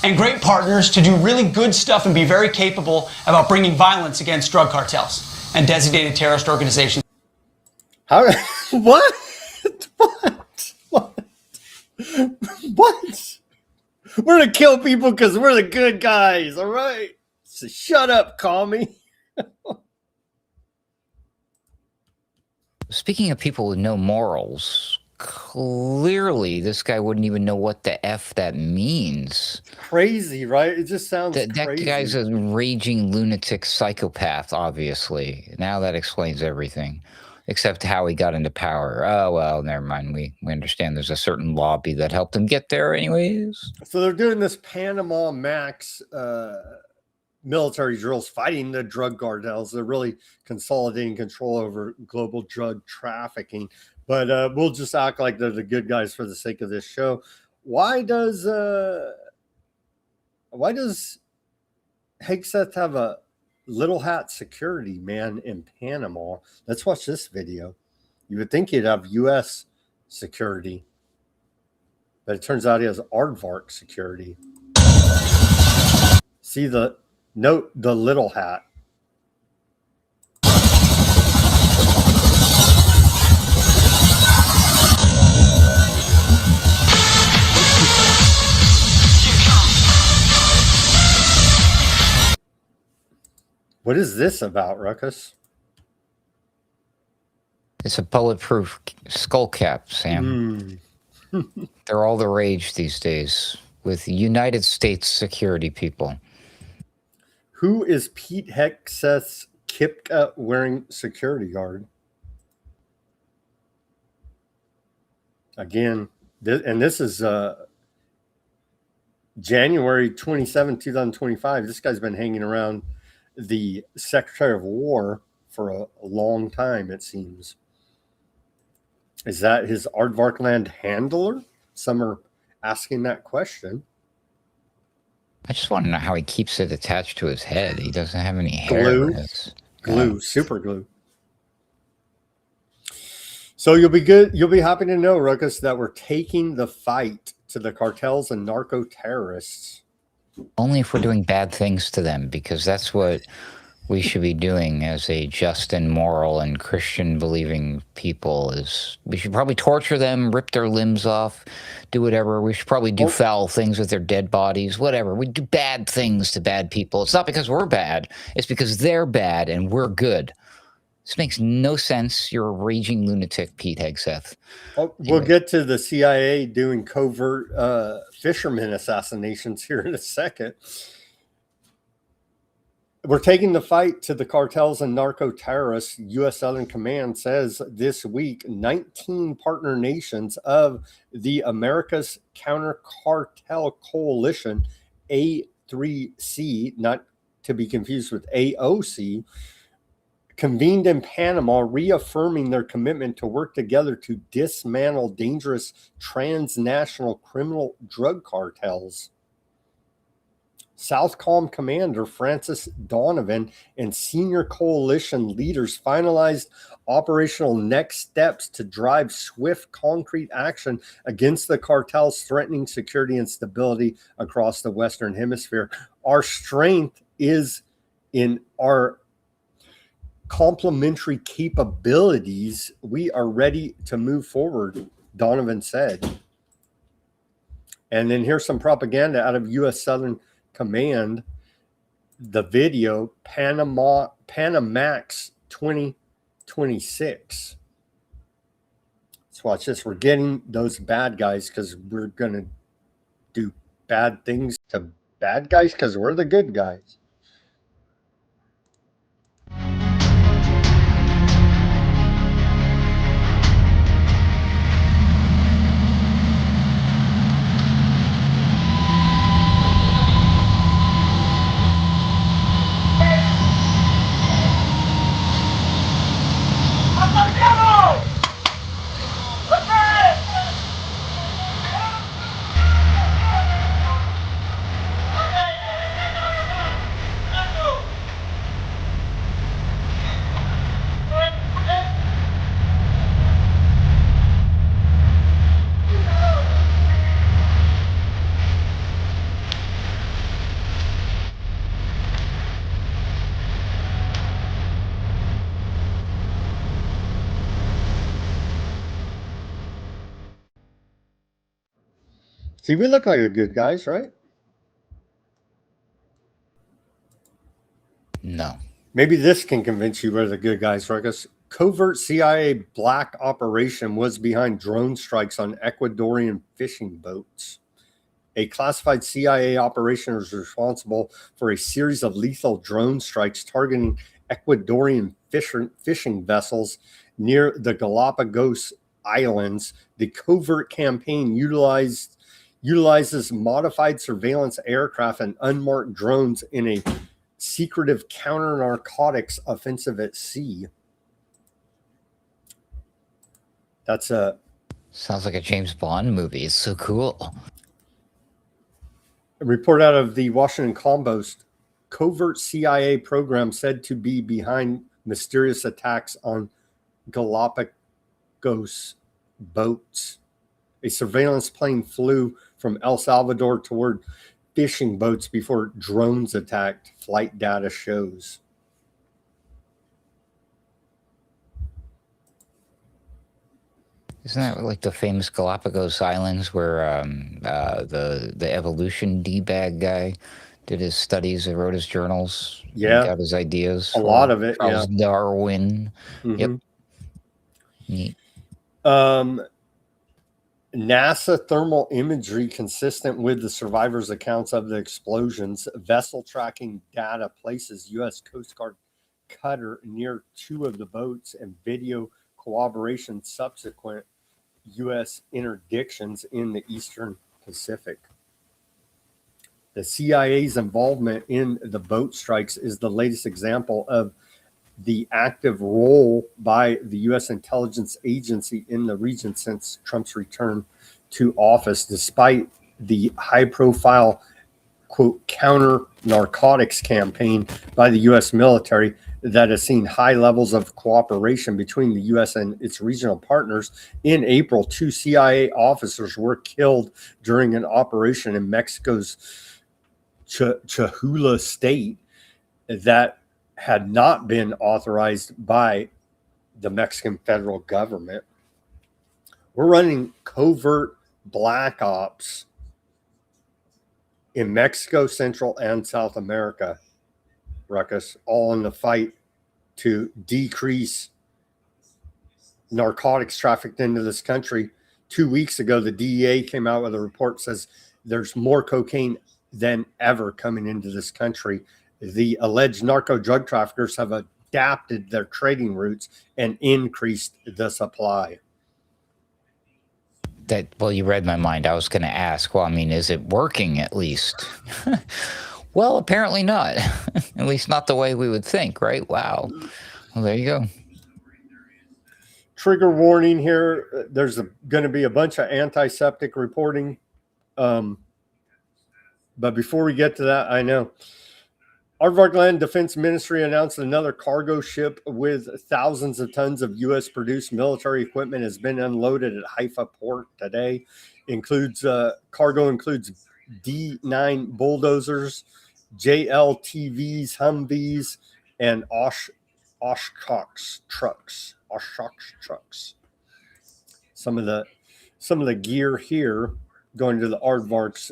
and great partners to do really good stuff and be very capable about bringing violence against drug cartels and designated terrorist organizations. How? What? What? We're going to kill people because we're the good guys, all right? So shut up, call me. Speaking of people with no morals, clearly this guy wouldn't even know what the F that means. Crazy, right? It just sounds crazy. That guy's a raging lunatic psychopath, obviously. Now that explains everything, except how he got into power. Oh, well, never mind. We understand there's a certain lobby that helped him get there anyways. So they're doing this Panama Max military drills fighting the drug cartels. They're really consolidating control over global drug trafficking. But we'll just act like they're the good guys for the sake of this show. Why does Hegseth have a little hat security man in Panama? Let's watch this video. You would think he'd have U.S. security, but it turns out he has aardvark security. See the note, the little hat. What is this about, Ruckus? It's a bulletproof skull cap, Sam. They're all the rage these days with United States security people. Who is Pete Hegseth's Kipka wearing security guard? Again, this is January 27, 2025. This guy's been hanging around the Secretary of War for a long time, it seems. Is that his Aardvark land handler? Some are asking that question. I just want to know how he keeps it attached to his head. He doesn't have any hair. Glue, super glue. So you'll be happy to know, Ruckus, that we're taking the fight to the cartels and narco terrorists. Only if we're doing bad things to them, because that's what we should be doing as a just and moral and Christian believing people is we should probably torture them, rip their limbs off, do whatever. We should probably do foul things with their dead bodies, whatever. We do bad things to bad people. It's not because we're bad. It's because they're bad and we're good. This makes no sense. You're a raging lunatic, Pete Hegseth. Oh, we'll get to the CIA doing covert fisherman assassinations here in a second. We're taking the fight to the cartels and narco-terrorists. U.S. Southern Command says this week 19 partner nations of the America's Counter Cartel Coalition, A3C, not to be confused with AOC, convened in Panama, reaffirming their commitment to work together to dismantle dangerous transnational criminal drug cartels. Southcom Commander Francis Donovan and senior coalition leaders finalized operational next steps to drive swift, concrete action against the cartels threatening security and stability across the Western Hemisphere. Our strength is in our complementary capabilities. We are ready to move forward, Donovan said. And then here's some propaganda out of U.S. Southern Command. The video, Panamax 2026. Let's watch this. We're getting those bad guys because we're going to do bad things to bad guys because we're the good guys. See, we look like the good guys, right? No. Maybe this can convince you we're the good guys, Ruckus. Covert CIA black operation was behind drone strikes on Ecuadorian fishing boats. A classified CIA operation was responsible for a series of lethal drone strikes targeting Ecuadorian fishing vessels near the Galapagos Islands. The covert campaign utilizes modified surveillance aircraft and unmarked drones in a secretive counter-narcotics offensive at sea. That's a... Sounds like a James Bond movie. It's so cool. A report out of the Washington Compost. Covert CIA program said to be behind mysterious attacks on Galapagos boats. A surveillance plane flew from El Salvador toward fishing boats before drones attacked, flight data shows. Isn't that like the famous Galapagos Islands where the evolution D-bag guy did his studies and wrote his journals? Yeah. Got his ideas. A lot of it, Charles yeah. Darwin. Mm-hmm. Yep. Neat. NASA thermal imagery consistent with the survivors' accounts of the explosions. Vessel tracking data places U.S. Coast Guard cutter near two of the boats, and video corroboration subsequent U.S. interdictions in the Eastern Pacific. The CIA's involvement in the boat strikes is the latest example of the active role by the U.S. intelligence agency in the region since Trump's return to office, despite the high-profile, quote, counter-narcotics campaign by the U.S. military that has seen high levels of cooperation between the U.S. and its regional partners. In April, 2 CIA officers were killed during an operation in Mexico's Chihuahua state that had not been authorized by the Mexican federal government. We're running covert black ops in Mexico, Central, and South America, Ruckus, all in the fight to decrease narcotics trafficked into this country. 2 weeks ago, the DEA came out with a report that says there's more cocaine than ever coming into this country. The alleged narco drug traffickers have adapted their trading routes and increased the supply. Well, you read my mind. I was going to ask, well, I mean, is it working at least? Well, apparently not. At least not the way we would think, right? Wow. Well, there you go. Trigger warning here. There's going to be a bunch of antiseptic reporting. But before we get to that, I know Aardvark Land Defense Ministry announced another cargo ship with thousands of tons of U.S.-produced military equipment has been unloaded at Haifa port today. Cargo includes D9 bulldozers, JLTVs, Humvees, and Oshkosh trucks. Some of the gear here going to the Aardvarks.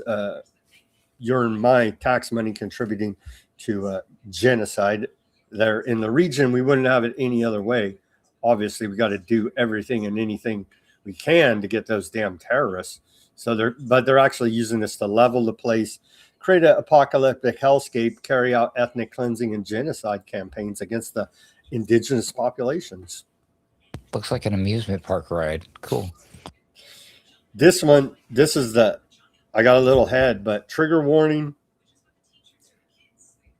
You're in my tax money contributing to genocide there in the region. We wouldn't have it any other way. Obviously, we got to do everything and anything we can to get those damn terrorists. But they're actually using this to level the place, create an apocalyptic hellscape, carry out ethnic cleansing and genocide campaigns against the indigenous populations. Looks like an amusement park ride. Cool. This is I got a little head, but trigger warning.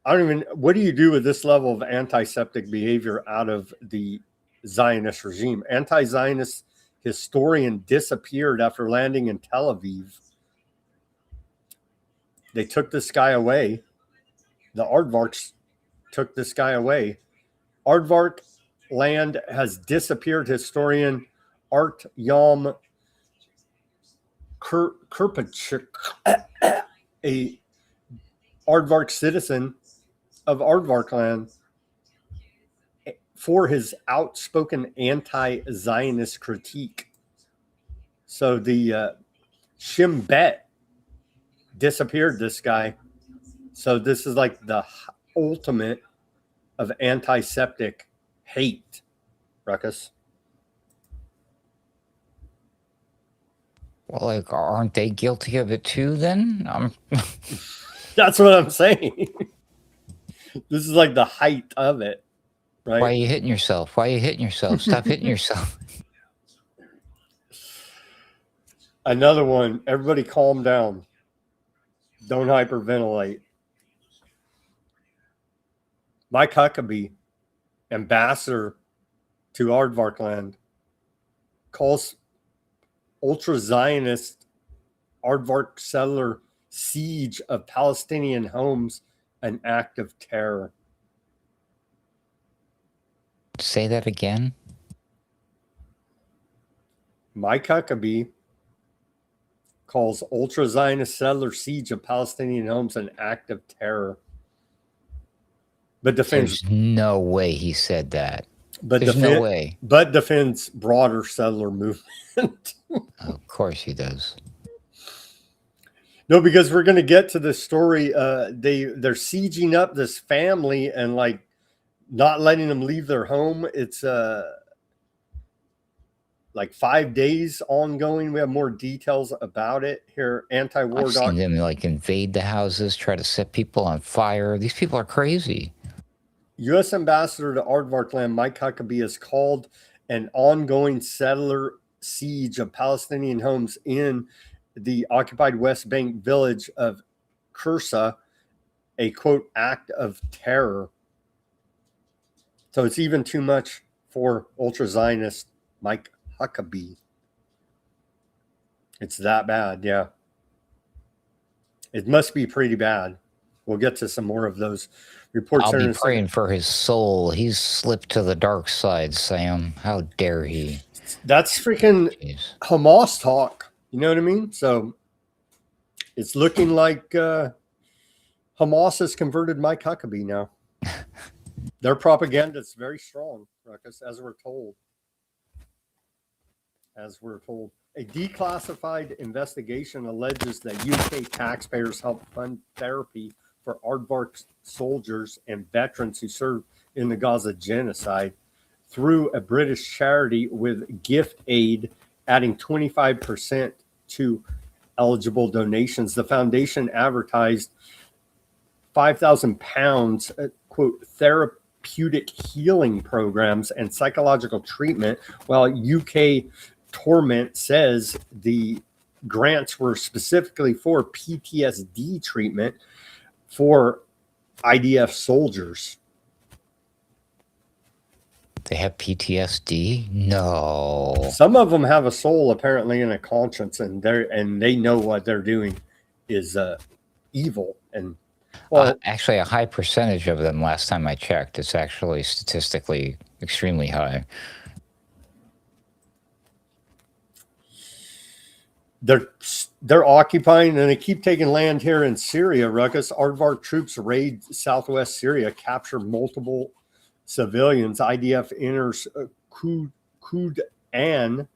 What do you do with this level of antiseptic behavior out of the Zionist regime? Anti-Zionist historian disappeared after landing in Tel Aviv. They took this guy away. The Aardvarks took this guy away. Aardvark Land has disappeared historian Artyom Kirpachuk, a Aardvark citizen of Aardvark Land, for his outspoken anti-Zionist critique. So the Shin Bet disappeared this guy. So this is like the ultimate of antiseptic hate, Ruckus. Well, like, aren't they guilty of it too then? That's what I'm saying. This is like the height of it, right? Why are you hitting yourself? Stop hitting yourself. Another one. Everybody calm down. Don't hyperventilate. Mike Huckabee, ambassador to Aardvark Land, calls ultra-Zionist Aardvark settler siege of Palestinian homes an act of terror. Say that again. Mike Huckabee calls ultra-Zionist settler siege of Palestinian homes an act of terror. But defends. There's no way he said that. There's no way. But defends broader settler movement. Of course he does. No, because we're going to get to this story. They're sieging up this family and like not letting them leave their home. It's like 5 days ongoing. We have more details about it here. Anti-war. I've seen them like invade the houses, try to set people on fire. These people are crazy. U.S. Ambassador to Aardvark Land Mike Huckabee has called an ongoing settler siege of Palestinian homes in the occupied West Bank village of Kursa a, quote, act of terror. So it's even too much for ultra-Zionist Mike Huckabee. It's that bad, yeah. It must be pretty bad. We'll get to some more of those reports. I'll be praying for his soul. He's slipped to the dark side, Sam. How dare he? That's freaking Hamas talk. You know what I mean? So it's looking like Hamas has converted Mike Huckabee now. Their propaganda is very strong, Ruckus, as we're told. A declassified investigation alleges that UK taxpayers helped fund therapy for aardvark soldiers and veterans who served in the Gaza genocide through a British charity with gift aid, adding 25% to eligible donations. The foundation advertised £5,000, quote, therapeutic healing programs and psychological treatment, while UK Torment says the grants were specifically for PTSD treatment for IDF soldiers. They have PTSD? No. Some of them have a soul, apparently, and a conscience, and they know what they're doing is evil. And well, actually, a high percentage of them. Last time I checked, it's actually statistically extremely high. They're occupying, and they keep taking land here in Syria. Ruckus, aardvark troops raid southwest Syria, capture multiple civilians. IDF enters Kudan,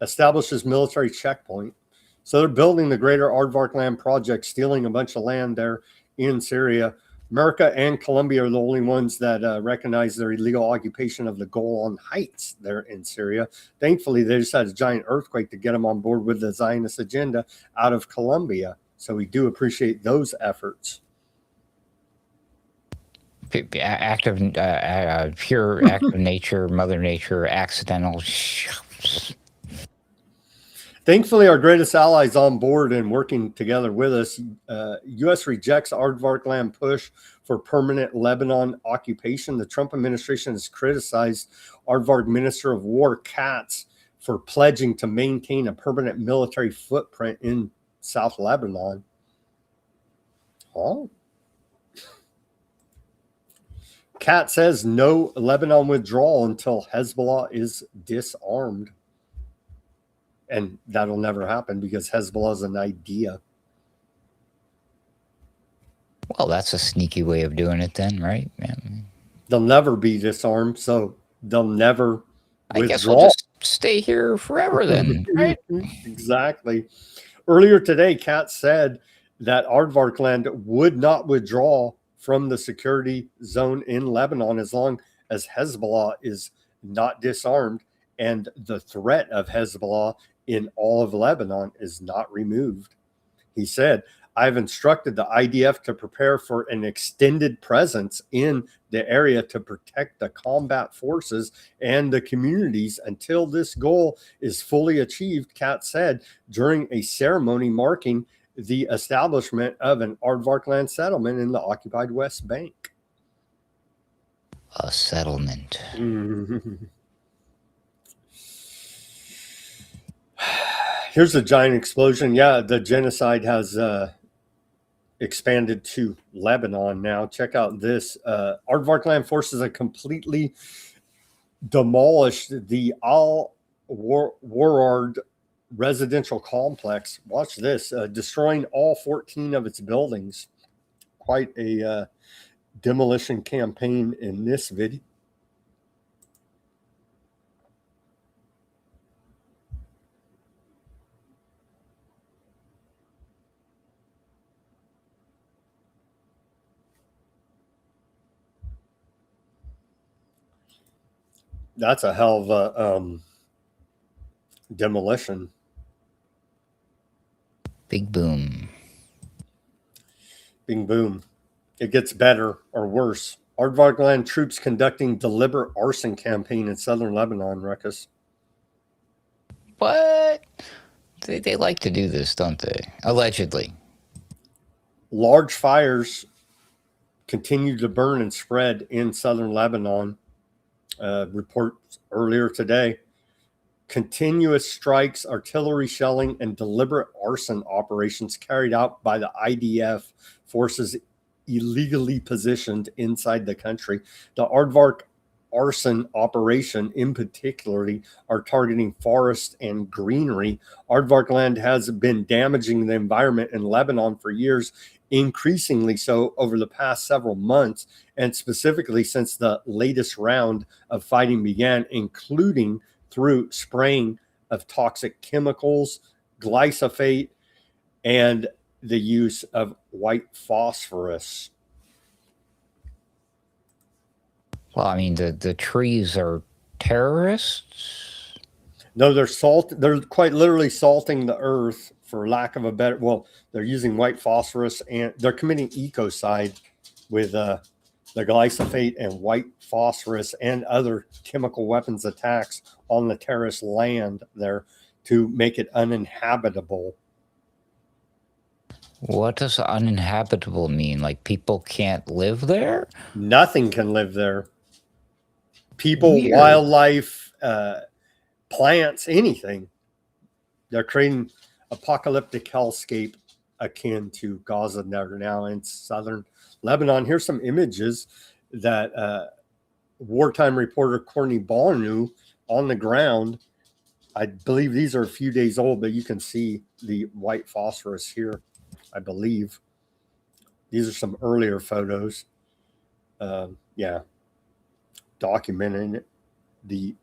establishes military checkpoint. So they're building the greater aardvark land project, stealing a bunch of land there in Syria. America and Colombia are the only ones that recognize their illegal occupation of the Golan Heights there in Syria. Thankfully, they just had a giant earthquake to get them on board with the Zionist agenda out of Colombia. So we do appreciate those efforts. Pure act of nature, Mother Nature, accidental. Thankfully, our greatest allies on board and working together with us. U.S. rejects aardvark land push for permanent Lebanon occupation. The Trump administration has criticized aardvark Minister of War Katz for pledging to maintain a permanent military footprint in South Lebanon. Oh. Katz says no Lebanon withdrawal until Hezbollah is disarmed. And that'll never happen because Hezbollah is an idea. Well, that's a sneaky way of doing it then, right? Yeah. They'll never be disarmed, so they'll never withdraw. I guess we'll just stay here forever then, right? Exactly. Earlier today, Katz said that aardvark land would not withdraw from the security zone in Lebanon as long as Hezbollah is not disarmed and the threat of Hezbollah in all of Lebanon is not removed. He said, I've instructed the IDF to prepare for an extended presence in the area to protect the combat forces and the communities until this goal is fully achieved, Katz said during a ceremony marking the establishment of an aardvark land settlement in the occupied West Bank. A settlement. Here's a giant explosion. Yeah, the genocide has expanded to Lebanon now. Check out this. Aardvark land forces have completely demolished the Al-Warard residential complex. Watch this. Destroying all 14 of its buildings. Quite a demolition campaign in this video. That's a hell of a demolition. Big boom. Bing boom. It gets better or worse. Aardvark land troops conducting deliberate arson campaign in southern Lebanon, Ruckus. What? They like to do this, don't they? Allegedly. Large fires continue to burn and spread in southern Lebanon. Reports earlier today. Continuous strikes, artillery shelling, and deliberate arson operations carried out by the IDF forces illegally positioned inside the country. The aardvark arson operation in particularly are targeting forest and greenery. Aardvark land has been damaging the environment in Lebanon for years, increasingly so over the past several months, and specifically since the latest round of fighting began, including through spraying of toxic chemicals, glyphosate, and the use of white phosphorus. Well, I mean, the trees are terrorists? No, they're quite literally salting the earth, for lack of a better, well, they're using white phosphorus, and they're committing ecocide with the glyphosate and white phosphorus and other chemical weapons attacks on the terrorist land there to make it uninhabitable. What does uninhabitable mean? Like people can't live there? Nothing can live there. People, Weird. Wildlife, plants, anything. They're creating apocalyptic hellscape akin to Gaza now in southern Lebanon. Here's some images that wartime reporter Courtney Barnu on the ground. I believe these are a few days old, but you can see the white phosphorus here, I believe. These are some earlier photos. Yeah. Documenting the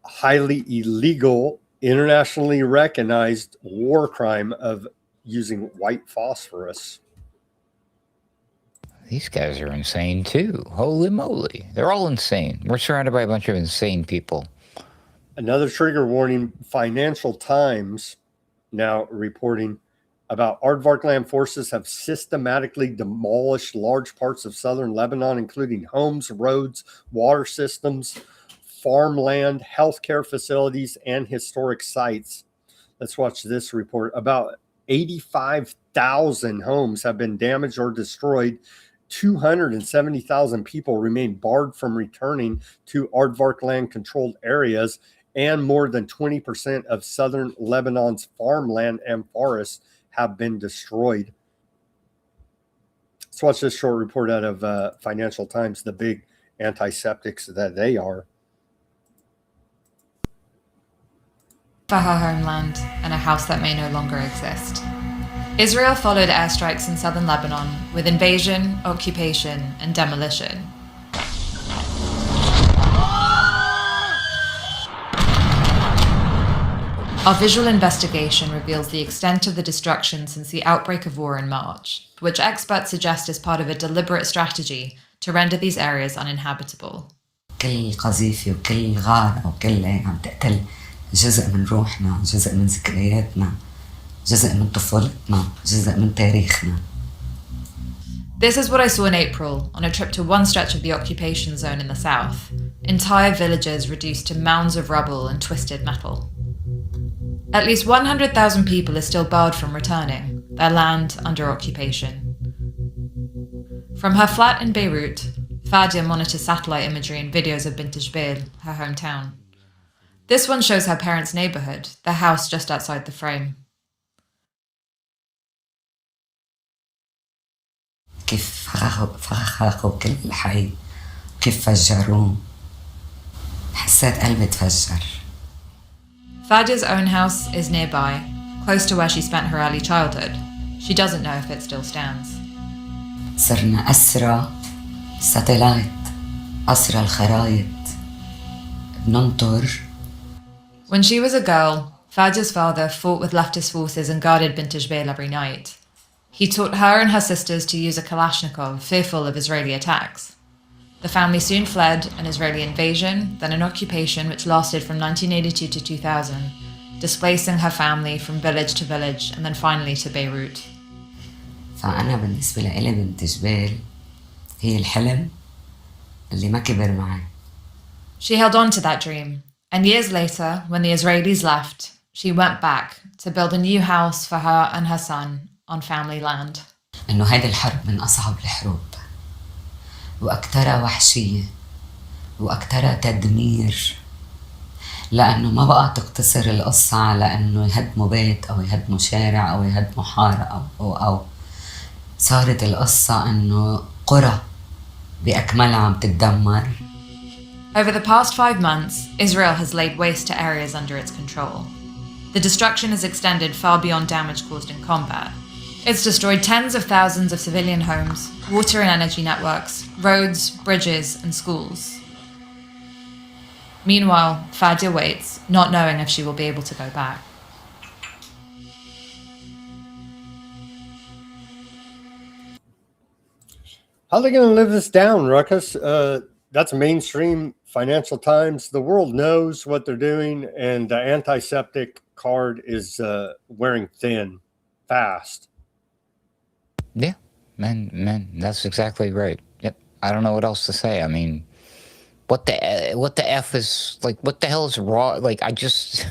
highly illegal, internationally recognized war crime of using white phosphorus. These guys are insane too. Holy moly. They're all insane. We're surrounded by a bunch of insane people. Another trigger warning, Financial Times now reporting about Aardvark land forces have systematically demolished large parts of southern Lebanon, including homes, roads, water systems, farmland, healthcare facilities, and historic sites. Let's watch this report. About 85,000 homes have been damaged or destroyed. 270,000 people remain barred from returning to Aardvark land controlled areas, and more than 20% of southern Lebanon's farmland and forests have been destroyed. Let's watch this short report out of Financial Times, the big antiseptics that they are. For her homeland and a house that may no longer exist. Israel followed airstrikes in southern Lebanon with invasion, occupation, and demolition. Our visual investigation reveals the extent of the destruction since the outbreak of war in March, which experts suggest is part of a deliberate strategy to render these areas uninhabitable. كل قذيفة وكل غارة وكل هيك عم تقتل جزء من روحنا، جزء من ذكرياتنا، جزء من طفولتنا، جزء من تاريخنا. This is what I saw in April on a trip to one stretch of the occupation zone in the south. Entire villages reduced to mounds of rubble and twisted metal. At least 100,000 people are still barred from returning, their land under occupation. From her flat in Beirut, Fadia monitors satellite imagery and videos of Bint Jbeil, her hometown. This one shows her parents' neighborhood, the house just outside the frame. كيف فخخوا كل الحي، كيف فجروه، حسيت قلبي تفجر. Fadia's own house is nearby, close to where she spent her early childhood. She doesn't know if it still stands. صرنا أسرى ساتلايت، أسرى الخرايط، بننطر. When she was a girl, Fadia's father fought with leftist forces and guarded Bint Jbeil every night. He taught her and her sisters to use a Kalashnikov, fearful of Israeli attacks. The family soon fled an Israeli invasion, then an occupation which lasted from 1982 to 2000, displacing her family from village to village and then finally to Beirut. فأنا بالنسبة لإلي بنت جبيل هي الحلم اللي ما كبر معي. She held on to that dream, and years later, when the Israelis left, she went back to build a new house for her and her son on family land. إنه هيدي الحرب من أصعب الحروب وأكثرها وحشية وأكثرها تدمير، لأنه ما بقى تقتصر القصة على إنه يهدموا بيت أو يهدموا شارع أو يهدموا حارة أو صارت القصة إنه قرى بأكملها عم تتدمر. Over the past 5 months, Israel has laid waste to areas under its control. The destruction has extended far beyond damage caused in combat. It's destroyed tens of thousands of civilian homes, water and energy networks, roads, bridges, and schools. Meanwhile, Fadia waits, not knowing if she will be able to go back. How are they going to live this down, Ruckus? That's mainstream Financial Times. The world knows what they're doing, and the antiseptic card is wearing thin, fast. Yeah, man, that's exactly right. Yep. I don't know what else to say. I mean, what the F is, like, what the hell is wrong? Like, I just,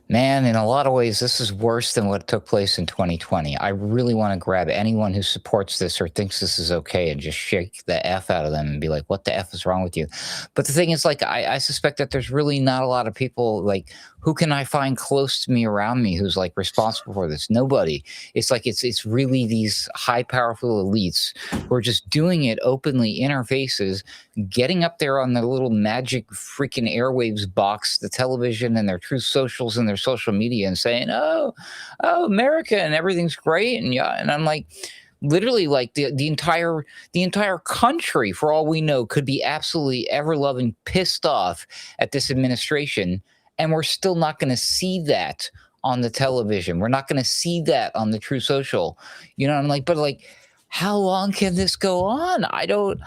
man, in a lot of ways, this is worse than what took place in 2020. I really want to grab anyone who supports this or thinks this is okay and just shake the F out of them and be like, what the F is wrong with you? But the thing is, like, I suspect that there's really not a lot of people, like, who can I find close to me around me who's, like, responsible for this? Nobody. It's like, it's really these high, powerful elites who are just doing it openly in our faces, getting up there on their little magic freaking airwaves box, the television and their Truth Socials and their social media, and saying, oh, America and everything's great. And yeah, and I'm like, literally, like, the entire country, for all we know, could be absolutely ever-loving pissed off at this administration, and we're still not going to see that on the television. We're not going to see that on the True Social. You know, I'm like, but, like, how long can this go on? I don't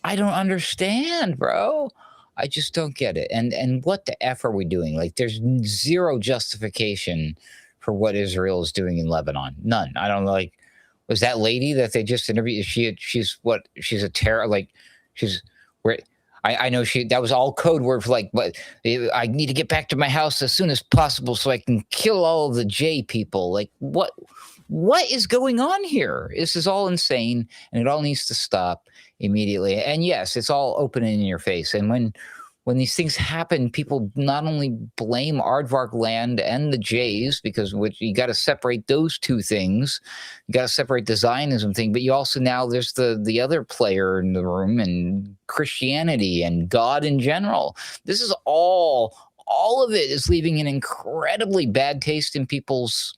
understand, bro. I just don't get it. And what the F are we doing? Like, there's zero justification for what Israel is doing in Lebanon. None. I don't like. Was that lady that they just interviewed? She's a terror. Like, she's where. I know that was all code word for, like, but I need to get back to my house as soon as possible so I can kill all of the J people. Like, what is going on here? This is all insane, and it all needs to stop immediately. And yes, it's all open in your face. And when these things happen, people not only blame Aardvark land and the Jays, because you got to separate those two things. You got to separate the Zionism thing, but you also, now there's the other player in the room, and Christianity and God in general. This is all of it is leaving an incredibly bad taste in people's,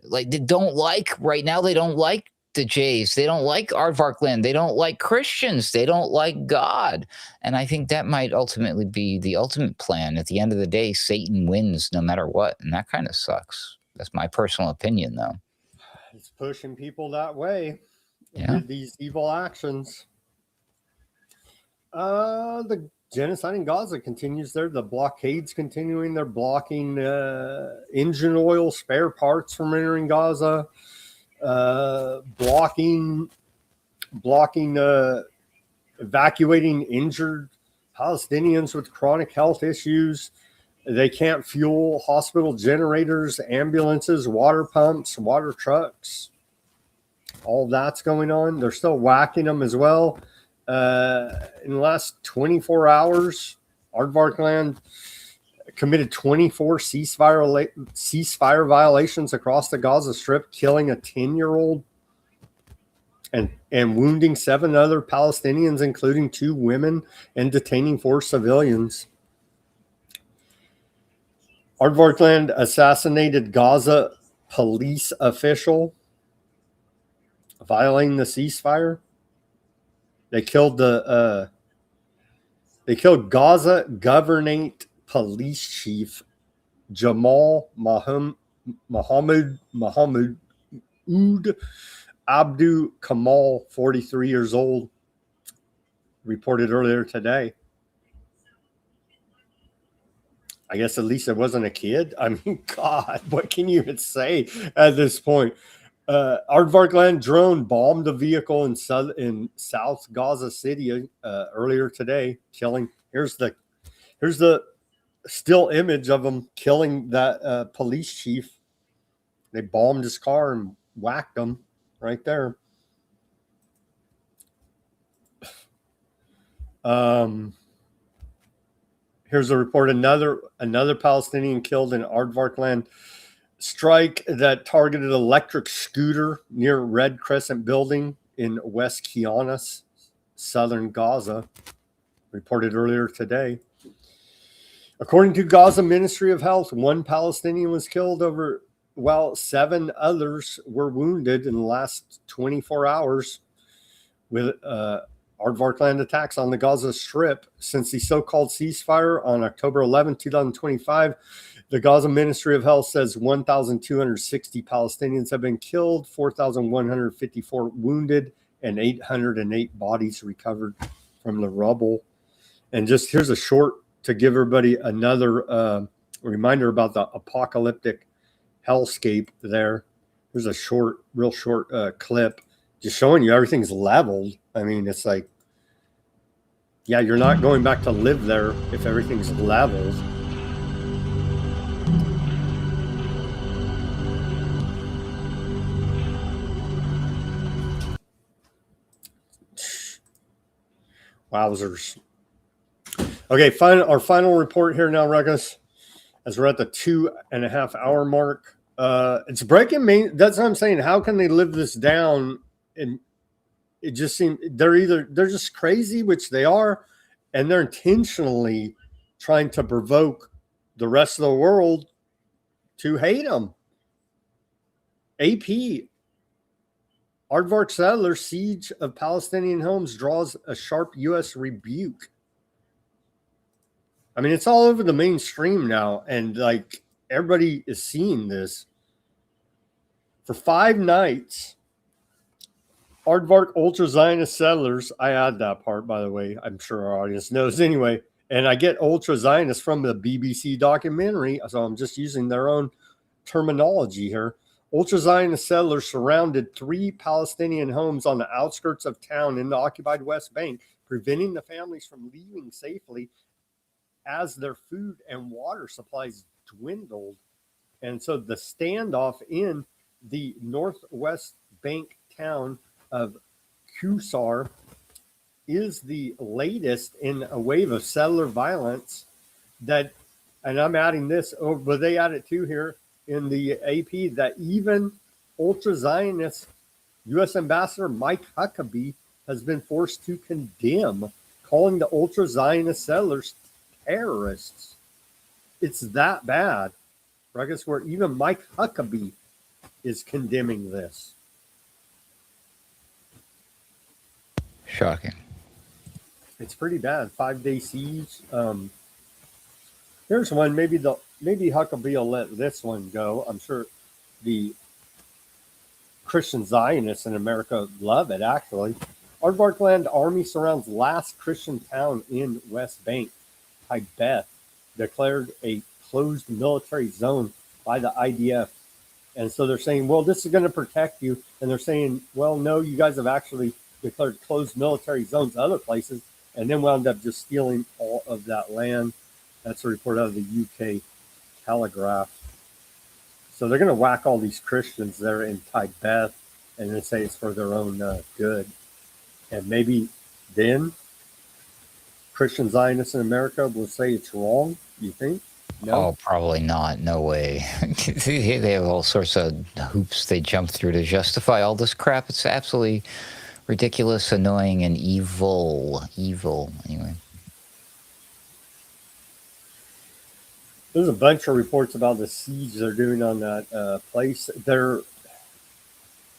like, they don't like right now. They don't like the Jays. They don't like Aardvark land. They don't like Christians. They don't like God. And I think that might ultimately be the ultimate plan. At the end of the day, Satan wins no matter what. And that kind of sucks. That's my personal opinion, though. It's pushing people that way. Yeah. With these evil actions. The genocide in Gaza continues there. The blockade's continuing. They're blocking engine oil, spare parts from entering Gaza. Blocking evacuating injured Palestinians with chronic health issues. They can't fuel hospital generators, ambulances, water pumps, water trucks. All that's going on. They're still whacking them as well. In the last 24 hours, Aardvark land committed 24 ceasefire violations across the Gaza Strip, killing a 10-year-old and wounding 7 other Palestinians, including 2 women, and detaining 4 civilians. Aardvark land assassinated Gaza police official, violating the ceasefire. They killed Gaza Governorate Police Chief Jamal Mohammed Abdu Kamal, 43 years old, reported earlier today. I guess at least it wasn't a kid. I mean, God, what can you even say at this point? Aardvark land drone bombed a vehicle in South Gaza City earlier today, killing. Here's the still image of him killing that police chief. They bombed his car and whacked him right there. Here's a report. Another Palestinian killed in Aardvark land strike that targeted electric scooter near Red Crescent building in West Kiana, southern Gaza. reported earlier today. According to Gaza Ministry of Health, 1 Palestinian was killed while 7 others were wounded in the last 24 hours with aardvark land attacks on the Gaza Strip. Since the so-called ceasefire on October 11, 2025, the Gaza Ministry of Health says 1,260 Palestinians have been killed, 4,154 wounded, and 808 bodies recovered from the rubble. And just here's a short to give everybody another reminder about the apocalyptic hellscape there. There's a real short clip just showing you everything's leveled. I mean, it's like, yeah, you're not going back to live there if everything's leveled. Wowzers. Okay, our final report here now, Ruckus, as we're at the 2.5 hour mark. It's breaking me. That's what I'm saying. How can they live this down? And it just seems they're just crazy, which they are, and they're intentionally trying to provoke the rest of the world to hate them. AP, aardvark settler siege of Palestinian homes draws a sharp U.S. rebuke. I mean, it's all over the mainstream now, and like everybody is seeing this. For 5 nights, aardvark ultra-Zionist settlers, I add that part, by the way, I'm sure our audience knows anyway, and I get ultra-Zionist from the BBC documentary, so I'm just using their own terminology here. Ultra-Zionist settlers surrounded 3 Palestinian homes on the outskirts of town in the occupied West Bank, preventing the families from leaving safely as their food and water supplies dwindled. And so the standoff in the northwest bank town of Qusar is the latest in a wave of settler violence that, and I'm adding this over, but they add it too here in the AP, that even ultra-Zionist U.S. Ambassador Mike Huckabee has been forced to condemn, calling the ultra-Zionist settlers terrorists. It's that bad, Ruckus, where even Mike Huckabee is condemning this. Shocking. It's pretty bad. 5-day siege. Here's one. Maybe Huckabee will let this one go. I'm sure the Christian Zionists in America love it, actually. Aardvark land army surrounds last Christian town in West Bank. Beth declared a closed military zone by the IDF. And so they're saying, well, this is going to protect you. And they're saying, well, no, you guys have actually declared closed military zones other places, and then wound up just stealing all of that land. That's a report out of the UK Telegraph. So they're going to whack all these Christians there in Beth and then say it's for their own good. And maybe then Christian Zionists in America will say it's wrong, you think? No? Oh, probably not. No way. They have all sorts of hoops they jump through to justify all this crap. It's absolutely ridiculous, annoying, and evil. Evil, anyway. There's a bunch of reports about the siege they're doing on that place. Their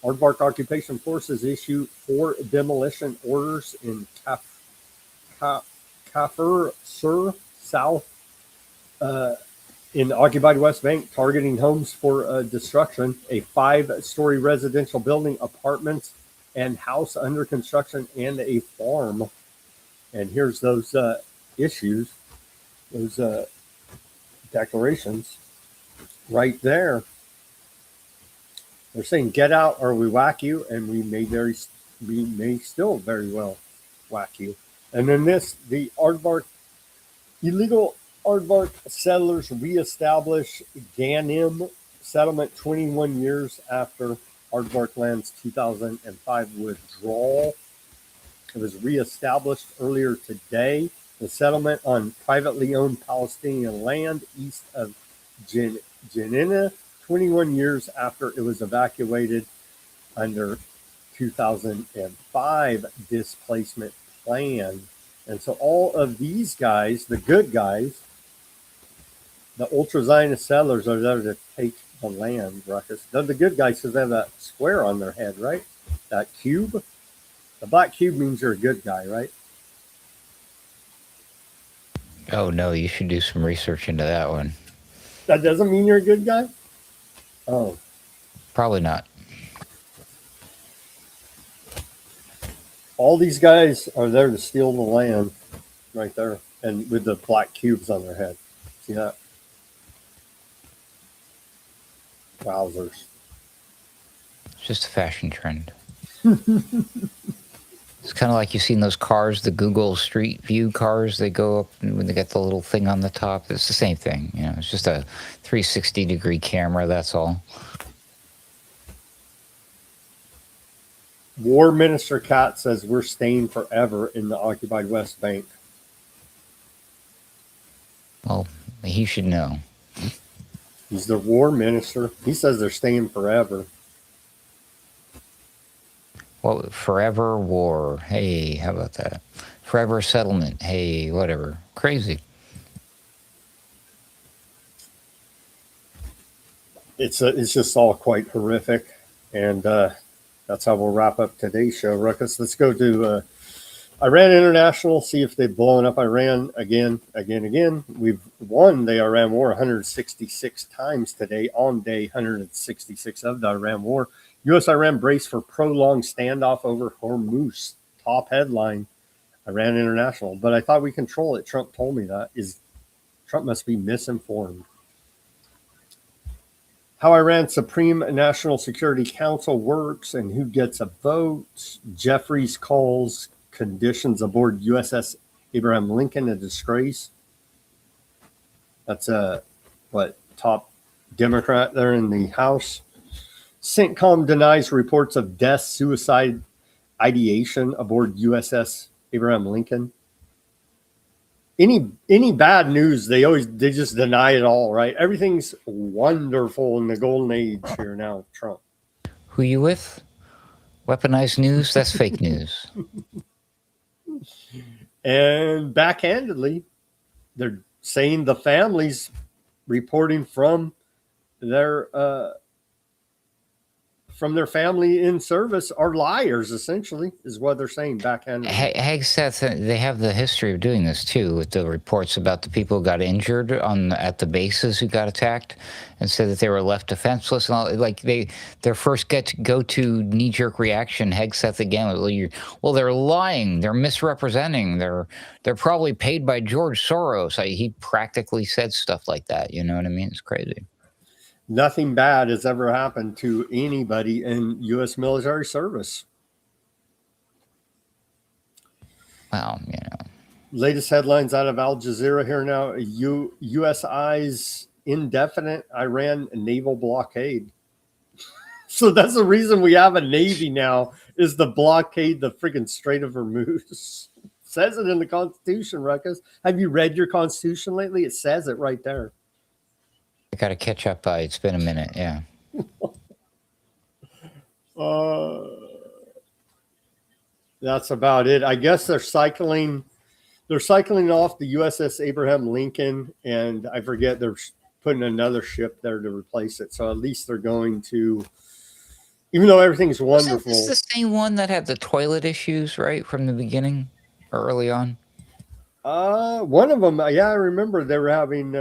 aardvark occupation forces issue 4 demolition orders in Kafir Sur South in the occupied West Bank, targeting homes for destruction. A 5-story residential building, apartments, and house under construction, and a farm. And here's those issues, those declarations right there. They're saying, get out or we whack you, and we may still very well whack you. And then the illegal aardvark settlers reestablish Ganim settlement 21 years after aardvark land's 2005 withdrawal. It was reestablished earlier today. The settlement on privately owned Palestinian land east of Jenin, 21 years after it was evacuated under 2005 displacement plan. And so all of these guys, the good guys, the ultra-Zionist settlers are there to take the land, Ruckus. They're the good guys because they have that square on their head, right? That cube. The black cube means you're a good guy, right? Oh, no, you should do some research into that one. That doesn't mean you're a good guy? Oh. Probably not. All these guys are there to steal the land right there. And with the black cubes on their head. See that? Wowzers. It's just a fashion trend. It's kind of like you've seen those cars, the Google Street View cars. They go up when they get the little thing on the top. It's the same thing. You know, it's just a 360-degree camera. That's all. War Minister Kat says we're staying forever in the occupied West Bank. Well, he should know. He's the war minister. He says they're staying forever. Well, forever war. Hey, how about that? Forever settlement. Hey, whatever. Crazy. It's just all quite horrific. And that's how we'll wrap up today's show, Ruckus. Let's go to Iran International, see if they've blown up Iran again. We've won the Iran war 166 times today, on day 166 of the Iran war. U.S.-Iran brace for prolonged standoff over Hormuz. Top headline, Iran International. But I thought we control it. Trump told me that. Trump must be misinformed. How Iran's Supreme National Security Council works and who gets a vote. Jeffries calls conditions aboard USS Abraham Lincoln a disgrace. That's top Democrat there in the House. CENTCOM denies reports of death, suicide, ideation aboard USS Abraham Lincoln. Any bad news, they just deny it all, right? Everything's wonderful in the golden age here now, Trump. Who you with? Weaponized news? That's fake news. And backhandedly, they're saying the families reporting from their family in service are liars, essentially, is what they're saying backhandedly. Hegseth, they have the history of doing this, too, with the reports about the people who got injured at the bases who got attacked and said that they were left defenseless. And all, like, their first go-to knee-jerk reaction, Hegseth again, well, they're lying, they're misrepresenting, they're probably paid by George Soros. He practically said stuff like that, you know what I mean? It's crazy. Nothing bad has ever happened to anybody in U.S. military service. Well, you know. Latest headlines out of Al Jazeera here now. U.S. eyes indefinite Iran naval blockade. So that's the reason we have a Navy now, is the blockade the freaking Strait of Hormuz. Says it in the Constitution, Ruckus. Have you read your Constitution lately? It says it right there. I got to catch up. It's been a minute, yeah. That's about it. I guess they're cycling off the USS Abraham Lincoln, and I forget they're putting another ship there to replace it. So at least they're going to, even though everything's wonderful. Is this the same one that had the toilet issues, right, from the beginning or early on? One of them, yeah, I remember they were having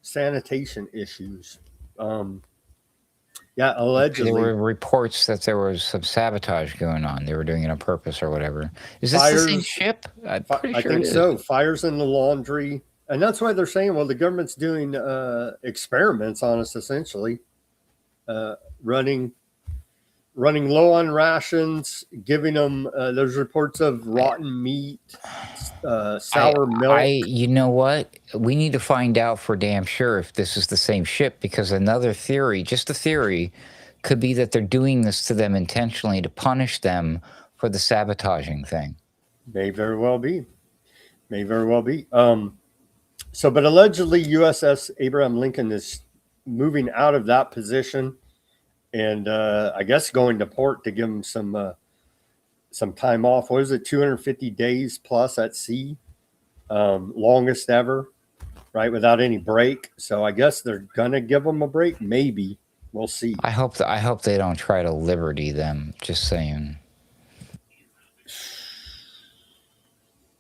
sanitation issues. Yeah, allegedly. There were reports that there was some sabotage going on. They were doing it on purpose or whatever. Is this the same ship? I'm pretty sure I think so. Fires in the laundry. And that's why they're saying, well, the government's doing experiments on us, essentially. Running low on rations, giving them, there's reports of rotten meat, sour milk. You know what? We need to find out for damn sure if this is the same ship, because another theory, just a theory, could be that they're doing this to them intentionally to punish them for the sabotaging thing. May very well be. But allegedly USS Abraham Lincoln is moving out of that position and I guess going to port to give them some time off. What is it? 250 days plus at sea, longest ever, right? Without any break. So I guess they're gonna give them a break. Maybe we'll see. I hope they don't try to liberty them. Just saying.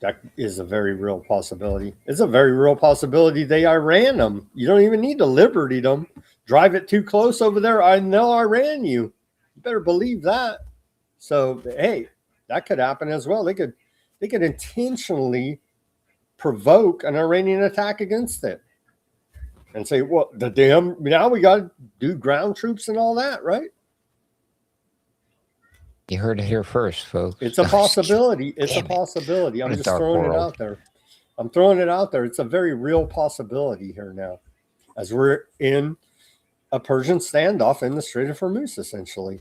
That is a very real possibility. It's a very real possibility they Iran them. You don't even need to liberty them. Drive it too close over there, I know Iran you. You better believe that. So hey, that could happen as well. They could intentionally provoke an Iranian attack against it and say, well, now we got to do ground troops and all that, right? You heard it here first, folks. It's a possibility. It's a possibility. I'm just throwing it out there. I'm throwing it out there. It's a very real possibility here now, as we're in a Persian standoff in the Strait of Hormuz, essentially.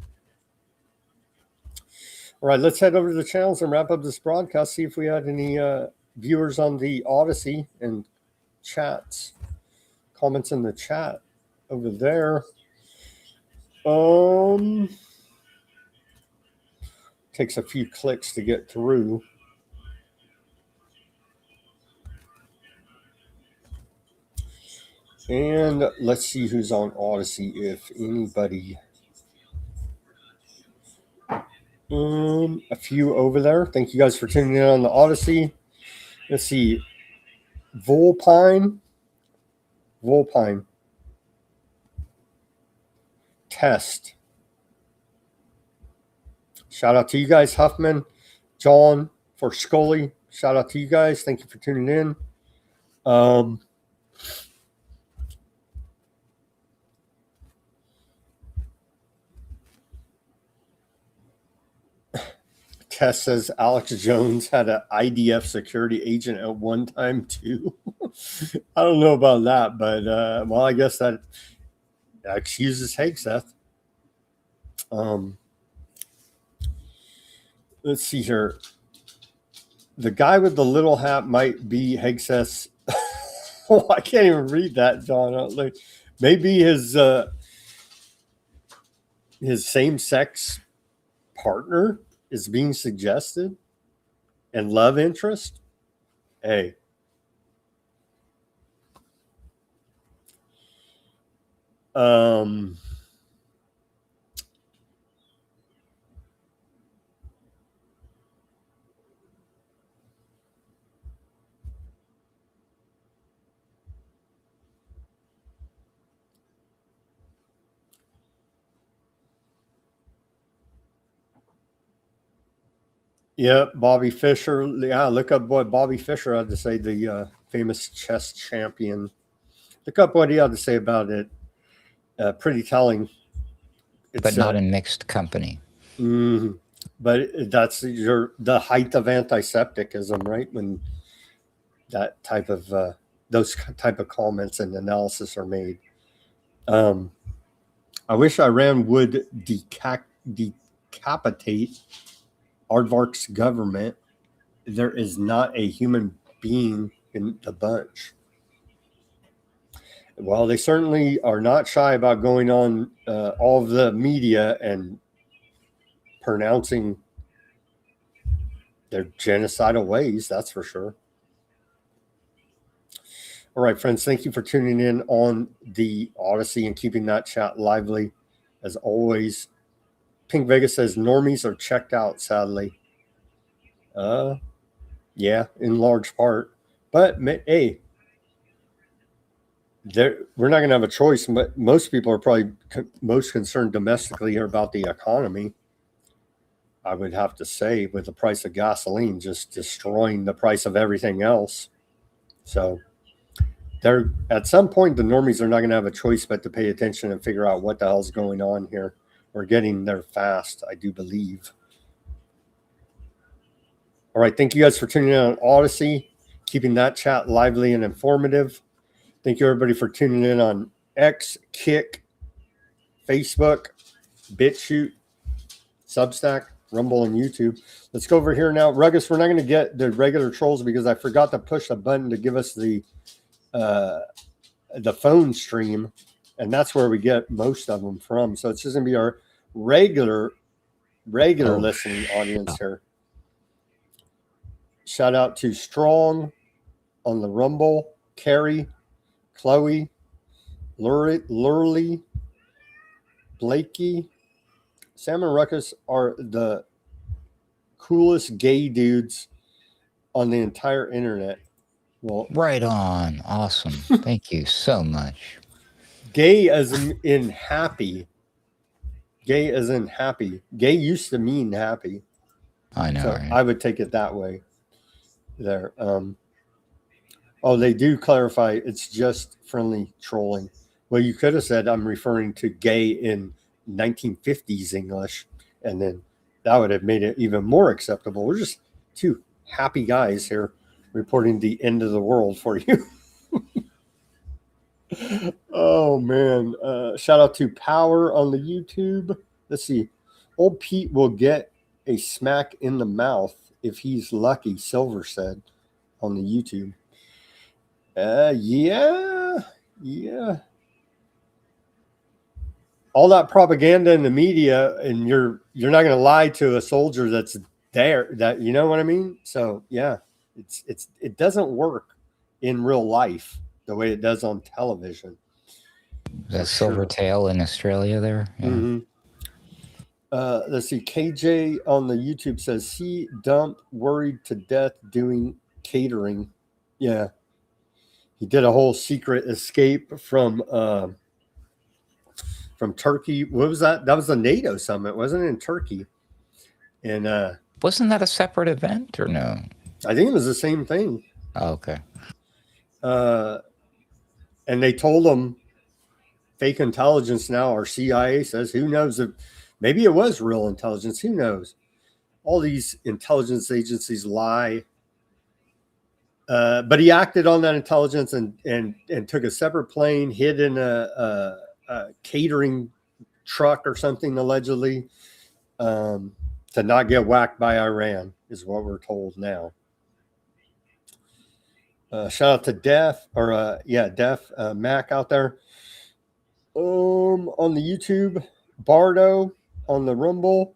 All right, let's head over to the channels and wrap up this broadcast. See if we had any viewers on the Odysee and chats, comments in the chat over there. Takes a few clicks to get through. And let's see who's on Odysee, if anybody. A few over there. Thank you guys for tuning in on the Odysee. Let's see. Volpine. Test. Shout out to you guys, Huffman, John, for Scully. Shout out to you guys. Thank you for tuning in. Tess says Alex Jones had an IDF security agent at one time too. I don't know about that, but well, I guess that excuses Hegseth. Let's see here. The guy with the little hat might be Hegseth's. Oh, I can't even read that, John. Maybe his same-sex partner is being suggested, and love interest. Hey. Yeah, Bobby Fischer. Yeah, look up what Bobby Fischer had to say, the famous chess champion. Look up what he had to say about it. Pretty telling. But not in mixed company. But that's the height of antisepticism, right? When that type of those type of comments and analysis are made. I wish Iran would decapitate Aardvark's government. There is not a human being in the bunch. Well, they certainly are not shy about going on all of the media and pronouncing their genocidal ways, that's for sure. All right, friends, thank you for tuning in on the Odysee and keeping that chat lively. As always, Pink Vegas says normies are checked out, sadly. Yeah, in large part. But, hey, we're not going to have a choice. But most people are probably most concerned domestically here about the economy. I would have to say, with the price of gasoline just destroying the price of everything else. So at some point, the normies are not going to have a choice but to pay attention and figure out what the hell's going on here. We're getting there fast, I do believe. All right, thank you guys for tuning in on Odysee, keeping that chat lively and informative. Thank you, everybody, for tuning in on X, Kick, Facebook, Bitchute, Substack, Rumble, and YouTube. Let's go over here now. Ruggles, we're not going to get the regular trolls because I forgot to push the button to give us the phone stream, and that's where we get most of them from. So it's just going to be our regular regular listening audience here. Shout out to Strong on the Rumble, Carrie, Chloe, Lurley, Blakey. Sam and Ruckus are the coolest gay dudes on the entire internet. Well, right on. Awesome. Thank you so much. Gay as in happy. Gay as in happy. Gay used to mean happy. I know. So right? I would take it that way. There. Oh, they do clarify it's just friendly trolling. Well, you could have said I'm referring to gay in 1950s English, and then that would have made it even more acceptable. We're just two happy guys here reporting the end of the world for you. Oh, man. Shout out to Power on the YouTube. Let's see. Old Pete will get a smack in the mouth if he's lucky, Silver said on the YouTube. Yeah. All that propaganda in the media, and you're not going to lie to a soldier that's there. That, you know what I mean? So yeah, it doesn't work in real life the way it does on television. That Silvertail in Australia there. Yeah. Mm-hmm. Let's see. KJ on the YouTube says, "See, dump worried to death doing catering." Yeah. He did a whole secret escape from Turkey. What was that? That was the NATO summit, wasn't it, in Turkey? And wasn't that a separate event or no? I think it was the same thing. Oh, okay. And they told him fake intelligence now, or CIA says, who knows if maybe it was real intelligence? Who knows? All these intelligence agencies lie. But he acted on that intelligence and took a separate plane, hid in a catering truck or something, allegedly, to not get whacked by Iran, is what we're told now. Shout out to Def Mac out there. On the YouTube, Bardo on the Rumble.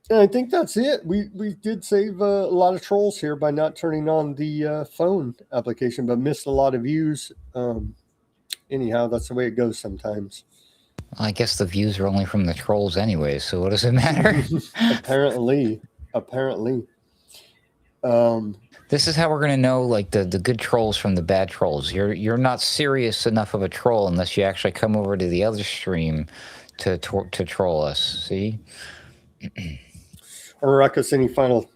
And I think that's it. We did save a lot of trolls here by not turning on the phone application, but missed a lot of views. Anyhow, that's the way it goes sometimes. I guess the views are only from the trolls anyway, so what does it matter? Apparently. This is how we're gonna know, like, the good trolls from the bad trolls. You're not serious enough of a troll unless you actually come over to the other stream to troll us. See. Or Ruckus, any final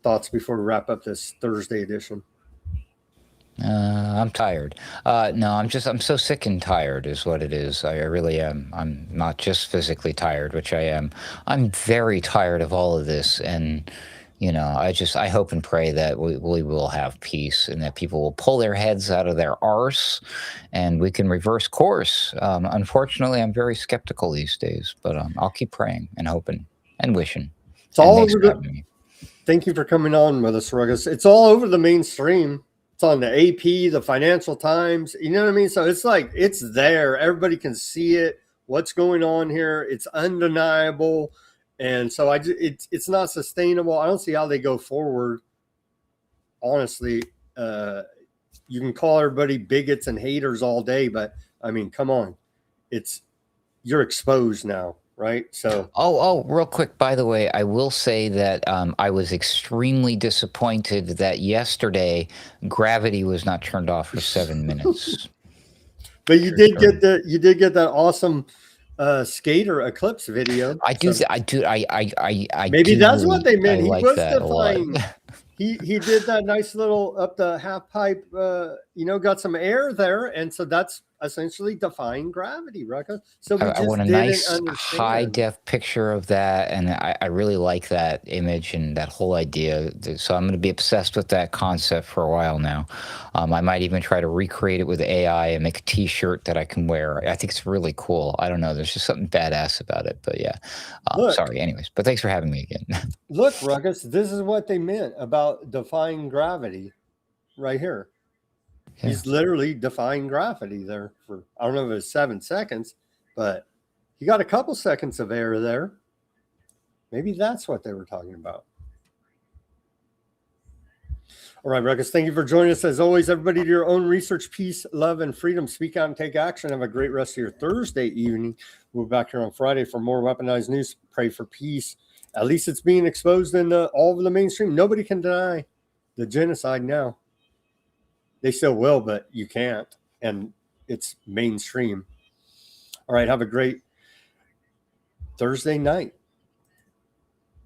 thoughts before we wrap up this Thursday edition? I'm tired. No, I'm so sick and tired is what it is. I really am. I'm not just physically tired, which I am. I'm very tired of all of this. And, I hope and pray that we will have peace and that people will pull their heads out of their arse and we can reverse course. Unfortunately, I'm very skeptical these days, but I'll keep praying and hoping and wishing. It's all over Thank you for coming on with us, Ruckus. It's all over the mainstream. It's on the AP, the Financial Times. You know what I mean? So it's like, it's there. Everybody can see it. What's going on here? It's undeniable. And so it's not sustainable. I don't see how they go forward. Honestly, you can call everybody bigots and haters all day, but I mean, come on. You're exposed now. Right. So. Oh, real quick. By the way, I will say that I was extremely disappointed that yesterday gravity was not turned off for 7 minutes. But you did get that awesome skater eclipse video. I do. Maybe that's what they meant. He was defying. He did that nice little up the half pipe. Got some air there, and so that's essentially defying gravity, Ruckus. So I want a nice high def picture of that, and I really like that image and that whole idea. So I'm going to be obsessed with that concept for a while now. I might even try to recreate it with AI and make a T-shirt that I can wear. I think it's really cool. I don't know. There's just something badass about it. But yeah, sorry. Anyways, but thanks for having me again. Look, Ruckus, this is what they meant about defying gravity, right here. He's literally defying gravity there for, I don't know if it was 7 seconds, but You got a couple seconds of air there. Maybe that's what they were talking about. All right, Ruckus, thank you for joining us. As always, everybody, do your own research, peace, love, and freedom. Speak out and take action. Have a great rest of your Thursday evening. We'll be back here on Friday for more weaponized news. Pray for peace. At least it's being exposed in all of the mainstream. Nobody can deny the genocide now. They still will, but you can't. And it's mainstream. All right, have a great Thursday night.